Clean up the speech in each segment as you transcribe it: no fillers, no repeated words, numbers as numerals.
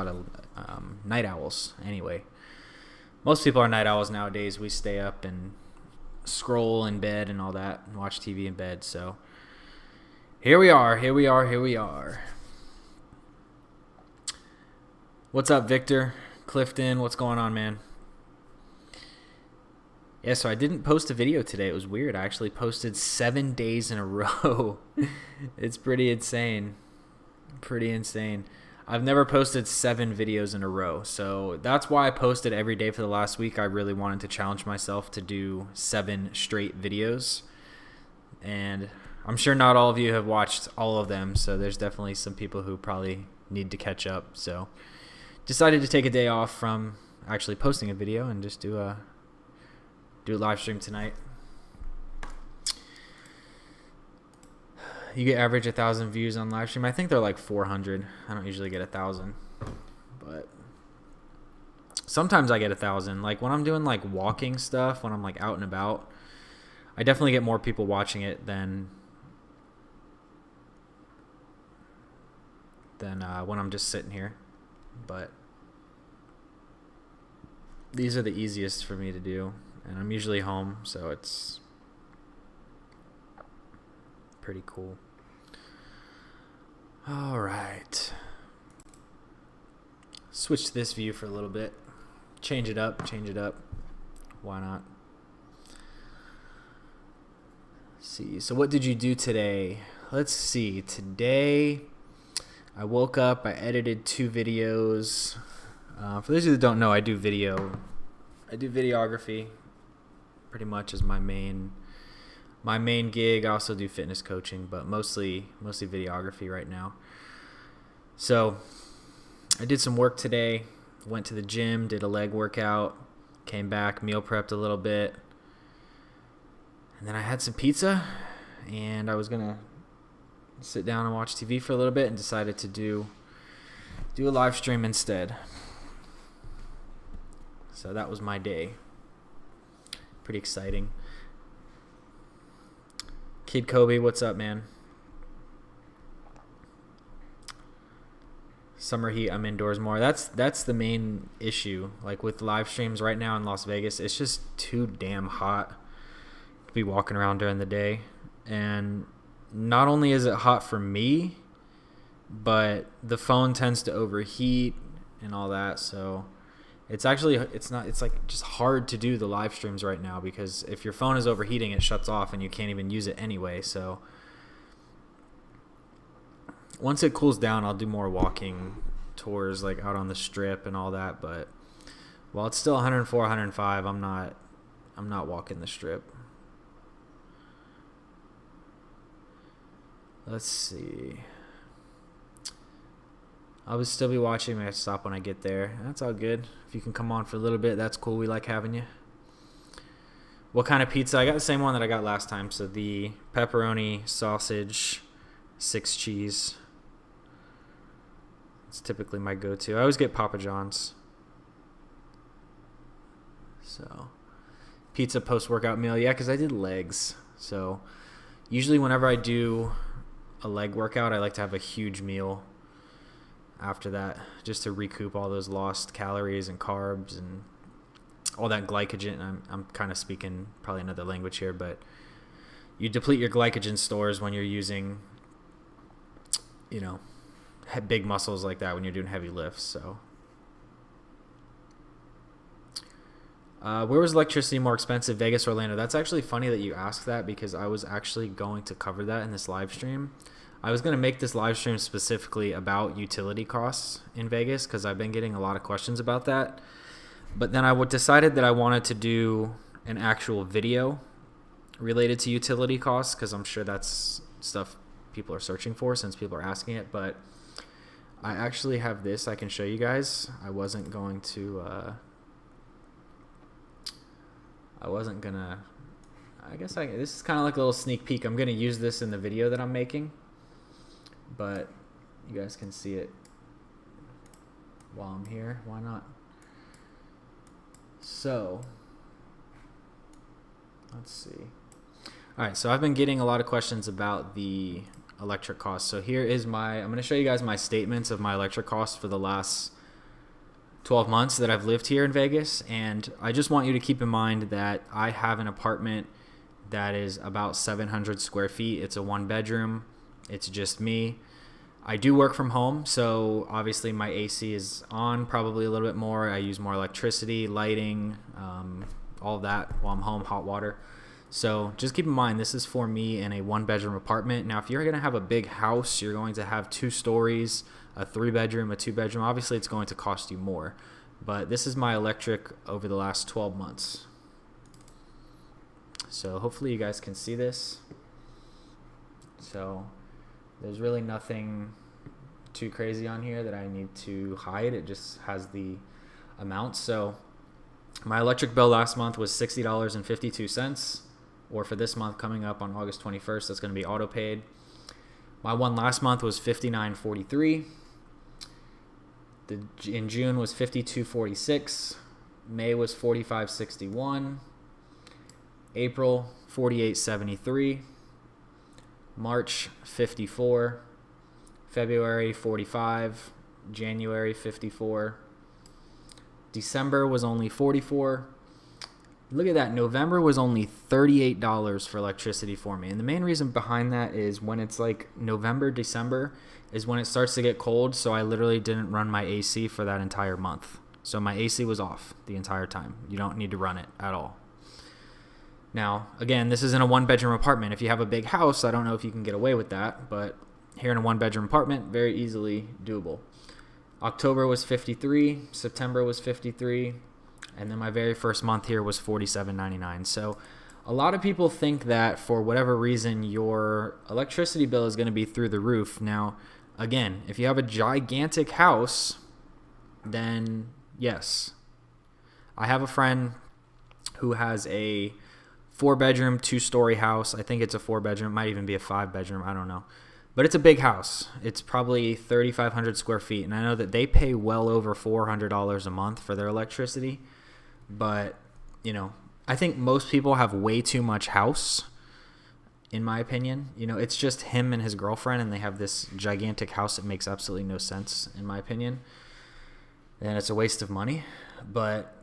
a lot of night owls anyway. Most people are night owls nowadays. We stay up and scroll in bed and all that and watch TV in bed. So here we are. What's up, Victor? Clifton, what's going on, man? Yeah, so I didn't post a video today. It was weird. I actually posted 7 days in a row. It's pretty insane. I've never posted 7 videos in a row. So that's why I posted every day for the last week. I really wanted to challenge myself to do 7 straight videos. And I'm sure not all of you have watched all of them. So there's definitely some people who probably need to catch up. So decided to take a day off from actually posting a video and just do a live stream tonight. You get average 1,000 views on live stream. I think they're like 400. I don't usually get 1,000, but sometimes I get 1,000. Like when I'm doing like walking stuff, when I'm like out and about, I definitely get more people watching it than when I'm just sitting here. But these are the easiest for me to do, and I'm usually home, so it's pretty cool. All right. Switch to this view for a little bit. Change it up. Why not? Let's see. So what did you do today? Let's see. Today I woke up. I edited 2 videos. For those of you that don't know, I do videography pretty much as my main gig. I also do fitness coaching, but mostly videography right now. So I did some work today, went to the gym, did a leg workout, came back, meal prepped a little bit, and then I had some pizza, and I was gonna sit down and watch TV for a little bit, and decided to do a live stream instead. So that was my day. Pretty exciting. Kid Kobe, what's up, man? Summer heat, I'm indoors more. That's the main issue. Like with live streams right now in Las Vegas, it's just too damn hot to be walking around during the day. And not only is it hot for me, but the phone tends to overheat and all that. So it's like just hard to do the live streams right now, because if your phone is overheating, it shuts off and you can't even use it anyway. So once it cools down, I'll do more walking tours like out on the strip and all that. But while it's still 104, 105, I'm not walking the strip. Let's see. I will still be watching. I have to stop when I get there. That's all good. If you can come on for a little bit, that's cool. We like having you. What kind of pizza? I got the same one that I got last time. So the pepperoni, sausage, 6 cheese. It's typically my go-to. I always get Papa John's. So pizza post-workout meal. Yeah, because I did legs. So usually whenever I do a leg workout, I like to have a huge meal after that, just to recoup all those lost calories and carbs and all that glycogen. I'm kind of speaking probably another language here, but you deplete your glycogen stores when you're using, big muscles like that, when you're doing heavy lifts. So where was electricity more expensive, Vegas or Orlando? That's actually funny that you asked that, because I was actually going to cover that in this live stream. I was going to make this live stream specifically about utility costs in Vegas, because I've been getting a lot of questions about that. But then I decided that I wanted to do an actual video related to utility costs, because I'm sure that's stuff people are searching for since people are asking it. But I actually have this I can show you guys. This is kind of like a little sneak peek. I'm going to use this in the video that I'm making, but you guys can see it while I'm here. Why not? So let's see. All right, so I've been getting a lot of questions about the electric costs. So here is I'm going to show you guys my statements of my electric costs for the last 12 months that I've lived here in Vegas, and I just want you to keep in mind that I have an apartment that is about 700 square feet. It's a 1-bedroom. It's just me. I do work from home, so obviously my AC is on probably a little bit more. I use more electricity, lighting, all of that while I'm home, hot water. So just keep in mind, this is for me in a 1-bedroom apartment. Now, if you're going to have a big house, you're going to have 2 stories, a 3-bedroom, a 2-bedroom. Obviously, it's going to cost you more. But this is my electric over the last 12 months. So hopefully you guys can see this. So there's really nothing too crazy on here that I need to hide. It just has the amount. So my electric bill last month was $60.52. Or for this month coming up on August 21st, that's going to be auto paid. My one last month was $59.43. In June was $52.46. May was $45.61. April $48.73. March $54. February $45. January $54. December was only $44. Look at that. November was only $38 for electricity for me. And the main reason behind that is when it's like November, December is when it starts to get cold. So I literally didn't run my AC for that entire month. So my AC was off the entire time. You don't need to run it at all. Now, again, this is in a 1-bedroom apartment. If you have a big house, I don't know if you can get away with that. But here in a 1-bedroom apartment, very easily doable. October was 53. September was 53. And then my very first month here was $47.99. So a lot of people think that for whatever reason, your electricity bill is going to be through the roof. Now, again, if you have a gigantic house, then yes. I have a friend who has a 4-bedroom, 2-story house. I think it's a 4-bedroom. It might even be a 5-bedroom. I don't know. But it's a big house. It's probably 3,500 square feet. And I know that they pay well over $400 a month for their electricity. But, you know, I think most people have way too much house, in my opinion. You know, it's just him and his girlfriend, and they have this gigantic house that makes absolutely no sense, in my opinion. And it's a waste of money. But,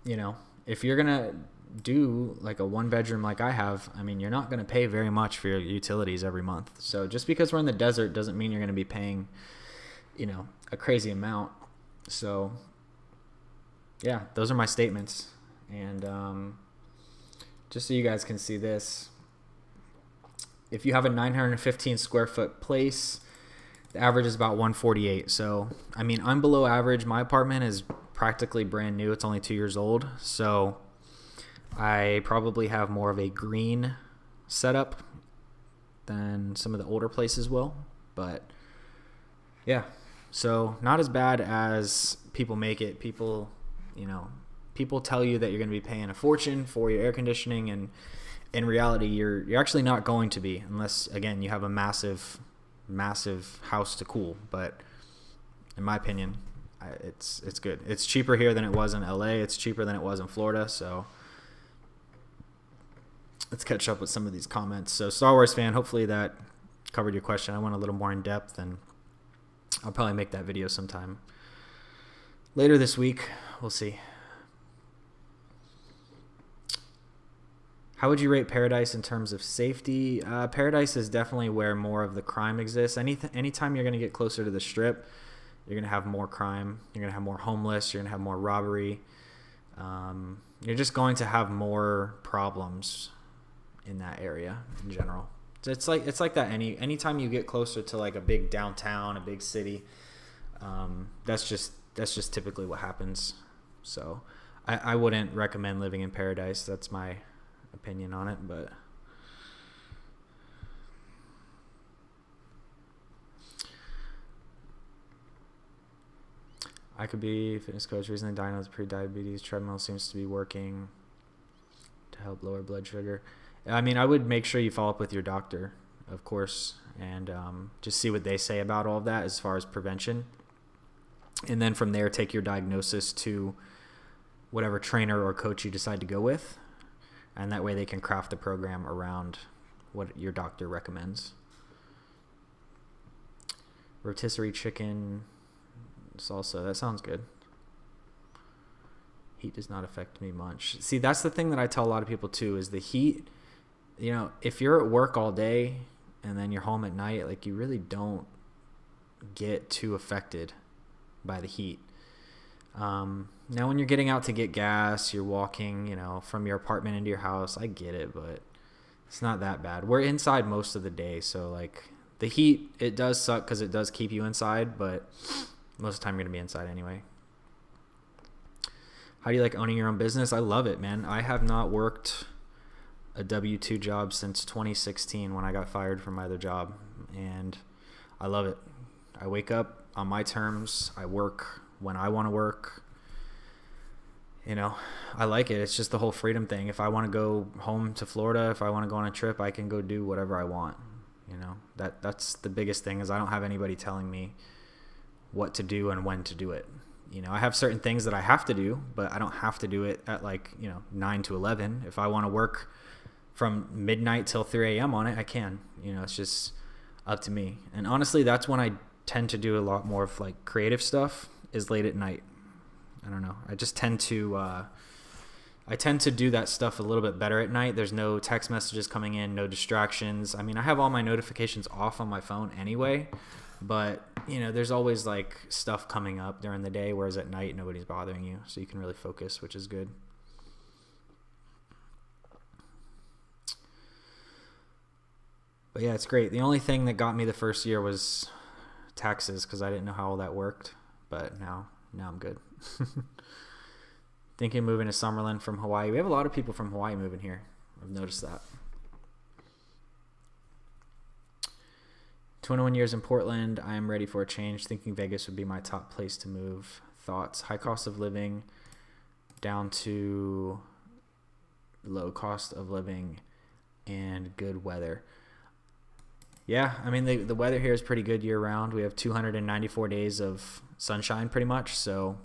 you know, if you're going to do like a 1-bedroom like I have, I mean, you're not going to pay very much for your utilities every month. So just because we're in the desert doesn't mean you're going to be paying, you know, a crazy amount. So yeah, those are my statements. And just so you guys can see this, if you have a 915 square foot place, the average is about 148. So, I mean, I'm below average. My apartment is practically brand new. It's only 2 years old. So I probably have more of a green setup than some of the older places will. But yeah, so not as bad as people make it. People, you know, people tell you that you're going to be paying a fortune for your air conditioning, and in reality, you're actually not going to be, unless, again, you have a massive house to cool. But in my opinion, it's good. It's cheaper here than it was in LA. It's cheaper than it was in Florida. So let's catch up with some of these comments. So Star Wars fan, hopefully that covered your question. I went a little more in depth, and I'll probably make that video sometime later this week. We'll see. How would you rate Paradise in terms of safety? Paradise is definitely where more of the crime exists. Anytime you're going to get closer to the Strip, you're going to have more crime. You're going to have more homeless. You're going to have more robbery. You're just going to have more problems in that area in general. It's like that anytime you get closer to like a big downtown, a big city, that's just typically what happens. So I wouldn't recommend living in Paradise. That's my opinion on it. But I could be a fitness coach. Recently diagnosed with pre-diabetes. Treadmill seems to be working to help lower blood sugar. I mean, I would make sure you follow up with your doctor, of course, and just see what they say about all of that as far as prevention. And then from there, take your diagnosis to whatever trainer or coach you decide to go with. And that way they can craft the program around what your doctor recommends. Rotisserie chicken salsa, that sounds good. Heat does not affect me much. See, that's the thing that I tell a lot of people too, is the heat, you know, if you're at work all day and then you're home at night, like, you really don't get too affected by the heat. Now when you're getting out to get gas, you're walking, you know, from your apartment into your house, I get it, but it's not that bad. We're inside most of the day, so like the heat, it does suck because it does keep you inside, but most of the time you're gonna be inside anyway. How do you like owning your own business? I love it, man. I have not worked a W-2 job since 2016 when I got fired from my other job, and I love it. I wake up on my terms. I work when I want to work. You know, I like it. It's just the whole freedom thing. If I want to go home to Florida, if I want to go on a trip, I can go do whatever I want. You know, that's the biggest thing, is I don't have anybody telling me what to do and when to do it. You know, I have certain things that I have to do, but I don't have to do it at like, you know, 9 to 11. If I want to work from midnight till 3 a.m. on it, I can. You know, it's just up to me. And honestly, that's when I tend to do a lot more of like creative stuff, is late at night. I don't know. I just tend to do that stuff a little bit better at night. There's no text messages coming in, no distractions. I mean, I have all my notifications off on my phone anyway, but you know, there's always like stuff coming up during the day, whereas at night nobody's bothering you, so you can really focus, which is good. But yeah, it's great. The only thing that got me the first year was taxes, because I didn't know how all that worked, but now I'm good. Thinking of moving to Summerlin from Hawaii. We have a lot of people from Hawaii moving here. I've noticed that. 21 years in Portland. I am ready for a change. Thinking Vegas would be my top place to move. Thoughts? High cost of living down to low cost of living and good weather. Yeah, I mean, the weather here is pretty good year round. We have 294 days of sunshine pretty much, so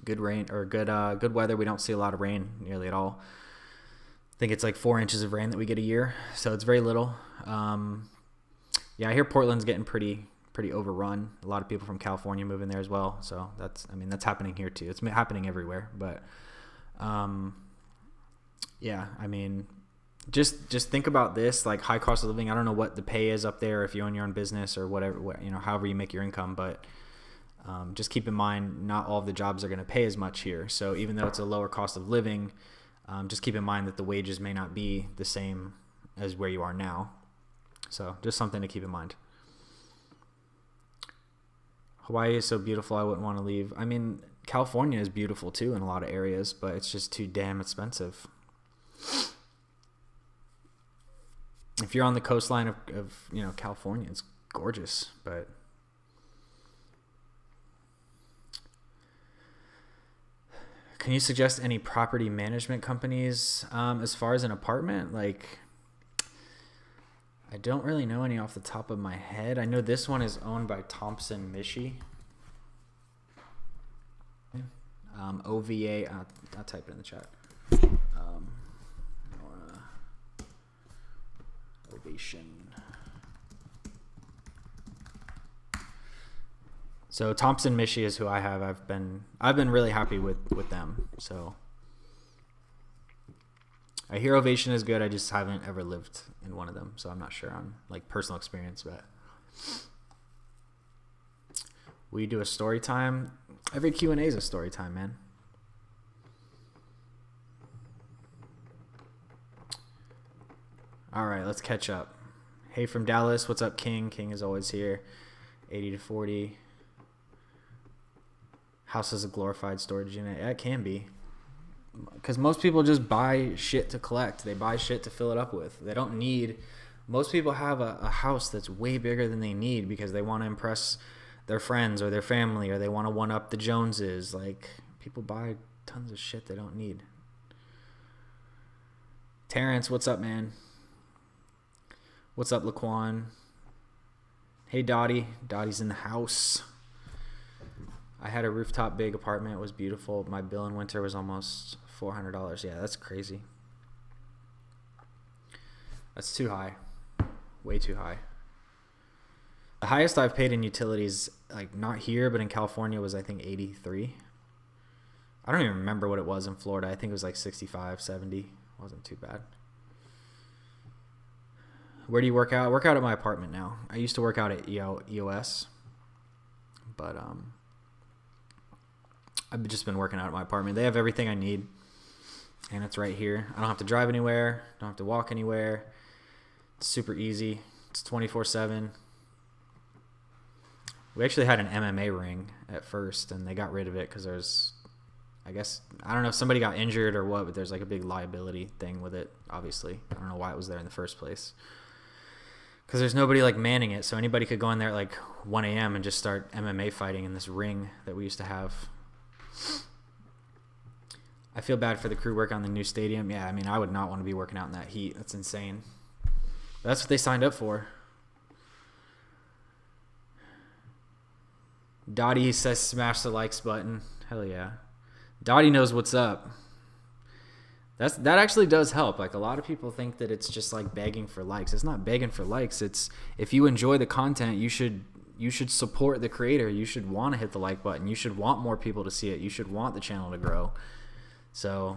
good rain, or good weather. We don't see a lot of rain nearly at all. I think it's like 4 inches of rain that we get a year, so it's very little. Yeah, I hear Portland's getting pretty overrun. A lot of people from California moving there as well, so that's happening here too. It's happening everywhere, but yeah, I mean, just think about this, like high cost of living. I don't know what the pay is up there if you own your own business or whatever, you know, however you make your income, but just keep in mind, not all of the jobs are going to pay as much here. So even though it's a lower cost of living, just keep in mind that the wages may not be the same as where you are now. So just something to keep in mind. Hawaii is so beautiful, I wouldn't want to leave. I mean, California is beautiful too in a lot of areas, but it's just too damn expensive. If you're on the coastline of you know, California, it's gorgeous, but can you suggest any property management companies as far as an apartment? Like, I don't really know any off the top of my head. I know this one is owned by Thompson Michie. OVA. I'll type it in the chat. Ovation. So Thompson Michie is who I have. I've been really happy with them. So I hear Ovation is good. I just haven't ever lived in one of them, so I'm not sure on like personal experience. But we do a story time. Every Q&A is a story time, man. All right, let's catch up. Hey from Dallas, what's up, King? King is always here. 80 to 40. House is a glorified storage unit. Yeah, it can be. Because most people just buy shit to collect. They buy shit to fill it up with. They don't need... Most people have a house that's way bigger than they need because they want to impress their friends or their family, or they want to one-up the Joneses. Like, people buy tons of shit they don't need. Terrence, what's up, man? What's up, Laquan? Hey, Dottie. Dottie's in the house. I had a rooftop big apartment. It was beautiful. My bill in winter was almost $400. Yeah, that's crazy. That's too high. Way too high. The highest I've paid in utilities, like not here, but in California, was I think $83. I don't even remember what it was in Florida. I think it was like 65, 70. It wasn't too bad. Where do you work out? I work out at my apartment now. I used to work out at EOS, but I've just been working out at my apartment. They have everything I need, and it's right here. I don't have to drive anywhere. Don't have to walk anywhere. It's super easy. It's 24/7. We actually had an MMA ring at first, and they got rid of it because there's, I guess, I don't know if somebody got injured or what, but there's like a big liability thing with it, obviously. I don't know why it was there in the first place. Because there's nobody like manning it, so anybody could go in there at like 1 a.m. and just start MMA fighting in this ring that we used to have. I feel bad for the crew working on the new stadium. Yeah, I mean, I would not want to be working out in that heat. That's insane. But that's what they signed up for. Dottie says smash the likes button. Hell yeah. Dottie knows what's up. That actually does help. Like, a lot of people think that it's just like begging for likes. It's not begging for likes. It's, if you enjoy the content, you should support the creator. You should want to hit the like button. You should want more people to see it. You should want the channel to grow. So,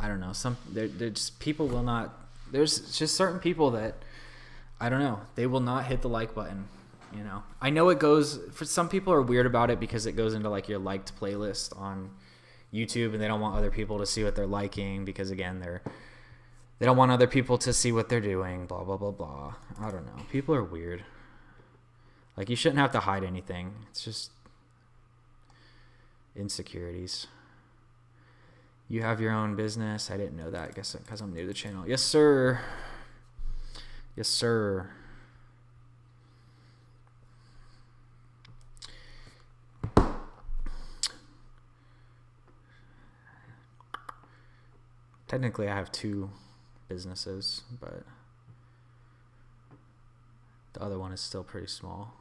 I don't know. There's people will not. There's just certain people that, I don't know. They will not hit the like button. You know, I know it goes, for some people are weird about it because it goes into like your liked playlist on YouTube, and they don't want other people to see what they're liking because, again, they don't want other people to see what they're doing, blah blah blah blah. I don't know, people are weird. Like, you shouldn't have to hide anything. It's just insecurities. You have your own business. I didn't know that. I guess because I'm new to the channel. Yes sir. Yes sir. Technically, I have 2 businesses, but the other one is still pretty small.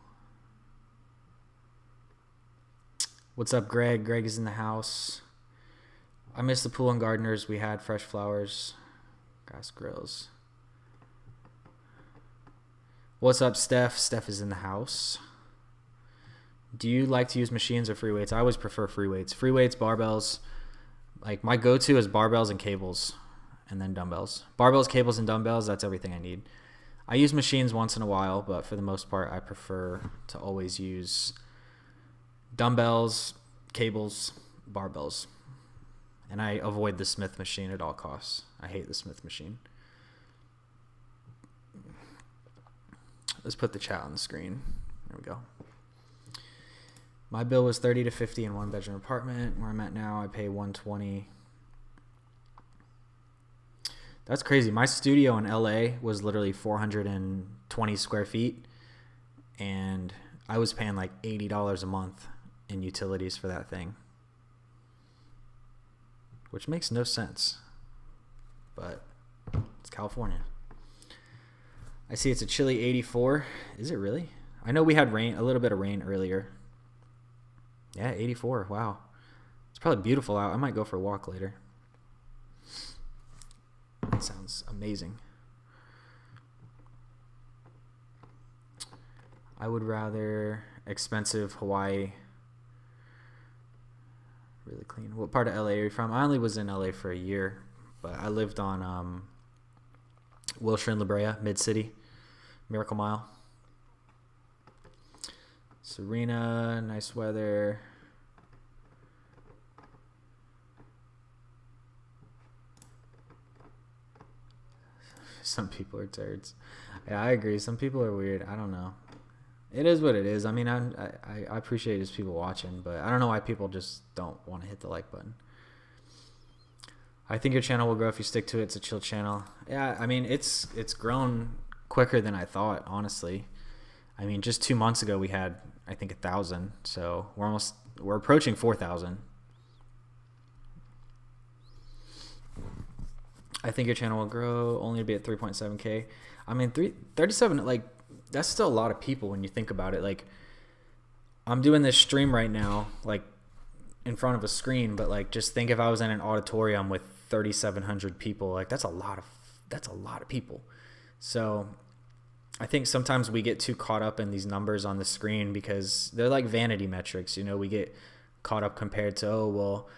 What's up, Greg? Greg is in the house. I miss the pool and gardeners. We had fresh flowers, gas grills. What's up, Steph? Steph is in the house. Do you like to use machines or free weights? I always prefer free weights. Free weights, barbells. Like, my go-to is barbells and cables, and then dumbbells. Barbells, cables, and dumbbells, that's everything I need. I use machines once in a while, but for the most part, I prefer to always use dumbbells, cables, barbells. And I avoid the Smith machine at all costs. I hate the Smith machine. Let's put the chat on the screen. There we go. My bill was $30 to $50 in 1-bedroom apartment. Where I'm at now, I pay $120. That's crazy. My studio in LA was literally 420 square feet, and I was paying like $80 a month in utilities for that thing, which makes no sense, but it's California. I see it's a chilly 84. Is it really? I know we had rain, a little bit of rain earlier. Yeah, 84. Wow. It's probably beautiful out. I might go for a walk later. That sounds amazing. I would rather expensive Hawaii. Really clean. What part of LA are you from? I only was in LA for a year, but I lived on Wilshire and La Brea, Mid-City, Miracle Mile. Serena, nice weather. Some people are turds. Yeah, I agree. Some people are weird. I don't know. It is what it is. I mean, I appreciate there's people watching, but I don't know why people just don't want to hit the like button. I think your channel will grow if you stick to it. It's a chill channel. Yeah, I mean, it's grown quicker than I thought, honestly. I mean, just 2 months ago we had, I think, 1,000. So we're approaching 4,000. I think your channel will grow only to be at 3.7K. I mean, 37, like, that's still a lot of people when you think about it. Like, I'm doing this stream right now, like, in front of a screen, but like, just think if I was in an auditorium with 3,700 people, like, that's a lot of people. So I think sometimes we get too caught up in these numbers on the screen because they're like vanity metrics. You know, we get caught up compared to, oh, well,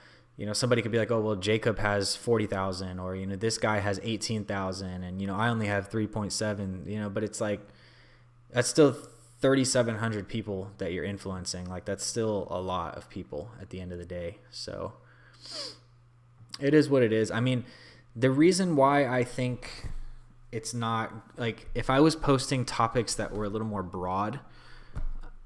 somebody could be like, oh, well, Jacob has 40,000, or, this guy has 18,000, and, I only have 3.7, but it's like, that's still 3,700 people that you're influencing. Like, that's still a lot of people at the end of the day. So it is what it is. I mean, the reason why I think it's not, like, if I was posting topics that were a little more broad,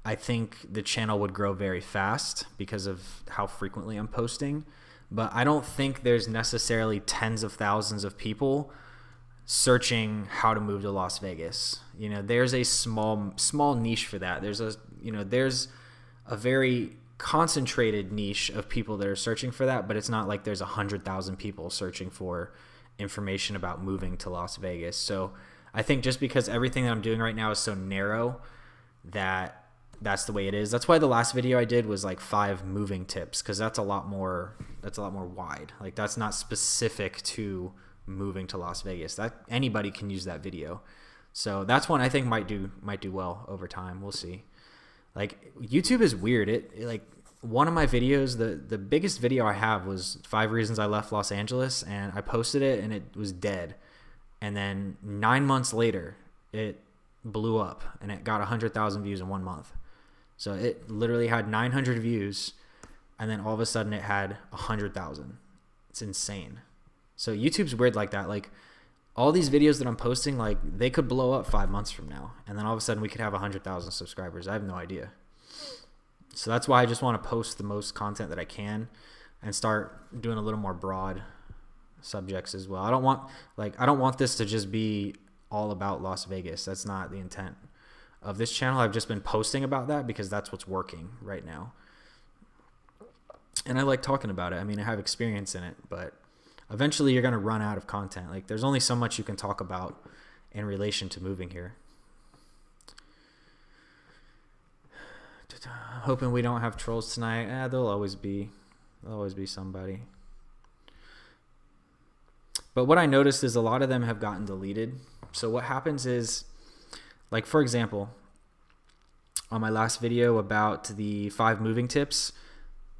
I think the channel would grow very fast because of how frequently I'm posting. But I don't think there's necessarily tens of thousands of people searching how to move to Las Vegas. There's a small niche for that. There's a very concentrated niche of people that are searching for that, but it's not like there's 100,000 people searching for information about moving to Las Vegas. So I think just because everything that I'm doing right now is so narrow, that's the way it is. That's why the last video I did was like 5 moving tips, because that's a lot more wide. Like, that's not specific to moving to Las Vegas. That anybody can use that video. So that's one I think might do well over time. We'll see. Like, YouTube is weird. It like, one of my videos, the biggest video I have was 5 reasons I left Los Angeles, and I posted it and it was dead. And then 9 months later, it blew up and it got 100,000 views in 1 month. So it literally had 900 views, and then all of a sudden it had 100,000. It's insane. So YouTube's weird like that. Like, all these videos that I'm posting, like, they could blow up 5 months from now, and then all of a sudden we could have 100,000 subscribers. I have no idea. So that's why I just want to post the most content that I can and start doing a little more broad subjects as well. I don't want this to just be all about Las Vegas. That's not the intent of this channel. I've just been posting about that because that's what's working right now. And I like talking about it. I mean, I have experience in it, but eventually you're going to run out of content. Like, there's only so much you can talk about in relation to moving here. Hoping we don't have trolls tonight. There'll always be somebody. But what I noticed is a lot of them have gotten deleted. So what happens is, like, for example, on my last video about the 5 moving tips,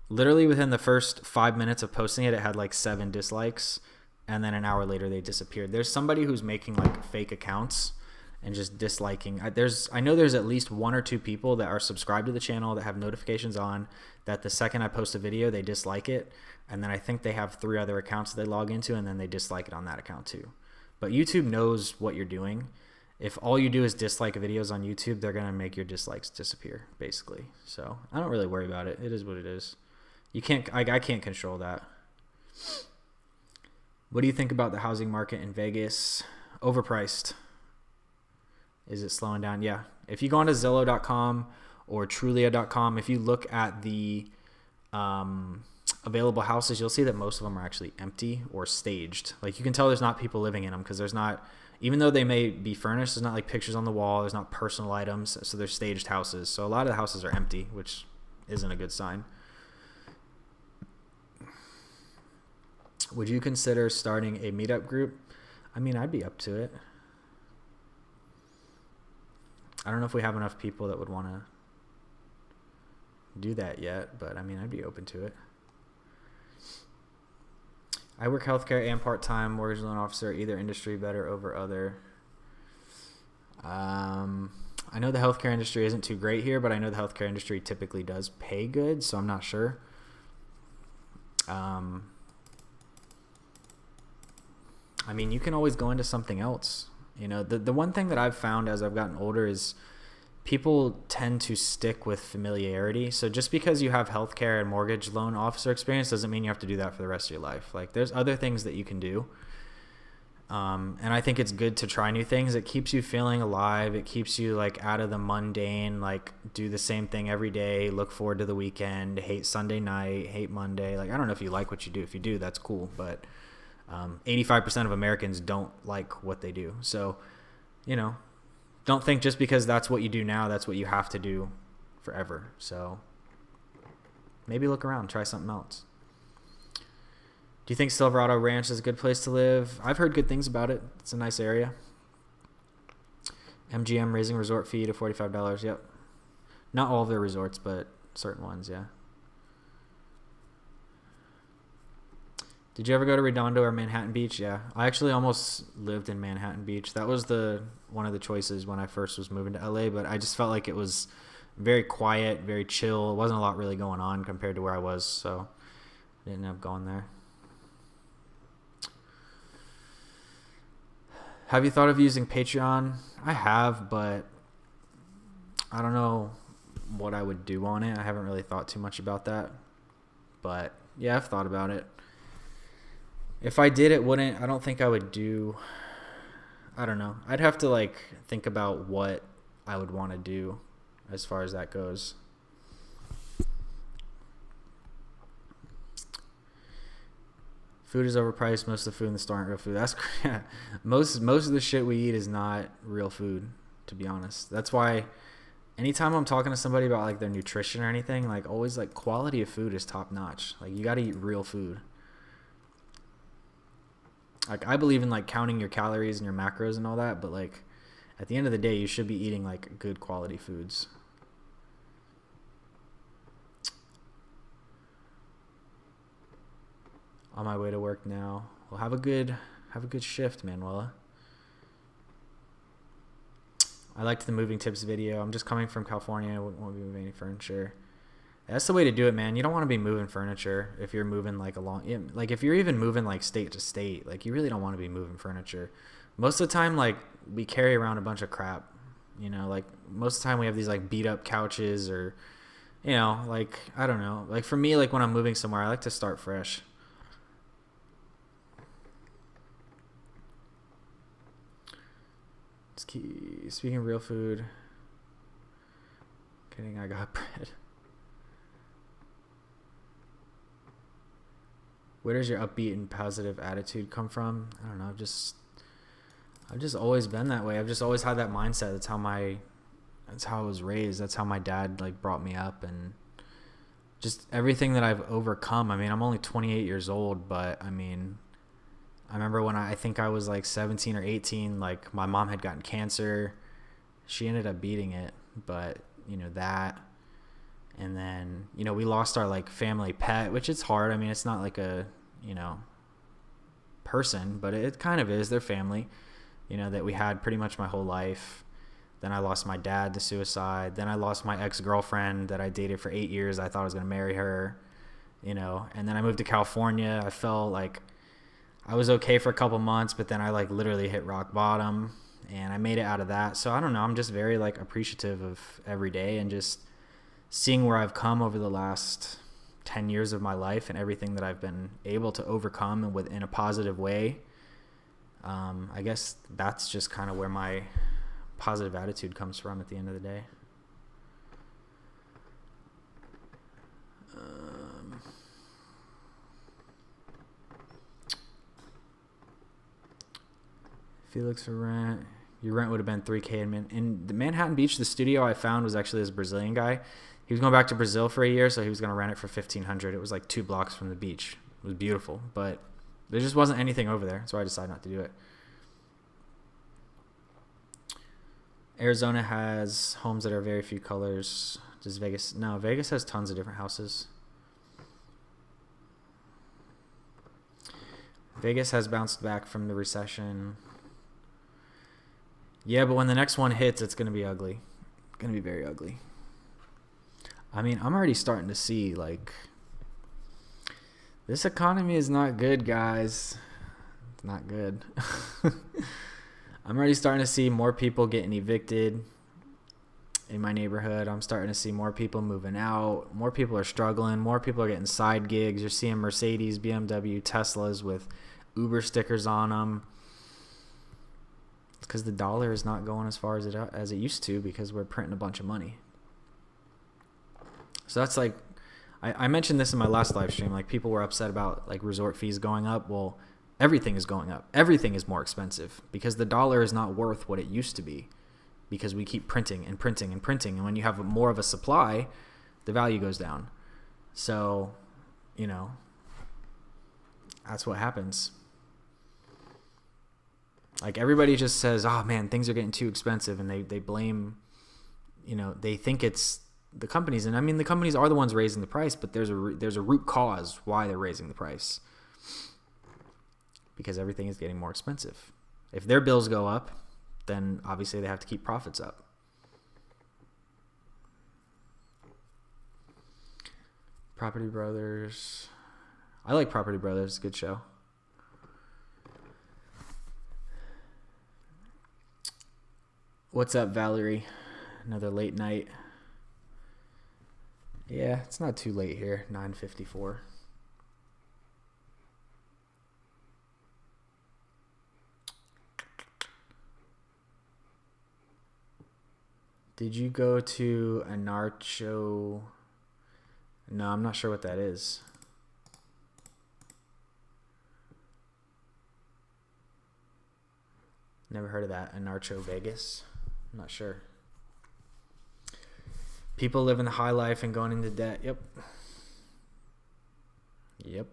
literally within the first 5 minutes of posting it, it had like 7 dislikes, and then an hour later they disappeared. There's somebody who's making like fake accounts and just disliking. I know there's at least 1 or 2 people that are subscribed to the channel that have notifications on, that the second I post a video, they dislike it. And then I think they have 3 other accounts they log into, and then they dislike it on that account too. But YouTube knows what you're doing. If all you do is dislike videos on YouTube, they're going to make your dislikes disappear, basically. So I don't really worry about it. It is what it is. I can't control that. What do you think about the housing market in Vegas? Overpriced. Is it slowing down? Yeah. If you go onto Zillow.com or Trulia.com, if you look at the available houses, you'll see that most of them are actually empty or staged. Like, you can tell there's not people living in them because there's not, even though they may be furnished, there's not like pictures on the wall, there's not personal items, so they're staged houses. So a lot of the houses are empty, which isn't a good sign. Would you consider starting a meetup group? I mean, I'd be up to it. I don't know if we have enough people that would want to do that yet, but I mean, I'd be open to it. I work healthcare and part-time mortgage loan officer, either industry better over other. I know the healthcare industry isn't too great here, but I know the healthcare industry typically does pay good, so I'm not sure. I mean, you can always go into something else. You know, the one thing that I've found as I've gotten older is people tend to stick with familiarity. So just because you have healthcare and mortgage loan officer experience doesn't mean you have to do that for the rest of your life. Like, there's other things that you can do. And I think it's good to try new things. It keeps you feeling alive. It keeps you like out of the mundane, like do the same thing every day, look forward to the weekend, hate Sunday night, hate Monday. Like, I don't know if you like what you do. If you do, that's cool. But 85% of Americans don't like what they do. So, you know, don't think just because that's what you do now, that's what you have to do forever. So maybe look around, try something else. Do you think Silverado Ranch is a good place to live? I've heard good things about it. It's a nice area. MGM raising resort fee to $45. Yep. Not all of their resorts, but certain ones, yeah. Did you ever go to Redondo or Manhattan Beach? Yeah, I actually almost lived in Manhattan Beach. That was one of the choices when I first was moving to LA, but I just felt like it was very quiet, very chill. It wasn't a lot really going on compared to where I was, so I didn't end up going there. Have you thought of using Patreon? I have, but I don't know what I would do on it. I haven't really thought too much about that, but yeah, I've thought about it. If I did, I don't think I would do, I don't know. I'd have to like think about what I would want to do as far as that goes. Food is overpriced. Most of the food in the store aren't real food. That's most of the shit we eat is not real food, to be honest. That's why anytime I'm talking to somebody about like their nutrition or anything, like always like quality of food is top notch. Like you got to eat real food. Like I believe in like counting your calories and your macros and all that, but like at the end of the day, you should be eating like good quality foods. On my way to work now. Well, have a good shift, Manuela. I liked the moving tips video. I'm just coming from California. I won't be moving any furniture. That's the way to do it, man. You don't want to be moving furniture if you're moving like like if you're even moving like state to state, like you really don't want to be moving furniture. Most of the time, like we carry around a bunch of crap, you know, like most of the time we have these like beat up couches or, you know, like, I don't know. Like for me, like when I'm moving somewhere, I like to start fresh. Speaking of real food, kidding, I got bread. Where does your upbeat and positive attitude come from? I don't know. I've just always been that way. I've just always had that mindset. That's how I was raised. That's how my dad like brought me up, and just everything that I've overcome. I mean, I'm only 28 years old, but I mean, I remember when I think I was like 17 or 18, like my mom had gotten cancer. She ended up beating it, but you know that. And then, you know, we lost our like family pet, which it's hard. I mean, it's not like a, you know, person, but it kind of is. Their family, you know, that we had pretty much my whole life. Then I lost my dad to suicide. Then I lost my ex-girlfriend that I dated for 8 years. I thought I was going to marry her, you know, and then I moved to California. I felt like I was okay for a couple months, but then I like literally hit rock bottom and I made it out of that. So I don't know. I'm just very like appreciative of every day and just seeing where I've come over the last 10 years of my life and everything that I've been able to overcome and in a positive way. I guess that's just kind of where my positive attitude comes from at the end of the day. Felix for rent. Your rent would have been $3K in the Manhattan Beach. The studio I found was actually this Brazilian guy. He was going back to Brazil for a year, so he was going to rent it for $1,500. It was like 2 blocks from the beach. It was beautiful, but there just wasn't anything over there, so I decided not to do it. Arizona has homes that are very few colors. Does Vegas? No, Vegas has tons of different houses. Vegas has bounced back from the recession. Yeah, but when the next one hits, it's going to be ugly. It's going to be very ugly. I mean, I'm already starting to see, like, this economy is not good, guys. It's not good. I'm already starting to see more people getting evicted in my neighborhood. I'm starting to see more people moving out. More people are struggling. More people are getting side gigs. You're seeing Mercedes, BMW, Teslas with Uber stickers on them. It's because the dollar is not going as far as it used to because we're printing a bunch of money. So that's like, I mentioned this in my last live stream. Like people were upset about like resort fees going up. Well, everything is going up. Everything is more expensive because the dollar is not worth what it used to be because we keep printing and printing and printing. And when you have more of a supply, the value goes down. So, you know, that's what happens. Like everybody just says, oh man, things are getting too expensive. And they blame, you know, they think it's the companies. And I mean, the companies are the ones raising the price, but there's a root cause why they're raising the price. because everything is getting more expensive. If their bills go up, then obviously they have to keep profits up. Property Brothers. I like Property Brothers. Good show. What's up, Valerie? Another late night. Yeah, it's not too late here. 9:54. Did you go to Anarcho? No, I'm not sure what that is. Never heard of that. Anarcho Vegas? I'm not sure. People living the high life and going into debt. Yep.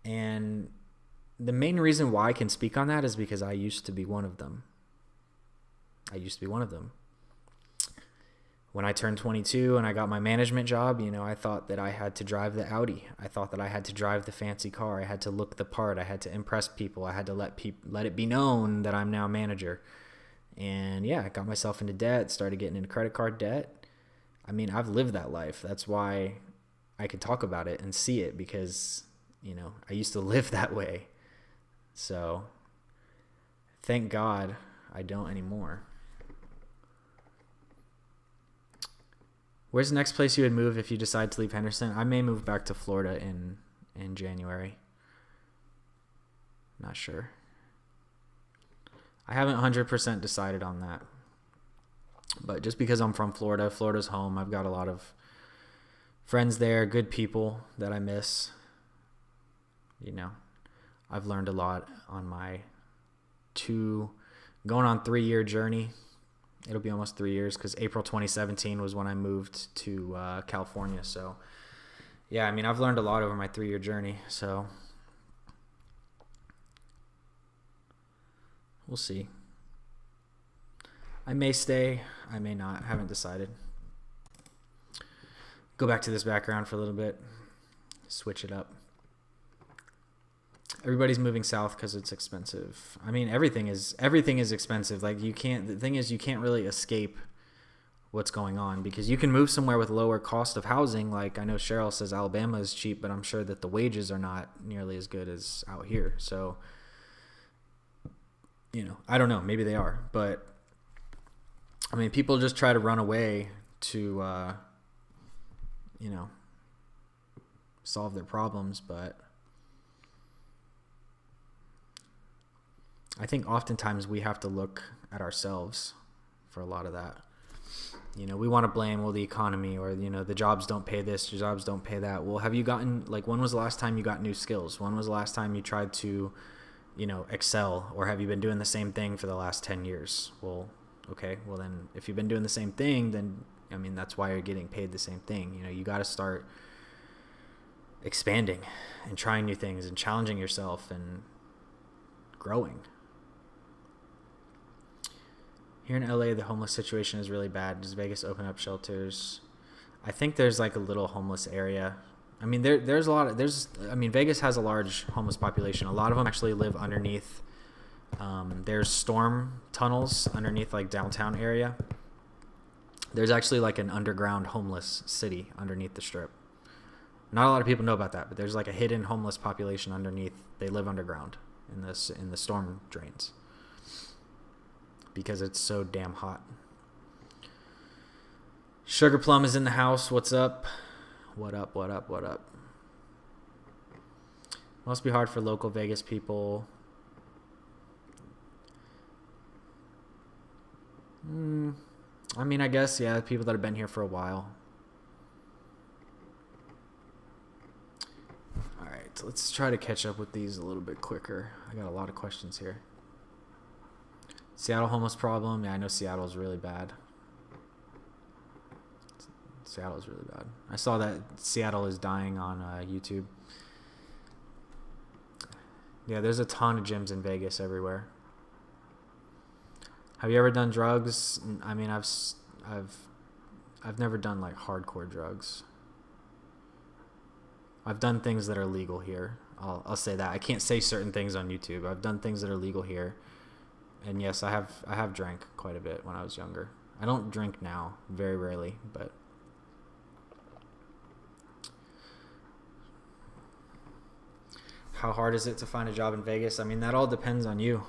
And the main reason why I can speak on that is because I used to be one of them. When I turned 22 and I got my management job, I thought that I had to drive the Audi. I thought that I had to drive the fancy car. I had to look the part. I had to impress people. I had to let it be known that I'm now a manager. And yeah, I got myself into debt, started getting into credit card debt. I mean, I've lived that life. That's why I can talk about it and see it, because, I used to live that way. So thank God I don't anymore. Where's the next place you would move if you decide to leave Henderson? I may move back to Florida in January. Not sure. I haven't 100% decided on that. But just because I'm from Florida, Florida's home. I've got a lot of friends there, good people that I miss. I've learned a lot on my going on 3-year journey. It'll be almost 3 years, because April 2017 was when I moved to California. So, yeah, I mean, I've learned a lot over my 3-year journey. So, we'll see. I may stay. I may not. I haven't decided. Go back to this background for a little bit. Switch it up. Everybody's moving south because it's expensive. I mean, everything is expensive. Like, the thing is, you can't really escape what's going on, because you can move somewhere with lower cost of housing. Like, I know Cheryl says Alabama is cheap, but I'm sure that the wages are not nearly as good as out here. So, I don't know. Maybe they are, but I mean, people just try to run away to, solve their problems, but I think oftentimes we have to look at ourselves for a lot of that. We want to blame, the economy, or, the jobs don't pay this, the jobs don't pay that. Well, have you gotten, when was the last time you got new skills? When was the last time you tried to, excel? Or have you been doing the same thing for the last 10 years? Well, okay. Well, then if you've been doing the same thing, then, I mean, that's why you're getting paid the same thing. You got to start expanding and trying new things and challenging yourself and growing. Here in LA, the homeless situation is really bad. Does Vegas open up shelters? I think there's a little homeless area. I mean, there's a lot of, Vegas has a large homeless population. A lot of them actually live underneath. There's storm tunnels underneath downtown area. There's actually an underground homeless city underneath the Strip. Not a lot of people know about that, but there's a hidden homeless population underneath. They live underground in the storm drains, because it's so damn hot. Sugar Plum is in the house. What's up? What up? Must be hard for local Vegas people. I mean, I guess, yeah, people that have been here for a while. All right, let's try to catch up with these a little bit quicker. I got a lot of questions here. Seattle homeless problem. Yeah, I know Seattle's really bad. Seattle's really bad. I saw that Seattle is dying on YouTube. Yeah, there's a ton of gyms in Vegas everywhere. Have you ever done drugs? I mean, I've never done hardcore drugs. I've done things that are legal here. I'll say that. I can't say certain things on YouTube. I've done things that are legal here. And yes, I have drank quite a bit when I was younger. I don't drink now, very rarely, but how hard is it to find a job in Vegas? I mean, that all depends on you.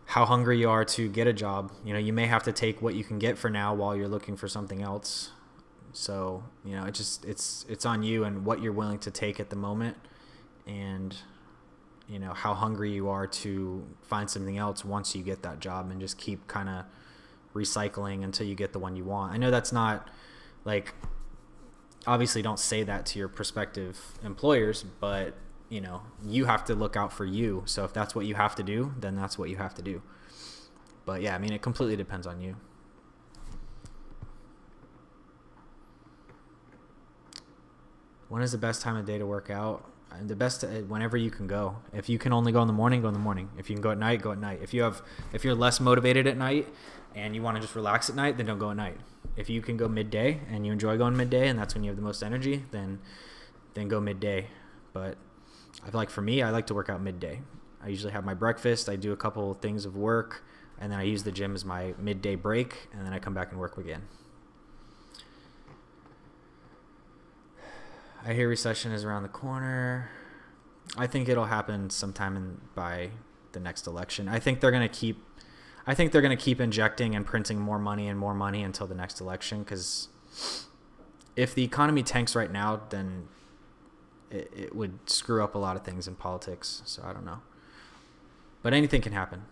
How hungry you are to get a job. You know, you may have to take what you can get for now while you're looking for something else. So, you know, it's on you and what you're willing to take at the moment, and, you know, how hungry you are to find something else once you get that job, and just keep kind of recycling until you get the one you want. I know that's not, like, obviously don't say that to your prospective employers, but, you know, you have to look out for you. So if that's what you have to do, then that's what you have to do. But yeah, I mean, it completely depends on you. When is the best time of day to work out? The best, whenever you can go. If you can only go in the morning, go in the morning. If you can go at night, go at night. If you're less motivated at night and you want to just relax at night, then don't go at night. If you can go midday and you enjoy going midday and that's when you have the most energy, then go midday. But I feel like for me, I like to work out midday. I usually have my breakfast, I do a couple of things of work, and then I use the gym as my midday break, and then I come back and work again. I hear recession is around the corner. I think it'll happen sometime by the next election. I think they're going to keep injecting and printing more money until the next election, because if the economy tanks right now, then it would screw up a lot of things in politics. So I don't know. But anything can happen.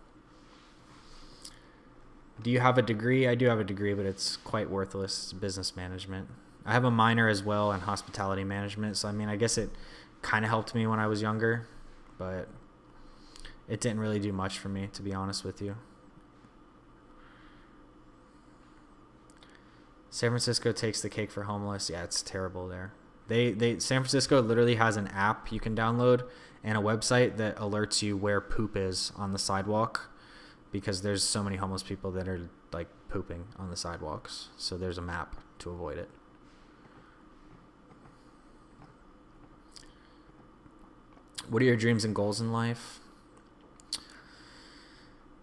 Do you have a degree? I do have a degree, but it's quite worthless. It's business management. I have a minor as well in hospitality management. So, I mean, I guess it kind of helped me when I was younger, but it didn't really do much for me, to be honest with you. San Francisco takes the cake for homeless. Yeah, it's terrible there. San Francisco literally has an app you can download and a website that alerts you where poop is on the sidewalk, because there's so many homeless people that are like pooping on the sidewalks. So there's a map to avoid it. What are your dreams and goals in life?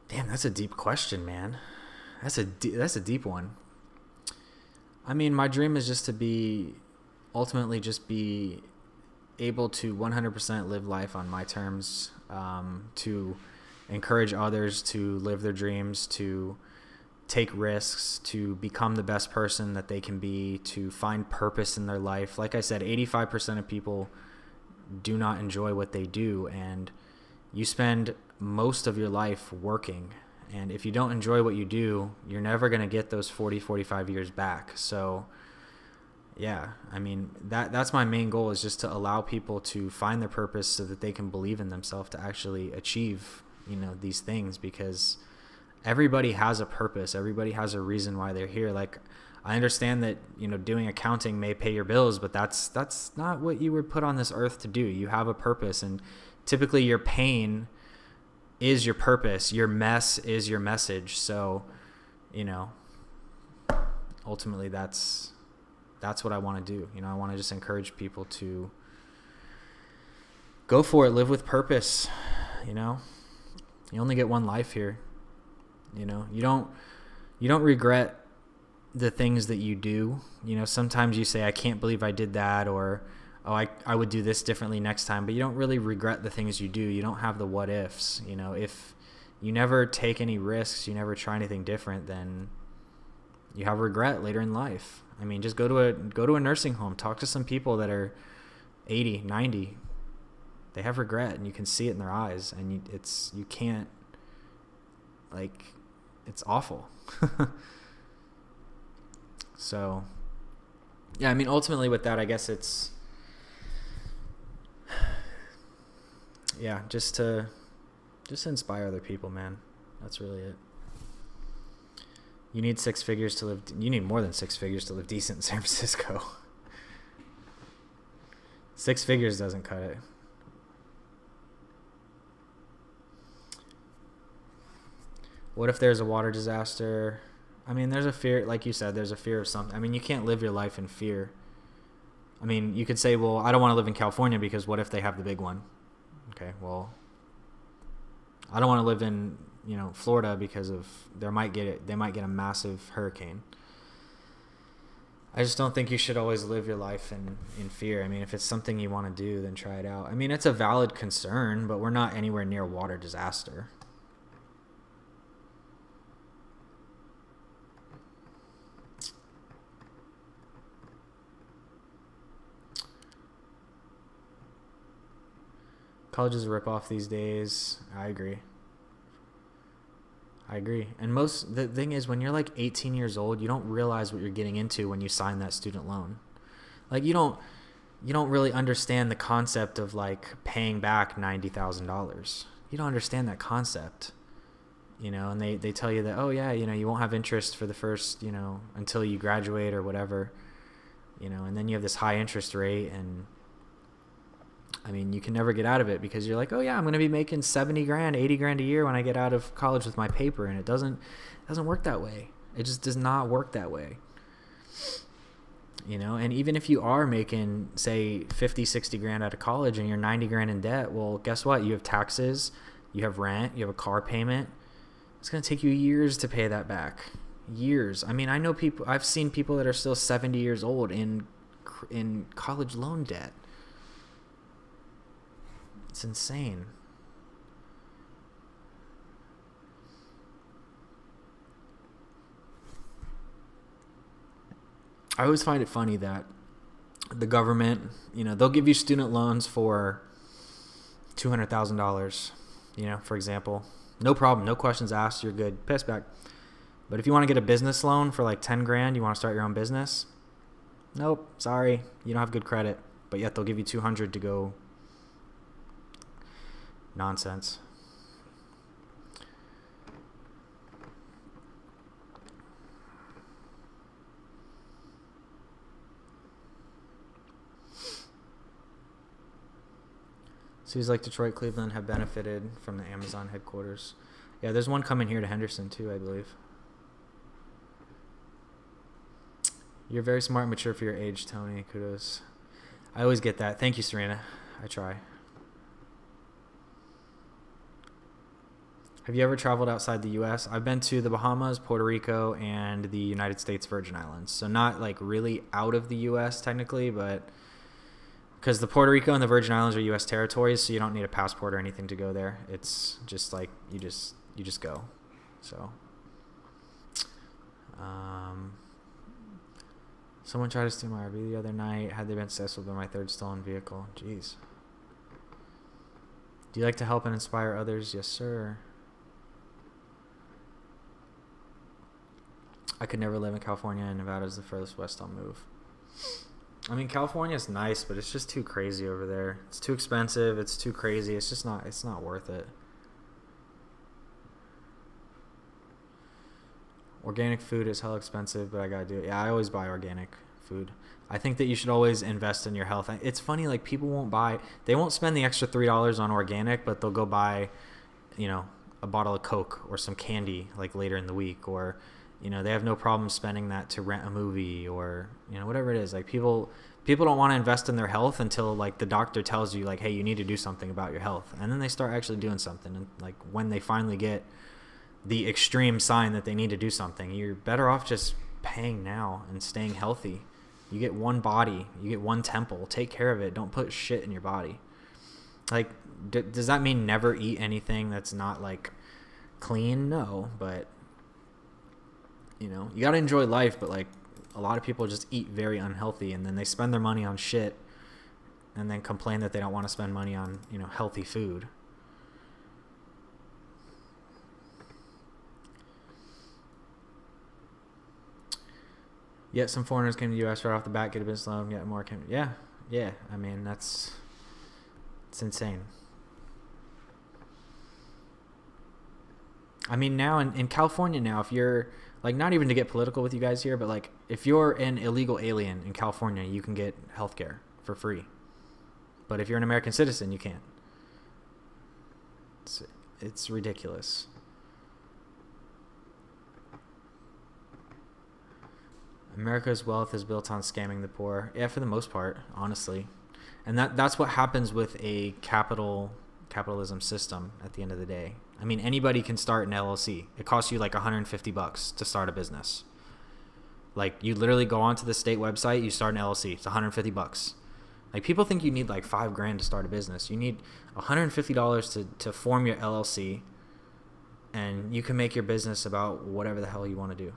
Damn, that's a deep question, man. That's a deep one. I mean, my dream is just to ultimately be able to 100% live life on my terms, to encourage others to live their dreams, to take risks, to become the best person that they can be, to find purpose in their life. Like I said, 85% of people do not enjoy what they do, and you spend most of your life working, and if you don't enjoy what you do, you're never going to get those 45 years back. So yeah, I mean, that's my main goal, is just to allow people to find their purpose so that they can believe in themselves to actually achieve, you know, these things, because everybody has a purpose. Everybody has a reason why they're here. Like, I understand that, you know, doing accounting may pay your bills, but that's not what you were put on this earth to do. You have a purpose, and typically your pain is your purpose. Your mess is your message. So, you know, ultimately that's what I want to do. You know, I want to just encourage people to go for it, live with purpose. You know, you only get one life here. You know, you don't regret the things that you do. You know, sometimes you say, I can't believe I did that, or, oh, I would do this differently next time, but you don't really regret the things you do. You don't have the what ifs. You know, if you never take any risks, you never try anything different, then you have regret later in life. I mean, just go to a nursing home, talk to some people that are 80, 90. They have regret, and you can see it in their eyes, and you can't, like, it's awful. So, yeah, I mean, ultimately with that, I guess it's, yeah, just to inspire other people, man. That's really it. You need 6 figures to live. You need more than 6 figures to live decent in San Francisco. 6 figures doesn't cut it. What if there's a water disaster? I mean, there's a fear, like you said, there's a fear of something. I mean, you can't live your life in fear. I mean, you could say, well, I don't want to live in California because what if they have the big one? Okay, well, I don't want to live in, Florida because they might get a massive hurricane. I just don't think you should always live your life in fear. I mean, if it's something you want to do, then try it out. I mean, it's a valid concern, but we're not anywhere near water disaster. College is a ripoff these days. I agree. And the thing is, when you're like 18 years old, you don't realize what you're getting into when you sign that student loan. Like you don't really understand the concept of like paying back $90,000. You don't understand that concept, and they tell you that, oh yeah, you won't have interest for the first, until you graduate or whatever, and then you have this high interest rate, and I mean, you can never get out of it because you're like, oh yeah, I'm going to be making 70 grand, 80 grand a year when I get out of college with my paper. And it doesn't work that way. It just does not work that way. And even if you are making, say, 50, 60 grand out of college and you're 90 grand in debt, well, guess what? You have taxes, you have rent, you have a car payment. It's going to take you years to pay that back. Years. I mean, I've seen people that are still 70 years old in college loan debt. It's insane. I always find it funny that the government, they'll give you student loans for $200,000, for example. No problem. No questions asked. You're good. Piss back. But if you want to get a business loan for like 10 grand, you want to start your own business? Nope. Sorry. You don't have good credit. But yet they'll give you 200 to go. Nonsense. Cities like Detroit, Cleveland have benefited from the Amazon headquarters. Yeah, there's one coming here to Henderson too, I believe. You're very smart and mature for your age, Tony. Kudos. I always get that. Thank you, Serena. I try. Have you ever traveled outside the U.S.? I've been to the Bahamas, Puerto Rico, and the United States Virgin Islands. So not like really out of the U.S. technically, but because the Puerto Rico and the Virgin Islands are U.S. territories, so you don't need a passport or anything to go there. It's just like you just go. So, someone tried to steal my RV the other night. Had they been successful, been my third stolen vehicle. Jeez. Do you like to help and inspire others? Yes, sir. I could never live in California, and Nevada is the furthest west I'll move. I mean, California is nice, but it's just too crazy over there. It's too expensive. It's too crazy. It's not worth it. Organic food is hella expensive, but I gotta do it. Yeah, I always buy organic food. I think that you should always invest in your health. It's funny, like people they won't spend the extra $3 on organic, but they'll go buy, a bottle of Coke or some candy like later in the week, or they have no problem spending that to rent a movie or, whatever it is. Like people don't want to invest in their health until like the doctor tells you like, hey, you need to do something about your health. And then they start actually doing something. And like when they finally get the extreme sign that they need to do something, you're better off just paying now and staying healthy. You get one body, you get one temple, take care of it. Don't put shit in your body. Like, does that mean never eat anything that's not like clean? No, but you got to enjoy life, but like a lot of people just eat very unhealthy and then they spend their money on shit and then complain that they don't want to spend money on, healthy food. Yet some foreigners came to the U.S. right off the bat, get a business loan, get more. Yeah. I mean, it's insane. I mean, now in California now, if you're like, not even to get political with you guys here, but like if you're an illegal alien in California, you can get healthcare for free. But if you're an American citizen, you can't. It's ridiculous. America's wealth is built on scamming the poor. Yeah, for the most part, honestly. And that's what happens with a capitalism system at the end of the day. I mean, anybody can start an LLC. It costs you like $150 to start a business. Like, you literally go onto the state website, you start an LLC. It's $150. Like, people think you need like $5,000 to start a business. You need $150 to form your LLC, and you can make your business about whatever the hell you want to do.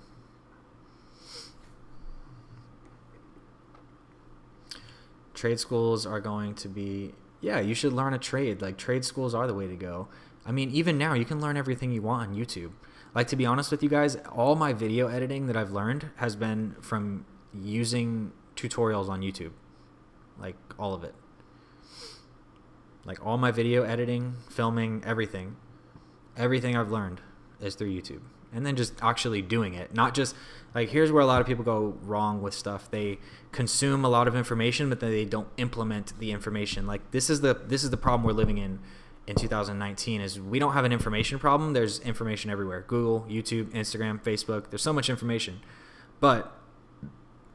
Trade schools are going to be, yeah, you should learn a trade. Like, trade schools are the way to go. I mean, even now, you can learn everything you want on YouTube. Like, to be honest with you guys, all my video editing that I've learned has been from using tutorials on YouTube. Like, all of it. Like, all my video editing, filming, everything I've learned is through YouTube. And then just actually doing it. Not just, like, here's where a lot of people go wrong with stuff. They consume a lot of information, but then they don't implement the information. Like, this is the problem we're living in 2019, is we don't have an information problem. There's information everywhere. Google, YouTube, Instagram, Facebook. There's so much information. But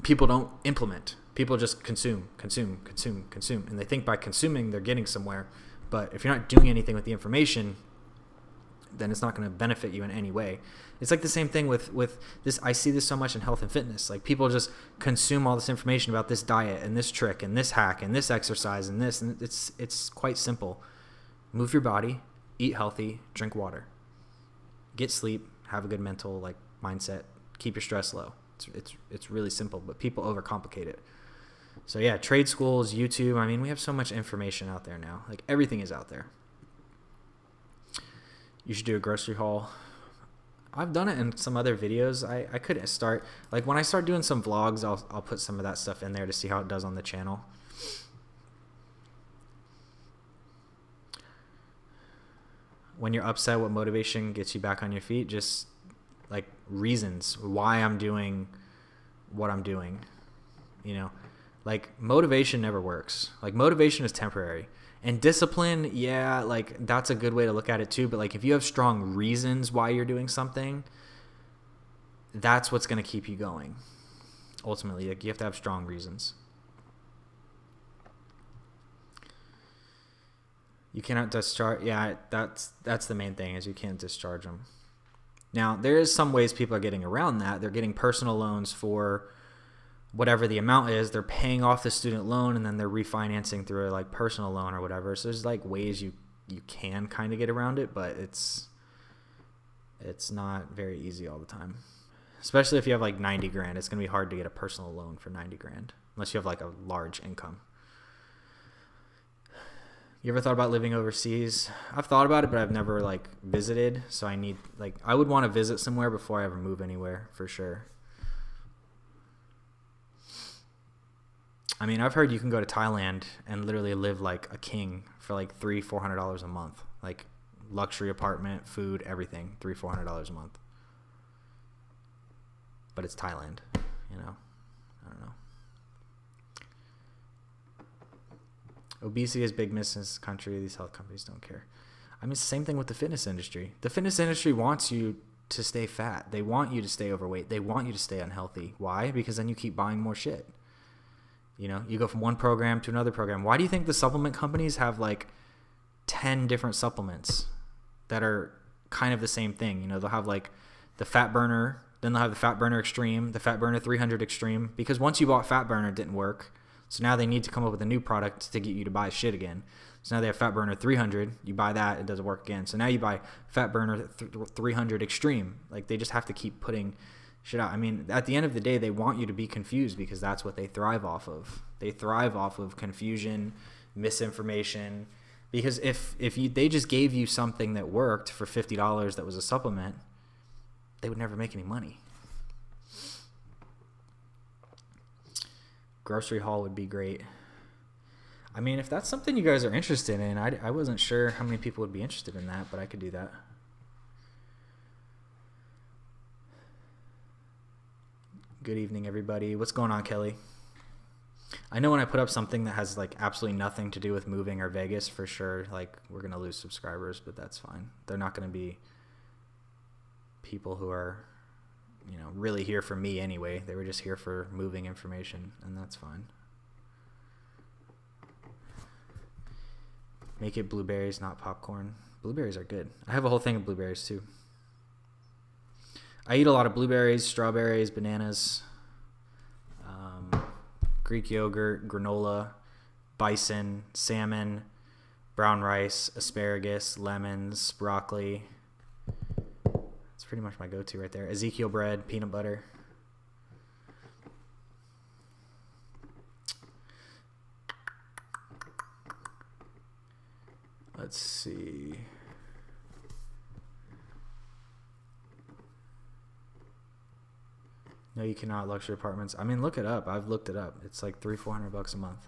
people don't implement. People just consume. And they think by consuming, they're getting somewhere. But if you're not doing anything with the information, then it's not going to benefit you in any way. It's like the same thing with this. I see this so much in health and fitness. Like, people just consume all this information about this diet and this trick and this hack and this exercise and this. And it's quite simple. Move your body, eat healthy, drink water, get sleep, have a good mental like mindset, keep your stress low. It's really simple, but people overcomplicate it. So yeah, trade schools, YouTube. I mean, we have so much information out there now. Like, everything is out there. You should do a grocery haul. I've done it in some other videos. I could start, like, when I start doing some vlogs, I'll put some of that stuff in there to see how it does on the channel. When you're upset, what motivation gets you back on your feet? Just like reasons why I'm doing what I'm doing. You know, like, motivation never works. Like, motivation is temporary. And discipline, yeah, like, that's a good way to look at it too. But like, if you have strong reasons why you're doing something, that's what's going to keep you going. Ultimately, like, you have to have strong reasons. You cannot discharge. Yeah, that's the main thing, is you can't discharge them. Now, there is some ways people are getting around that. They're getting personal loans for whatever the amount is. They're paying off the student loan, and then they're refinancing through a like personal loan or whatever. So there's like ways you can kind of get around it, but it's not very easy all the time. Especially if you have like 90 grand, it's going to be hard to get a personal loan for 90 grand unless you have like a large income. You ever thought about living overseas? I've thought about it, but I've never like visited. So I would want to visit somewhere before I ever move anywhere, for sure. I mean, I've heard you can go to Thailand and literally live like a king for like $300-$400 a month. Like, luxury apartment, food, everything, $300-$400 a month. But it's Thailand, you know? I don't know. Obesity is big business in this country. These health companies don't care. I mean, it's the same thing with the fitness industry. The fitness industry wants you to stay fat. They want you to stay overweight. They want you to stay unhealthy. Why? Because then you keep buying more shit. You know, you go from one program to another program. Why do you think the supplement companies have like 10 different supplements that are kind of the same thing? You know, they'll have like the Fat Burner, then they'll have the Fat Burner Extreme, the Fat Burner 300 Extreme, because once you bought Fat Burner, it didn't work. So now they need to come up with a new product to get you to buy shit again. So now they have Fat Burner 300. You buy that, it doesn't work again. So now you buy Fat Burner 300 Extreme. Like, they just have to keep putting shit out. I mean, at the end of the day, they want you to be confused because that's what they thrive off of. They thrive off of confusion, misinformation. Because if they just gave you something that worked for $50 that was a supplement, they would never make any money. Grocery haul would be great. I mean, if that's something you guys are interested in, I wasn't sure how many people would be interested in that, but I could do that. Good evening, everybody. What's going on, Kelly? I know when I put up something that has like absolutely nothing to do with moving or Vegas, for sure, like, we're going to lose subscribers, but that's fine. They're not going to be people who are really here for me anyway. They were just here for moving information, and that's fine. Make it blueberries, not popcorn. Blueberries are good. I have a whole thing of blueberries too. I eat a lot of blueberries, strawberries, bananas, Greek yogurt, granola, bison, salmon, brown rice, asparagus, lemons, broccoli. That's pretty much my go-to right there. Ezekiel bread, peanut butter. Let's see. No, you cannot. Luxury apartments. I mean, look it up. I've looked it up. It's like $300-400 a month.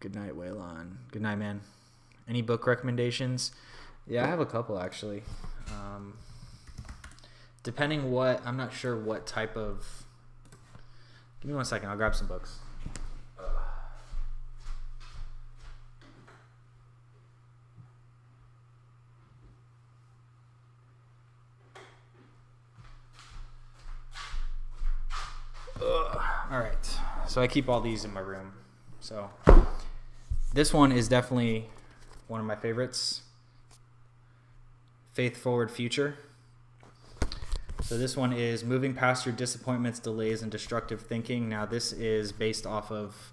Good night, Waylon. Good night, man. Any book recommendations? Yeah, I have a couple actually. Depending what, I'm not sure what type of. Give me 1 second. I'll grab some books. All right. So I keep all these in my room. So this one is definitely one of my favorites. Faith Forward Future. So this one is Moving Past Your Disappointments, Delays, and Destructive Thinking. Now this is based off of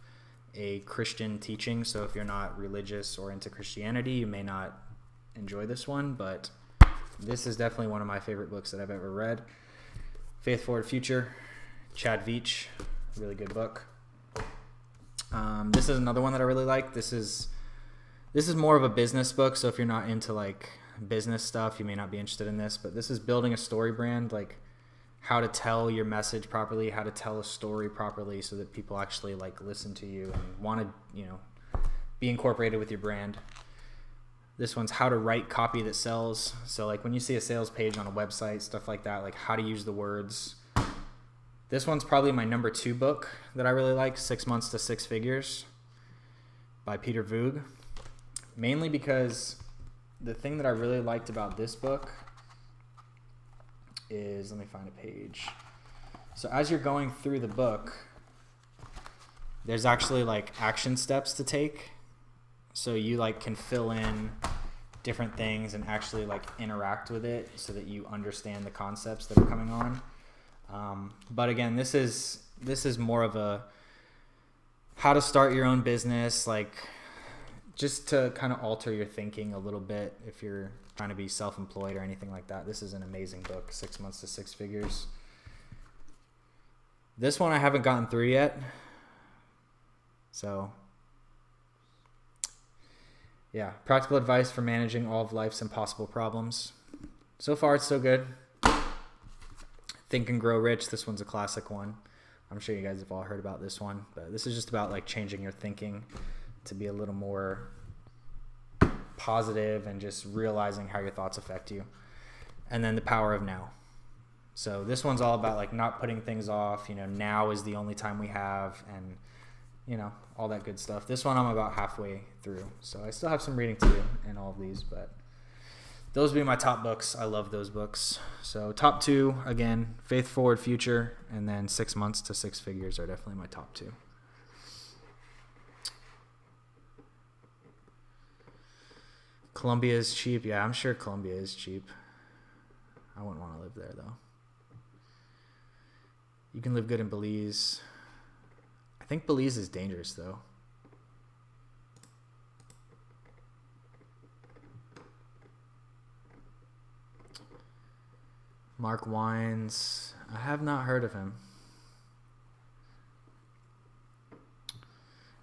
a Christian teaching. So if you're not religious or into Christianity, you may not enjoy this one, but this is definitely one of my favorite books that I've ever read. Faith Forward Future, Chad Veach, really good book. This is another one that I really like. This is more of a business book, so if you're not into like business stuff, you may not be interested in this, but this is Building a Story Brand, like how to tell your message properly, how to tell a story properly so that people actually like listen to you and want to, be incorporated with your brand. This one's how to write copy that sells. So like when you see a sales page on a website, stuff like that, like how to use the words. This one's probably my number 2 book that I really like, 6 Months to Six Figures by Peter Voog. Mainly because the thing that I really liked about this book is, let me find a page. So as you're going through the book, there's actually like action steps to take. So you like can fill in different things and actually like interact with it so that you understand the concepts that are coming on. But again, this is more of a how to start your own business, like just to kind of alter your thinking a little bit if you're trying to be self-employed or anything like that. This is an amazing book, 6 Months to Six Figures. This one I haven't gotten through yet. So yeah, practical advice for managing all of life's impossible problems. So far, it's so good. Think and Grow Rich. This one's a classic one. I'm sure you guys have all heard about this one, but this is just about like changing your thinking to be a little more positive and just realizing how your thoughts affect you. And then The Power of Now. So this one's all about like not putting things off. Now is the only time we have, and all that good stuff. This one I'm about halfway through, so I still have some reading to do in all of these, but those would be my top books. I love those books. So top 2, again, Faith Forward Future, and then 6 Months to Six Figures are definitely my top 2. Colombia is cheap. Yeah, I'm sure Colombia is cheap. I wouldn't want to live there, though. You can live good in Belize. I think Belize is dangerous, though. Mark Wines. I have not heard of him.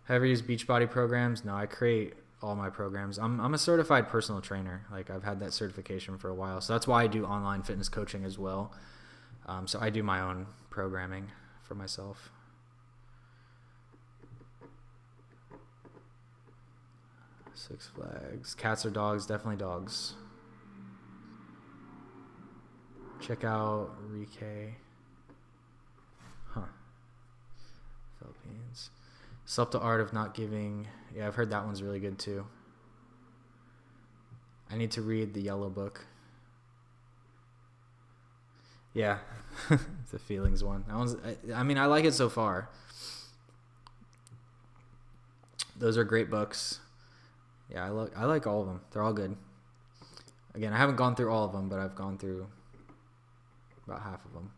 Have you ever used Beachbody programs? No, I create all my programs. I'm a certified personal trainer. Like I've had that certification for a while. So that's why I do online fitness coaching as well. So I do my own programming for myself. Six Flags. Cats or dogs? Definitely dogs. Check out Rike. Philippines. Subtle Art of Not Giving. Yeah, I've heard that one's really good too. I need to read the Yellow Book. Yeah, the Feelings one. That one's, I mean, I like it so far. Those are great books. Yeah, I like all of them. They're all good. Again, I haven't gone through all of them, but I've gone through about half of them.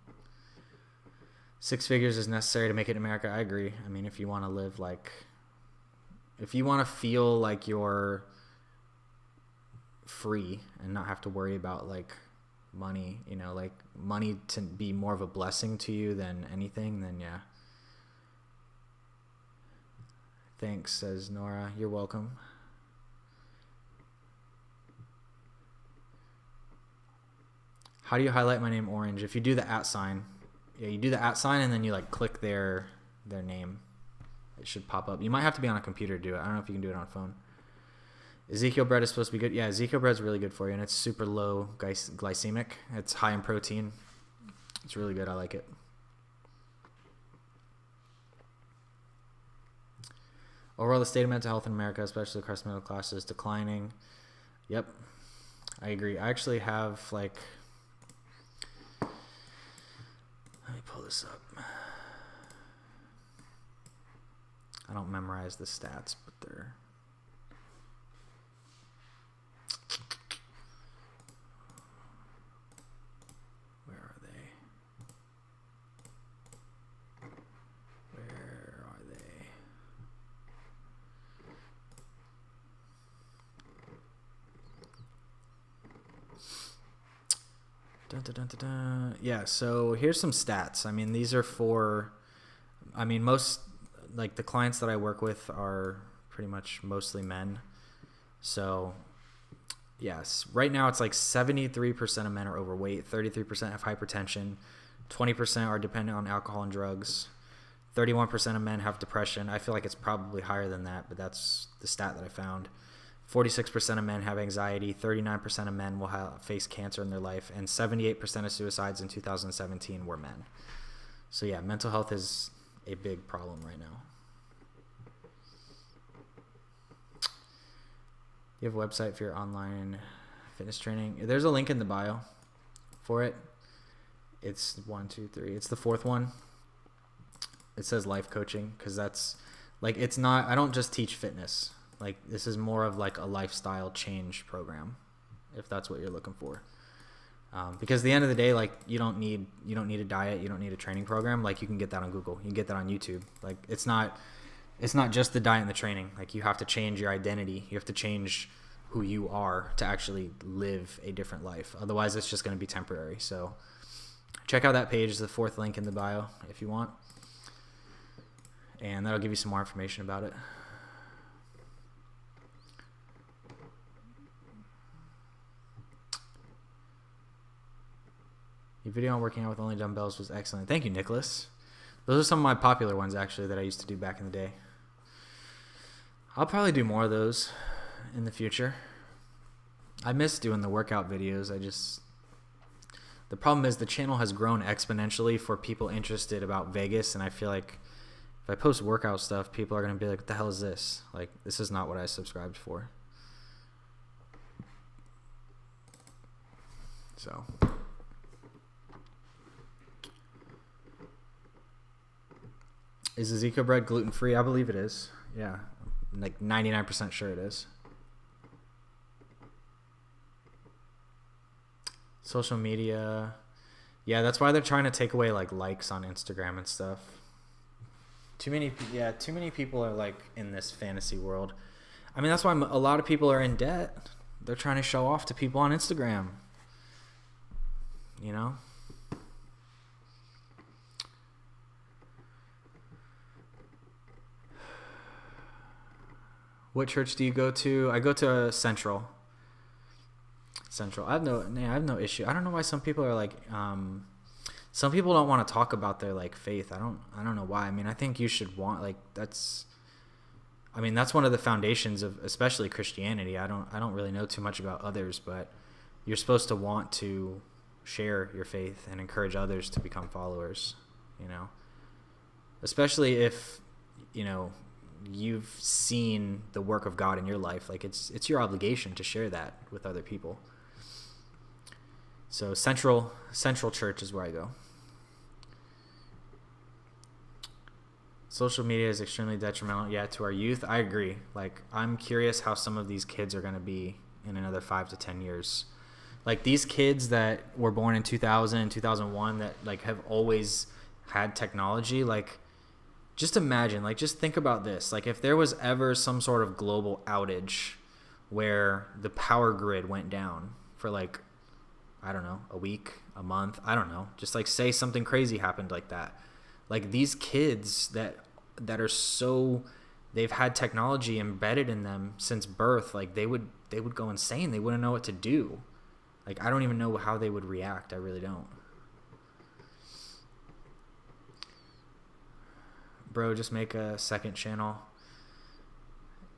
6 figures is necessary to make it in America. I agree. I mean, if you want to live like, if you want to feel like you're free and not have to worry about like money, you know, like money to be more of a blessing to you than anything, then yeah. Thanks, says Nora. You're welcome. How do you highlight my name orange? If you do the @ sign, yeah, you do the @ sign and then you like click their name. It should pop up. You might have to be on a computer to do it. I don't know if you can do it on a phone. Ezekiel bread is supposed to be good. Yeah, Ezekiel bread is really good for you, and it's super low glycemic. It's high in protein. It's really good. I like it. Overall, the state of mental health in America, especially across middle class, is declining. Yep, I agree. I actually have like, let me pull this up. I don't memorize the stats, but they're, where are they? Where are they? Dun, dun, dun, dun, dun. Yeah, so here's some stats. I mean, these are for, I mean, most, like the clients that I work with are pretty much mostly men. So yes, right now it's like 73% of men are overweight, 33% have hypertension, 20% are dependent on alcohol and drugs, 31% of men have depression. I feel like it's probably higher than that, but that's the stat that I found. 46% of men have anxiety, 39% of men will face cancer in their life, and 78% of suicides in 2017 were men. So yeah, mental health is a big problem right now. You have a website for your online fitness training? There's a link in the bio for it. It's 1, 2, 3. It's the 4th one. It says life coaching because that's like, it's not, I don't just teach fitness. Like this is more of like a lifestyle change program, if that's what you're looking for. Because at the end of the day, like you don't need a diet, you don't need a training program. Like you can get that on Google, you can get that on YouTube. Like it's not just the diet and the training. Like you have to change your identity. You have to change who you are to actually live a different life. Otherwise, it's just going to be temporary. So check out that page, the 4th link in the bio if you want. And that'll give you some more information about it. Your video on working out with only dumbbells was excellent. Thank you, Nicholas. Those are some of my popular ones, actually, that I used to do back in the day. I'll probably do more of those in the future. I miss doing the workout videos. The problem is the channel has grown exponentially for people interested about Vegas, and I feel like if I post workout stuff, people are going to be like, what the hell is this? Like, this is not what I subscribed for. So... Is the Zika bread gluten-free? I believe it is. Yeah, like 99% sure it is. Social media. Yeah, that's why they're trying to take away like likes on Instagram and stuff. Too many people are like in this fantasy world. I mean, that's why a lot of people are in debt. They're trying to show off to people on Instagram. You know? What church do you go to? I go to Central. I have no issue. I don't know why some people are like, some people don't want to talk about their like faith. I don't know why. I mean, I think you should want like that's one of the foundations of especially Christianity. I don't really know too much about others, but you're supposed to want to share your faith and encourage others to become followers. You know, especially if you've seen the work of God in your life. Like it's your obligation to share that with other people. So Central Church is where I go. Social media is extremely detrimental, to our youth. I agree. Like, I'm curious how some of these kids are going to be in another 5 to 10 years. Like, these kids that were born in 2000 and 2001 that, like, have always had technology, like, just imagine, like, just think about this. Like, if there was ever some sort of global outage where the power grid went down for, like, I don't know, a week, a month, I don't know. Just, like, say something crazy happened like that. Like, these kids that are so, they've had technology embedded in them since birth, like, they would go insane. They wouldn't know what to do. Like, I don't even know how they would react. I really don't. Bro, just make a second channel.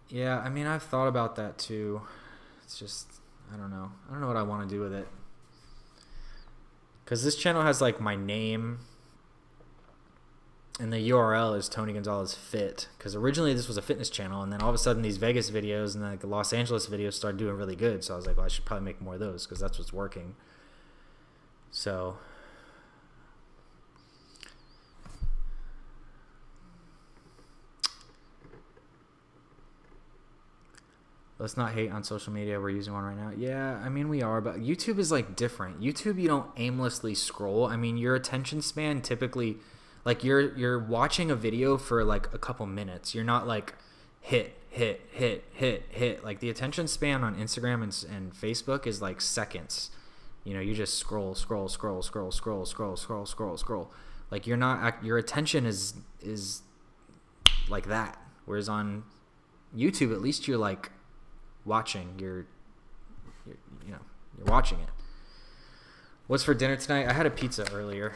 Yeah, I mean, I've thought about that too. It's just, I don't know what I want to do with it. Because this channel has, like, my name, and the URL is Tony Gonzalez Fit. Because originally this was a fitness channel, and then all of a sudden these Vegas videos and, like, the Los Angeles videos started doing really good. So I was like, well, I should probably make more of those because that's what's working. So let's not hate on social media. We're using one right now. Yeah, I mean, we are, but YouTube is, like, different. YouTube, you don't aimlessly scroll. I mean, your attention span typically, like, you're watching a video for, like, a couple minutes. You're not, like, hit. Like, the attention span on Instagram and Facebook is, like, seconds. You know, you just scroll. Like, you're not, your attention is like that. Whereas on YouTube, at least you're, like, watching. You're watching it. What's for dinner tonight? I had a pizza earlier.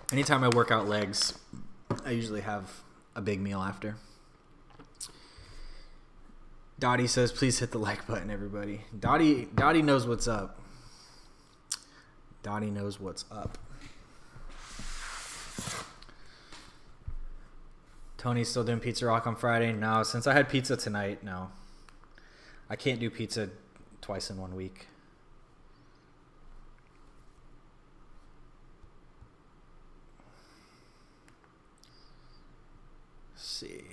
Anytime I work out legs, I usually have a big meal after. Dottie says, please hit the like button, everybody. Dottie knows what's up. Dottie knows what's up. Tony's still doing Pizza Rock on Friday? No, since I had pizza tonight, no. I can't do pizza twice in 1 week. See.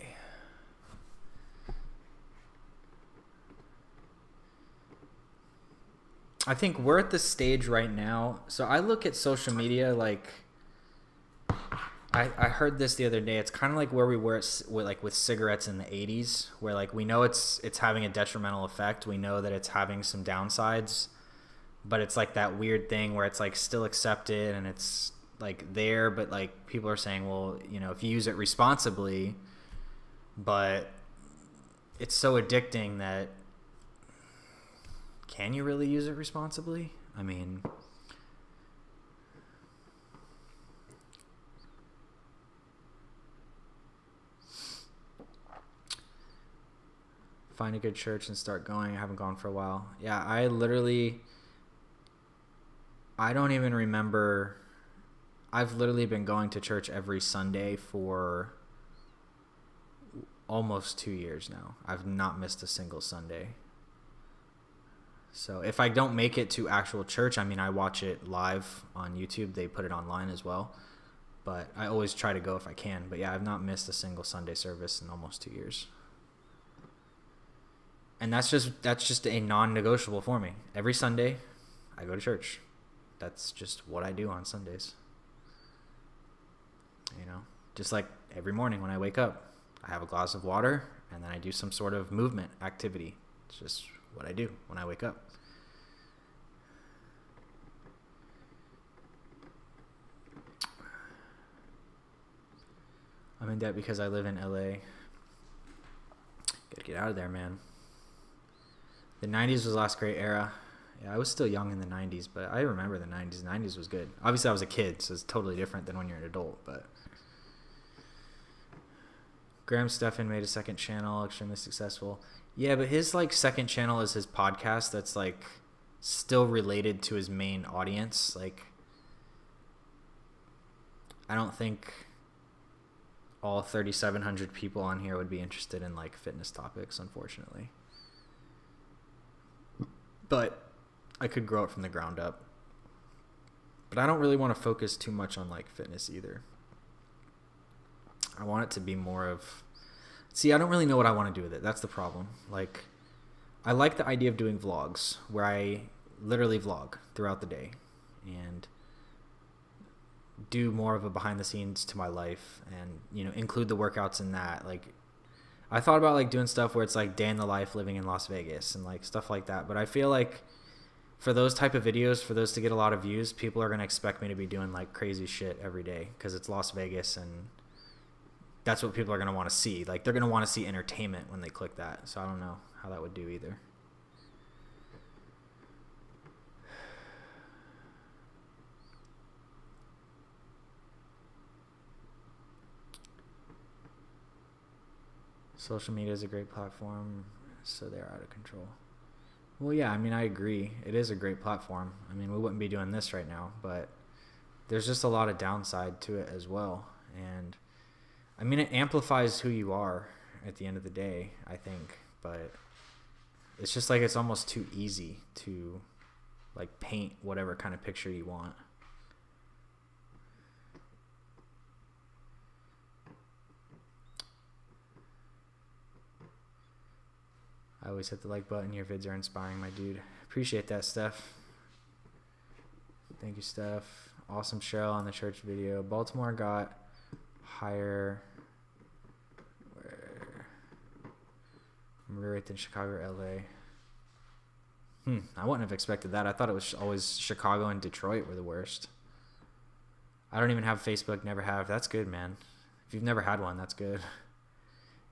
I think we're at the stage right now. So I look at social media like, I heard this the other day. It's kind of like where we were with cigarettes in the 80s, where, like, we know it's having a detrimental effect. We know that it's having some downsides, but it's like that weird thing where it's, like, still accepted and it's, like, there, but, like, people are saying, well, you know, if you use it responsibly, but it's so addicting that, can you really use it responsibly? I mean, find a good church and start going. I haven't gone for a while. Yeah, I don't even remember. I've literally been going to church every Sunday for almost 2 years now. I've not missed a single Sunday. So if I don't make it to actual church, I mean, I watch it live on YouTube. They put it online as well. But I always try to go if I can. But yeah, I've not missed a single Sunday service in almost 2 years. And that's just a non-negotiable for me. Every Sunday, I go to church. That's just what I do on Sundays. You know, just like every morning when I wake up, I have a glass of water and then I do some sort of movement activity. It's just what I do when I wake up. I'm in debt because I live in LA. Gotta get out of there, man. The 90s was the last great era. Yeah, I was still young in the 90s, but I remember the 90s. The 90s was good. Obviously, I was a kid, so it's totally different than when you're an adult, but Graham Stephan made a second channel, extremely successful. Yeah, but his, like, second channel is his podcast that's, like, still related to his main audience. Like, I don't think all 3,700 people on here would be interested in like fitness topics, unfortunately. But I could grow it from the ground up. But I don't really want to focus too much on like fitness either. I want it to be more of... See, I don't really know what I want to do with it. That's the problem. Like, I like the idea of doing vlogs where I literally vlog throughout the day and do more of a behind the scenes to my life and, you know, include the workouts in that. Like, I thought about like doing stuff where it's like day in the life living in Las Vegas and like stuff like that. But I feel like for those type of videos, for those to get a lot of views, people are going to expect me to be doing like crazy shit every day because it's Las Vegas and that's what people are going to want to see. Like, they're going to want to see entertainment when they click that. So I don't know how that would do either. Social media is a great platform, so they're out of control. Well, yeah, I mean, I agree. It is a great platform. I mean, we wouldn't be doing this right now, but there's just a lot of downside to it as well. And I mean, it amplifies who you are at the end of the day, I think, but it's just like it's almost too easy to like paint whatever kind of picture you want. I always hit the like button. Your vids are inspiring, my dude. Appreciate that, Steph. Thank you, Steph. Awesome show on the church video. Baltimore got higher murder rate than Chicago or LA. I wouldn't have expected that. I thought it was always Chicago and Detroit were the worst. I don't even have Facebook, never have. That's good, man. If you've never had one, that's good.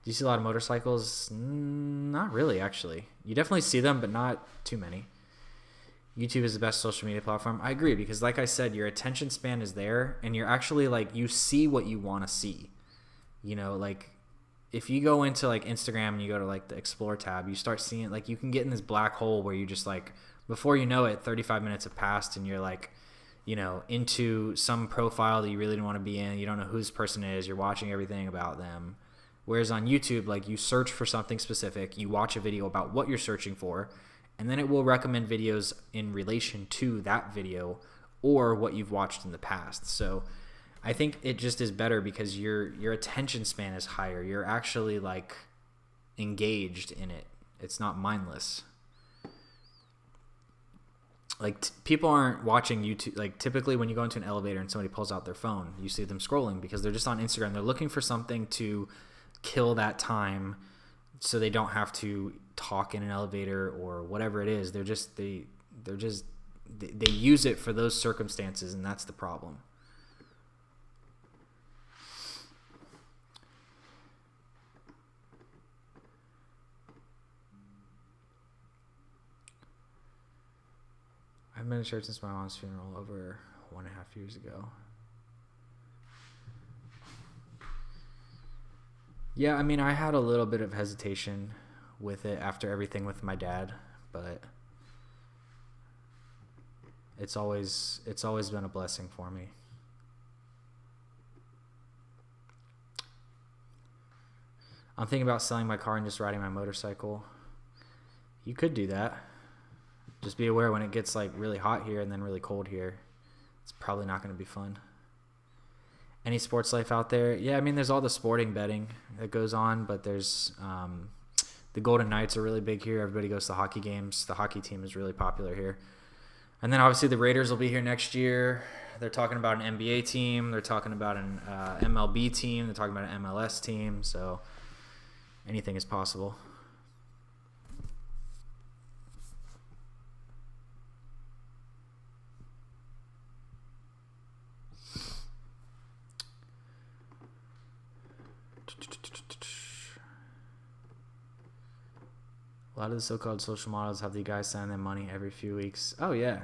Do you see a lot of motorcycles? Not really, actually. You definitely see them, but not too many. YouTube is the best social media platform. I agree, because like I said, your attention span is there, and you're actually like, you see what you want to see. You know, like if you go into like Instagram and you go to like the Explore tab, you start seeing like you can get in this black hole where you just like, before you know it, 35 minutes have passed and you're like, you know, into some profile that you really didn't want to be in. You don't know who this person is. You're watching everything about them. Whereas on YouTube, like you search for something specific, you watch a video about what you're searching for, and then it will recommend videos in relation to that video or what you've watched in the past. So I think it just is better because your attention span is higher. You're actually like engaged in it. It's not mindless. Like people aren't watching YouTube. Like typically when you go into an elevator and somebody pulls out their phone, you see them scrolling because they're just on Instagram. They're looking for something to kill that time so they don't have to talk in an elevator or whatever it is. They use it for those circumstances, and that's the problem. I've been to church since my mom's funeral over 1.5 years ago. Yeah, I mean, I had a little bit of hesitation with it after everything with my dad, but it's always been a blessing for me. I'm thinking about selling my car and just riding my motorcycle. You could do that. Just be aware when it gets like really hot here and then really cold here, it's probably not going to be fun. Any sports life out there? Yeah, I mean, there's all the sporting betting that goes on, but there's the Golden Knights are really big here. Everybody goes to hockey games. The hockey team is really popular here. And then obviously the Raiders will be here next year. They're talking about an NBA team. They're talking about an MLB team. They're talking about an MLS team. So anything is possible. A lot of the so-called social models have the guys sign their money every few weeks. Oh, yeah.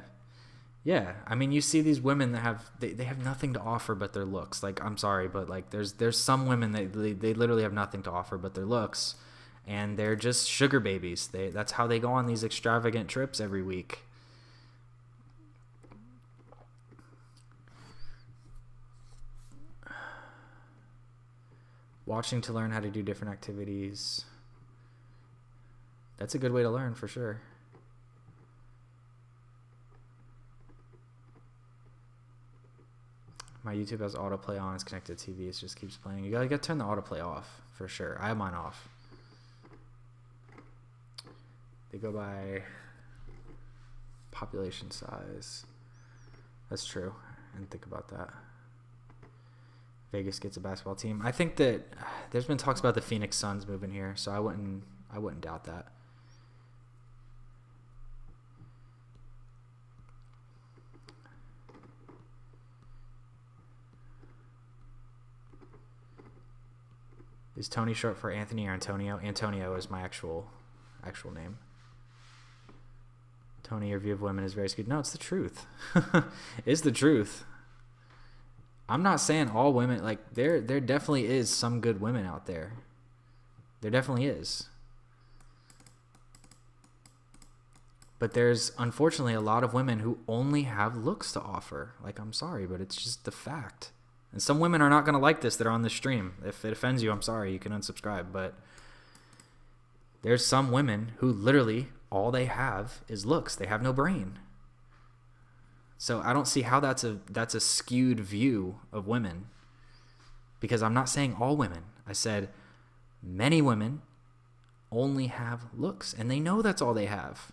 Yeah. I mean, you see these women that have they have nothing to offer but their looks. Like, I'm sorry, but like there's some women that they literally have nothing to offer but their looks, and they're just sugar babies. That's how they go on these extravagant trips every week. Watching to learn how to do different activities. That's a good way to learn for sure. My YouTube has autoplay on. It's connected to TV. It just keeps playing. You gotta turn the autoplay off for sure. I have mine off. They go by population size. That's true. I didn't think about that. Vegas gets a basketball team. I think that there's been talks about the Phoenix Suns moving here, so I wouldn't doubt that. Is Tony short for Anthony or Antonio? Antonio is my actual name. Tony, your view of women is very skewed. No, it's the truth. It's the truth. I'm not saying all women, like, there definitely is some good women out there. There definitely is. But there's, unfortunately, a lot of women who only have looks to offer. Like, I'm sorry, but it's just the fact. And some women are not going to like this that are on this stream. If it offends you, I'm sorry. You can unsubscribe. But there's some women who literally all they have is looks. They have no brain. So I don't see how that's a skewed view of women. Because I'm not saying all women. I said many women only have looks. And they know that's all they have.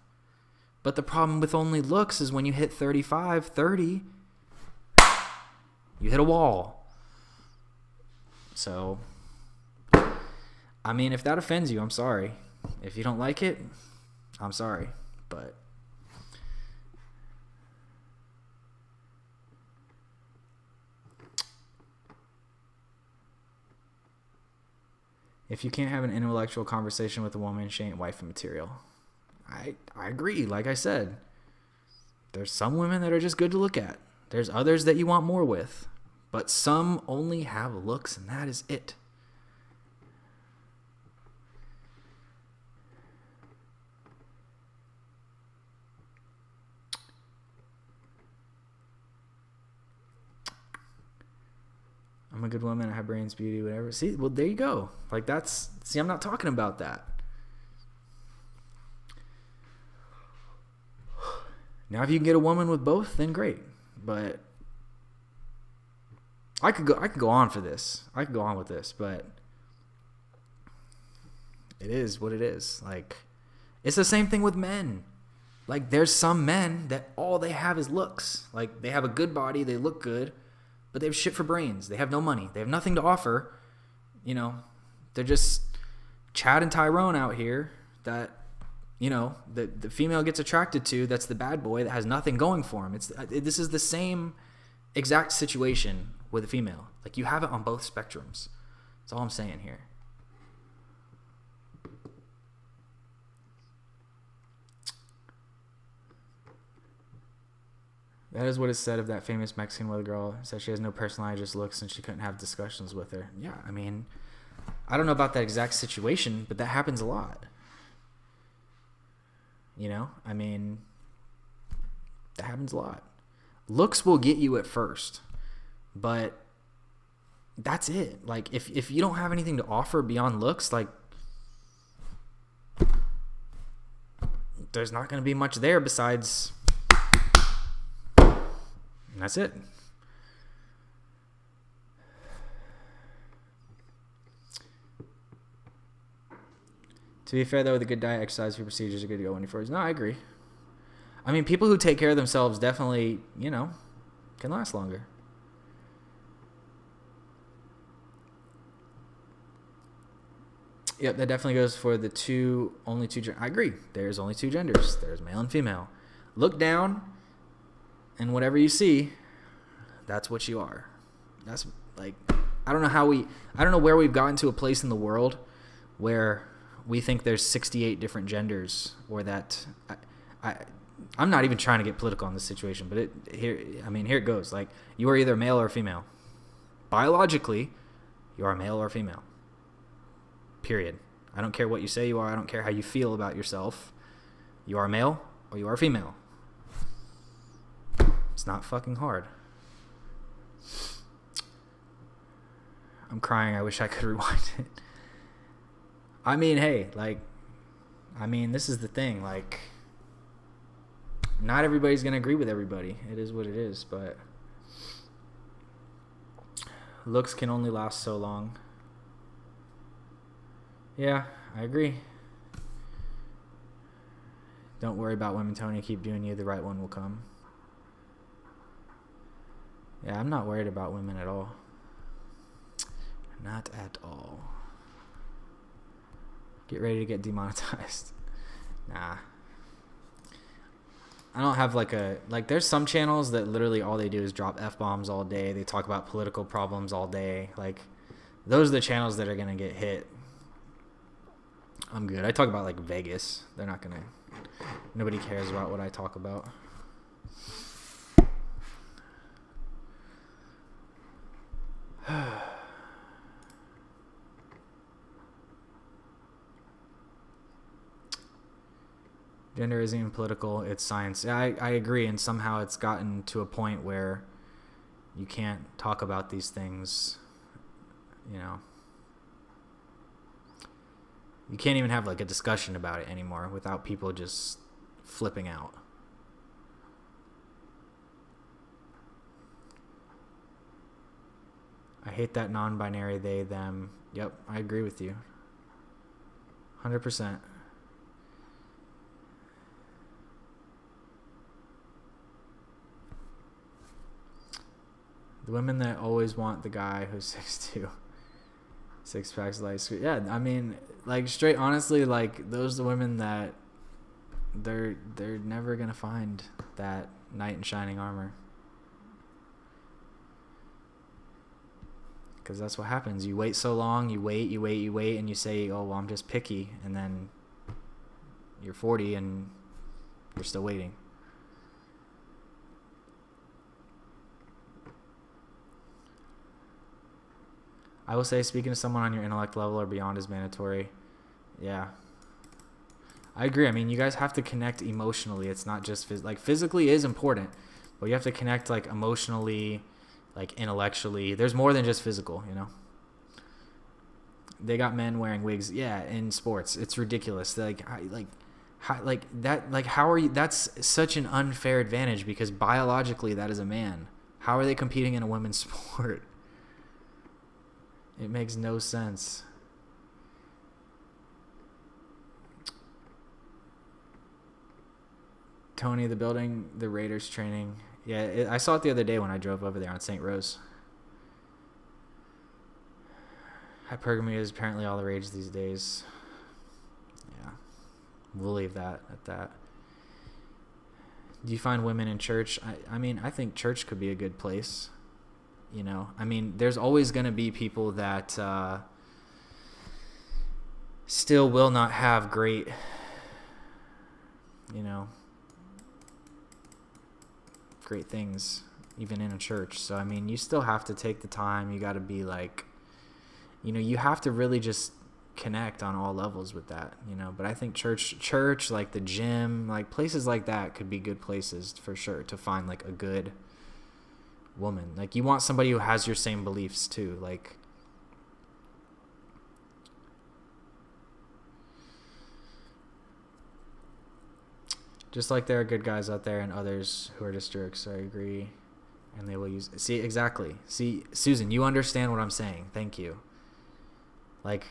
But the problem with only looks is when you hit 35, 30... you hit a wall. So, I mean, if that offends you, I'm sorry. If you don't like it, I'm sorry. But if you can't have an intellectual conversation with a woman, she ain't wifey material. I agree. Like I said, there's some women that are just good to look at. There's others that you want more with, but some only have looks, and that is it. I'm a good woman. I have brains, beauty, whatever. See, well, there you go. Like, see, I'm not talking about that. Now, if you can get a woman with both, then great. But I could go on for this. I could go on with this, but it is what it is. Like, it's the same thing with men. Like, there's some men that all they have is looks. Like, they have a good body, they look good, but they have shit for brains. They have no money. They have nothing to offer. You know, they're just Chad and Tyrone out here that, you know, the female gets attracted to. That's the bad boy that has nothing going for him. This is the same exact situation with a female. Like, you have it on both spectrums. That's all I'm saying here. That is what is said of that famous Mexican weather girl. Said she has no personality, just looks, and she couldn't have discussions with her. Yeah, I mean, I don't know about that exact situation, but that happens a lot. You know, I mean, that happens a lot. Looks will get you at first, but that's it. Like, if you don't have anything to offer beyond looks, like, there's not going to be much there besides, and that's it. To be fair, though, the good diet, exercise, food procedures are good to go 24 hours. No, I agree. I mean, people who take care of themselves definitely, you know, can last longer. Yep, that definitely goes for the only two. I agree. There's only two genders. There's male and female. Look down, and whatever you see, that's what you are. That's like, I don't know where we've gotten to a place in the world where we think there's 68 different genders, or that I'm not even trying to get political on this situation, but here it goes. Like, you are either male or female. Biologically, you are male or female. Period. I don't care what you say you are. I don't care how you feel about yourself. You are male or you are female. It's not fucking hard. I'm crying. I wish I could rewind it. I mean, hey, like, this is the thing. Like, not everybody's going to agree with everybody. It is what it is, but looks can only last so long. Yeah, I agree. Don't worry about women, Tony. Keep doing you. The right one will come. Yeah, I'm not worried about women at all. Not at all. Get ready to get demonetized. Nah. I don't have there's some channels that literally all they do is drop F-bombs all day. They talk about political problems all day. Like, those are the channels that are going to get hit. I'm good. I talk about, like, Vegas. They're not going to... Nobody cares about what I talk about. Gender isn't even political, it's science. Yeah, I agree, and somehow it's gotten to a point where you can't talk about these things, you know. You can't even have, like, a discussion about it anymore without people just flipping out. I hate that non-binary they, them. Yep, I agree with you. 100%. The women that always want the guy who's 6'2", 6 packs, light sweet. Yeah, I mean, like, straight honestly, like, those are the women that they're never gonna find that knight in shining armor. Because that's what happens. You wait so long, you wait, and you say, oh, well, I'm just picky, and then you're 40 and you're still waiting. I will say, speaking to someone on your intellect level or beyond is mandatory. Yeah. I agree. I mean, you guys have to connect emotionally. It's not just physically is important, but you have to connect, like, emotionally, like, intellectually. There's more than just physical, you know. They got men wearing wigs, yeah, in sports. It's ridiculous. How are you? That's such an unfair advantage because biologically that is a man. How are they competing in a women's sport? It makes no sense. Tony, the building, the Raiders training. Yeah, I saw it the other day when I drove over there on St. Rose. Hypergamy is apparently all the rage these days. Yeah, we'll leave that at that. Do you find women in church? I mean, I think church could be a good place. You know, I mean, there's always going to be people that still will not have great, you know, great things even in a church. So, I mean, you still have to take the time. You got to be like, you know, you have to really just connect on all levels with that, you know. But I think church, like the gym, like places like that could be good places for sure to find like a good woman. Like, you want somebody who has your same beliefs too. Like, just like there are good guys out there and others who are just jerks. I agree. And they will use... See, exactly. See, Susan, you understand what I'm saying. Thank you. Like,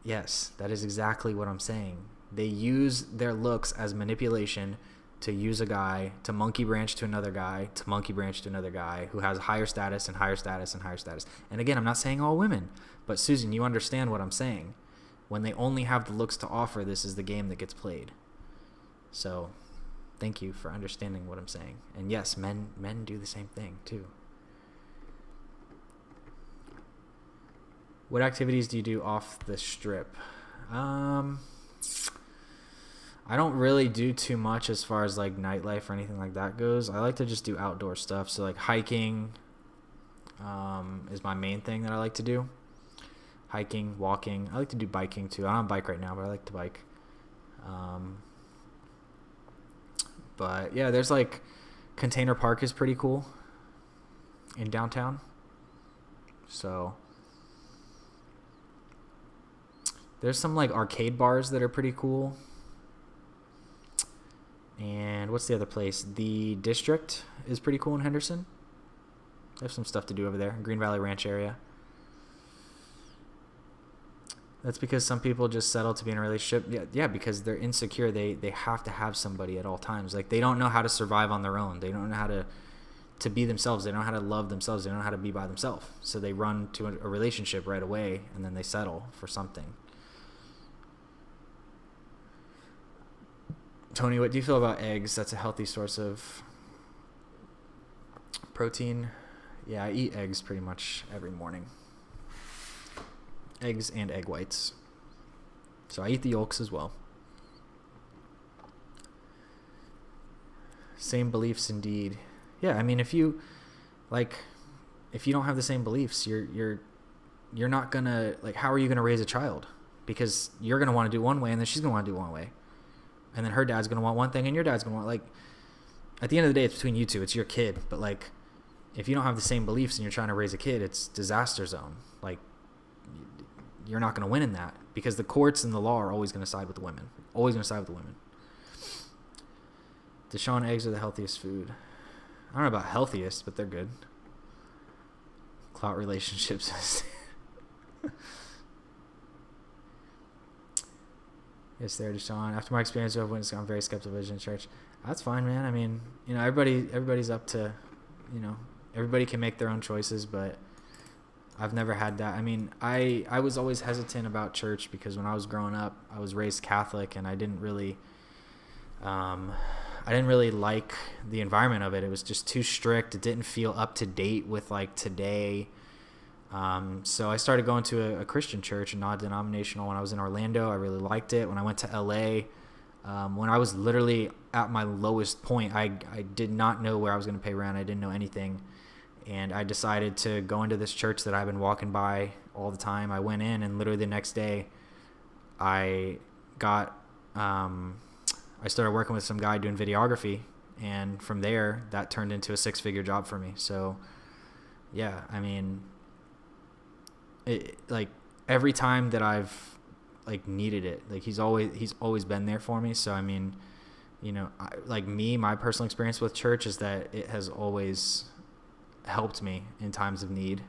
yes, that is exactly what I'm saying. They use their looks as manipulation to use a guy, to monkey branch to another guy, to monkey branch to another guy who has higher status and higher status and higher status. And again, I'm not saying all women, but Susan, you understand what I'm saying. When they only have the looks to offer, this is the game that gets played. So, thank you for understanding what I'm saying. And yes, men do the same thing too. What activities do you do off the strip? I don't really do too much as far as like nightlife or anything like that goes. I like to just do outdoor stuff. So like hiking is my main thing that I like to do. Hiking, walking. I like to do biking too. I don't bike right now, but I like to bike. But yeah, there's like Container Park is pretty cool in downtown. So There's some like arcade bars that are pretty cool. And what's the other place? The District is pretty cool in Henderson. There's some stuff to do over there. Green Valley Ranch area. That's because some people just settle to be in a relationship. Yeah, because they're insecure. They have to have somebody at all times. Like, they don't know how to survive on their own. They don't know how to be themselves. They don't know how to love themselves. They don't know how to be by themselves. So they run to a relationship right away, and then they settle for something. Tony, what do you feel about eggs? That's a healthy source of protein. Yeah, I eat eggs pretty much every morning. Eggs and egg whites. So I eat the yolks as well. Same beliefs indeed. Yeah, I mean, if you don't have the same beliefs, you're not gonna, like, how are you gonna raise a child? Because you're gonna want to do one way, and then she's gonna want to do one way, and then her dad's gonna want one thing, and your dad's gonna want, like, at the end of the day, it's between you two. It's your kid. But, like, if you don't have the same beliefs and you're trying to raise a kid, it's disaster zone. Like, you're not going to win in that, because the courts and the law are always going to side with the women. Always going to side with the women. Deshaun, eggs are the healthiest food. I don't know about healthiest, but they're good. Clout relationships. Yes, there, Deshaun. After my experience with witness, I'm very skeptical of religion in church. That's fine, man. I mean, everybody's up to, everybody can make their own choices, but I've never had that. I mean, I was always hesitant about church because when I was growing up, I was raised Catholic, and I didn't really like the environment of it. It was just too strict. It didn't feel up to date with, like, today. So I started going to a Christian church, a non-denominational, when I was in Orlando. I really liked it. When I went to LA, when I was literally at my lowest point, I did not know where I was going to pay rent. I didn't know anything. And I decided to go into this church that I've been walking by all the time. I went in, and literally the next day I started working with some guy doing videography. And from there, that turned into a 6-figure job for me. So yeah, I mean, like, every time that I've, like, needed it, like, he's always been there for me. So I mean, my personal experience with church is that it has always helped me in times of need.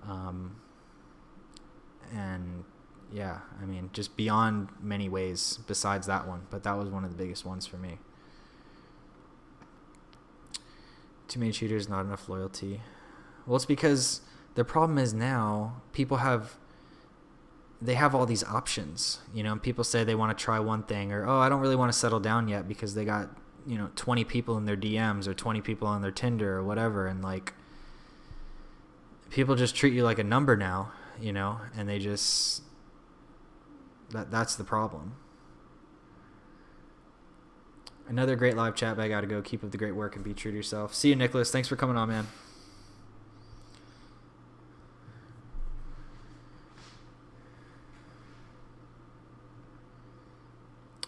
And yeah, I mean, just beyond many ways besides that one, but that was one of the biggest ones for me. Too many cheaters, not enough loyalty. Well, it's because the problem is now people have all these options, people say they want to try one thing, or, I don't really want to settle down yet because they got, 20 people in their DMs or 20 people on their Tinder or whatever. And, like, people just treat you like a number now, and they just, that's the problem. Another great live chat, but I got to go. Keep up the great work and be true to yourself. See you, Nicholas. Thanks for coming on, man.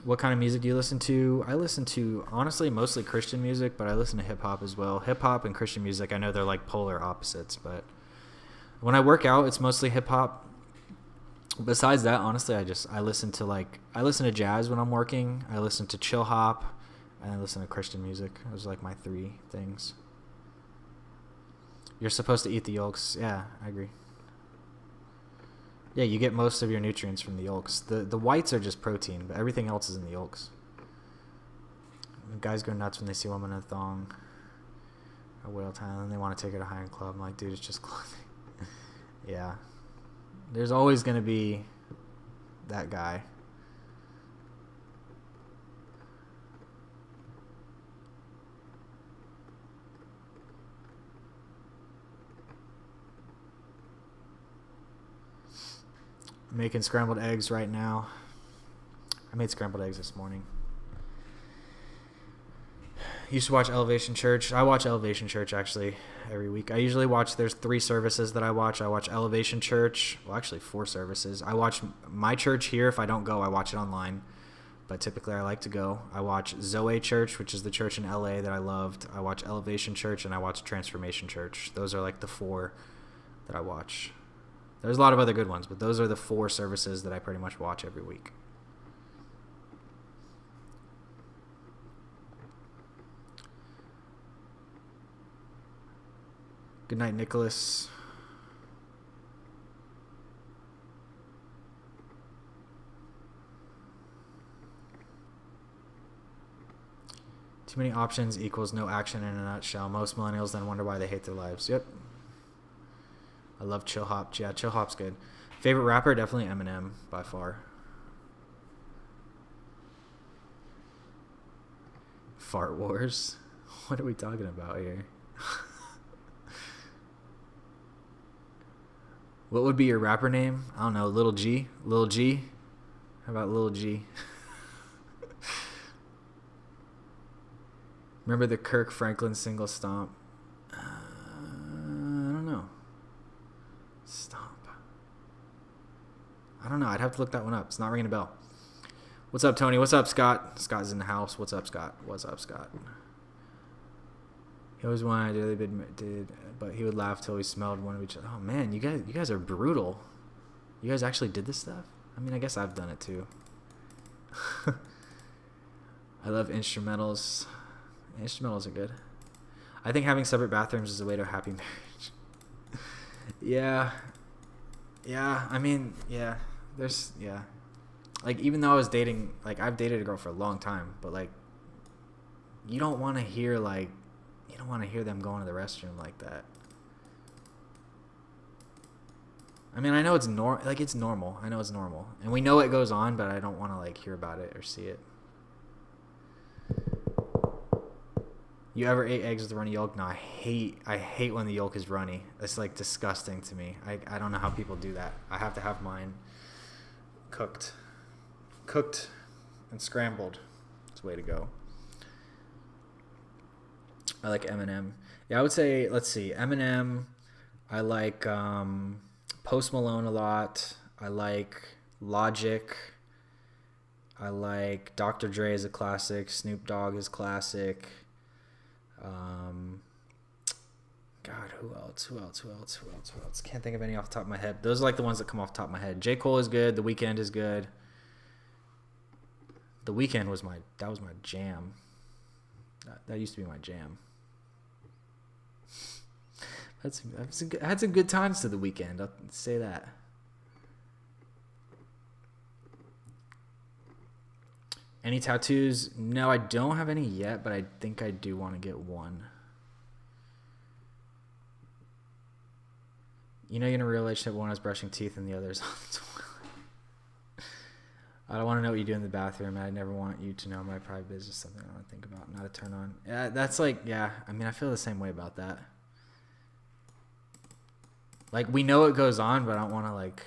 What kind of music do you listen to? I listen to, honestly, mostly Christian music, but I listen to hip-hop as well. Hip-hop and Christian music, I know they're like polar opposites, but when I work out, it's mostly hip-hop. Besides that, honestly, I listen to jazz when I'm working. I listen to chill hop, and I listen to Christian music. Those are like my 3 things. You're supposed to eat the yolks. Yeah, I agree. Yeah, you get most of your nutrients from the yolks. The whites are just protein, but everything else is in the yolks. The guys go nuts when they see a woman in a thong or whale time, and they want to take her to high-end club. I'm like, dude, it's just clothing. Yeah. There's always going to be that guy. I'm making scrambled eggs right now. I made scrambled eggs this morning. Used to watch Elevation Church. I watch Elevation Church actually every week. I usually watch, there's 3 services that I watch. I watch Elevation Church. Well, actually 4 services. I watch my church here. If I don't go, I watch it online. But typically I like to go. I watch Zoe Church, which is the church in LA that I loved. I watch Elevation Church, and I watch Transformation Church. Those are like the 4 that I watch. There's a lot of other good ones, but those are the 4 services that I pretty much watch every week. Good night, Nicholas. Too many options equals no action in a nutshell. Most millennials then wonder why they hate their lives. Yep. I love Chill Hop. Yeah, Chill Hop's good. Favorite rapper? Definitely Eminem by far. Fart Wars? What are we talking about here? What would be your rapper name? I don't know. Lil G? Lil G? How about Lil G? Remember the Kirk Franklin single Stomp? I don't know. Stomp. I don't know. I'd have to look that one up. It's not ringing a bell. What's up, Tony? What's up, Scott? Scott's in the house. What's up, Scott? What's up, Scott? He always wanted to did, but he would laugh till he smelled one of each other. Oh man, you guys are brutal. You guys actually did this stuff? I mean, I guess I've done it too. I love instrumentals. Instrumentals are good. I think having separate bathrooms is a way to a happy marriage. Yeah. I mean, yeah. Like, even though I was dating, like, I've dated a girl for a long time, but like, you don't want to hear them going to the restroom like that. I mean, I know it's it's normal. I know it's normal, and we know it goes on, but I don't want to like hear about it or see it. You ever ate eggs with a runny yolk? No, I hate when the yolk is runny. It's like disgusting to me. I don't know how people do that. I have to have mine cooked and scrambled. It's the way to go. I like Eminem. Yeah, I would say, let's see, Eminem. I like Post Malone a lot. I like Logic. I like Dr. Dre is a classic. Snoop Dogg is classic. God, who else? Can't think of any off the top of my head. Those are like the ones that come off the top of my head. J. Cole is good. The Weeknd is good. The Weeknd was my jam. That used to be my jam. I had some good times to The Weeknd. I'll say that. Any tattoos? No, I don't have any yet, but I think I do want to get one. You know, you're in a relationship when one is brushing teeth and the other's on the toilet. I don't want to know what you do in the bathroom. I never want you to know my private business. Something I want to think about, not a turn on. Yeah, that's like, yeah. I mean, I feel the same way about that. Like, we know it goes on, but I don't want to like.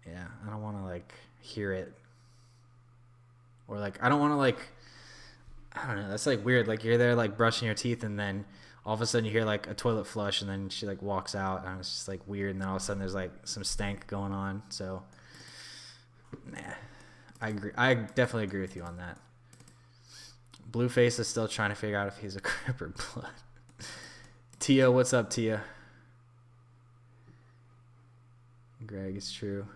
Yeah, I don't want to like hear it. Or like, I don't want to like. I don't know. That's like weird. Like, you're there like brushing your teeth, and then all of a sudden you hear like a toilet flush, and then she like walks out, and it's just like weird. And then all of a sudden there's like some stank going on. So, nah, I agree. I definitely agree with you on that. Blueface is still trying to figure out if he's a Crip or Blood. Tia, what's up, Tia? Greg, it's true.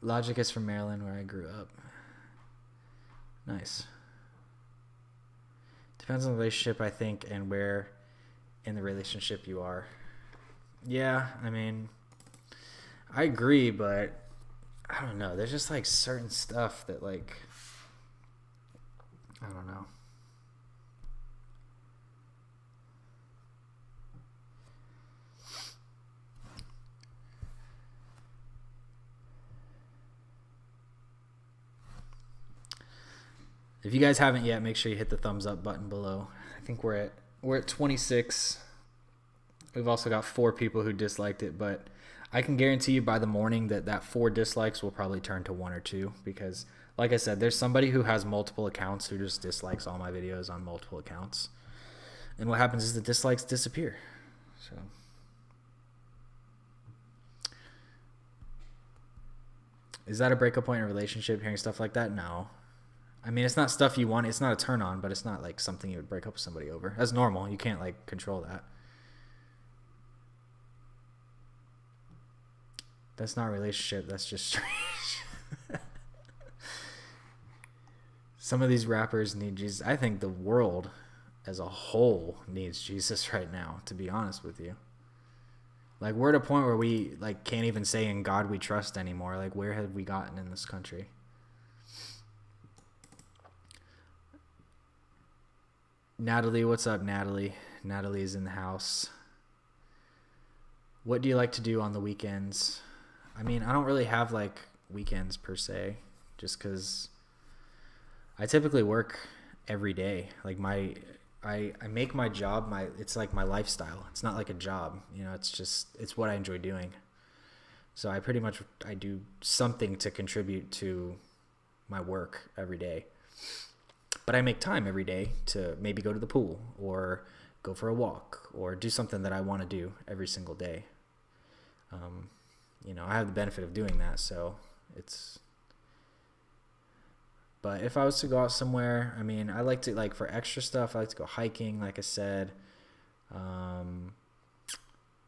Logic is from Maryland, where I grew up. Nice. Depends on the relationship, I think, and where in the relationship you are. Yeah, I mean, I agree, but I don't know. There's just like certain stuff that like, I don't know. If you guys haven't yet, make sure you hit the thumbs up button below. I think we're at 26. We've also got 4 people who disliked it, but I can guarantee you by the morning that 4 dislikes will probably turn to 1 or 2, because like I said, there's somebody who has multiple accounts who just dislikes all my videos on multiple accounts. And what happens is the dislikes disappear. So is that a breakup point in a relationship, hearing stuff like that? No. I mean, it's not stuff you want. It's not a turn on, but it's not like something you would break up with somebody over. That's normal. You can't like control that. That's not a relationship. That's just strange. Some of these rappers need Jesus. I think the world as a whole needs Jesus right now, to be honest with you. Like, we're at a point where we like can't even say in God we trust anymore. Like, where have we gotten in this country? Natalie, what's up, Natalie? Natalie's in the house. What do you like to do on the weekends? I mean, I don't really have like weekends per se, just because I typically work every day. Like I make my job it's like my lifestyle. It's not like a job, you know, it's what I enjoy doing. So I do something to contribute to my work every day. But I make time every day to maybe go to the pool or go for a walk or do something that I want to do every single day. You know, I have the benefit of doing that, so it's... But if I was to go out somewhere, I mean, I like to, like, for extra stuff, I like to go hiking, like I said.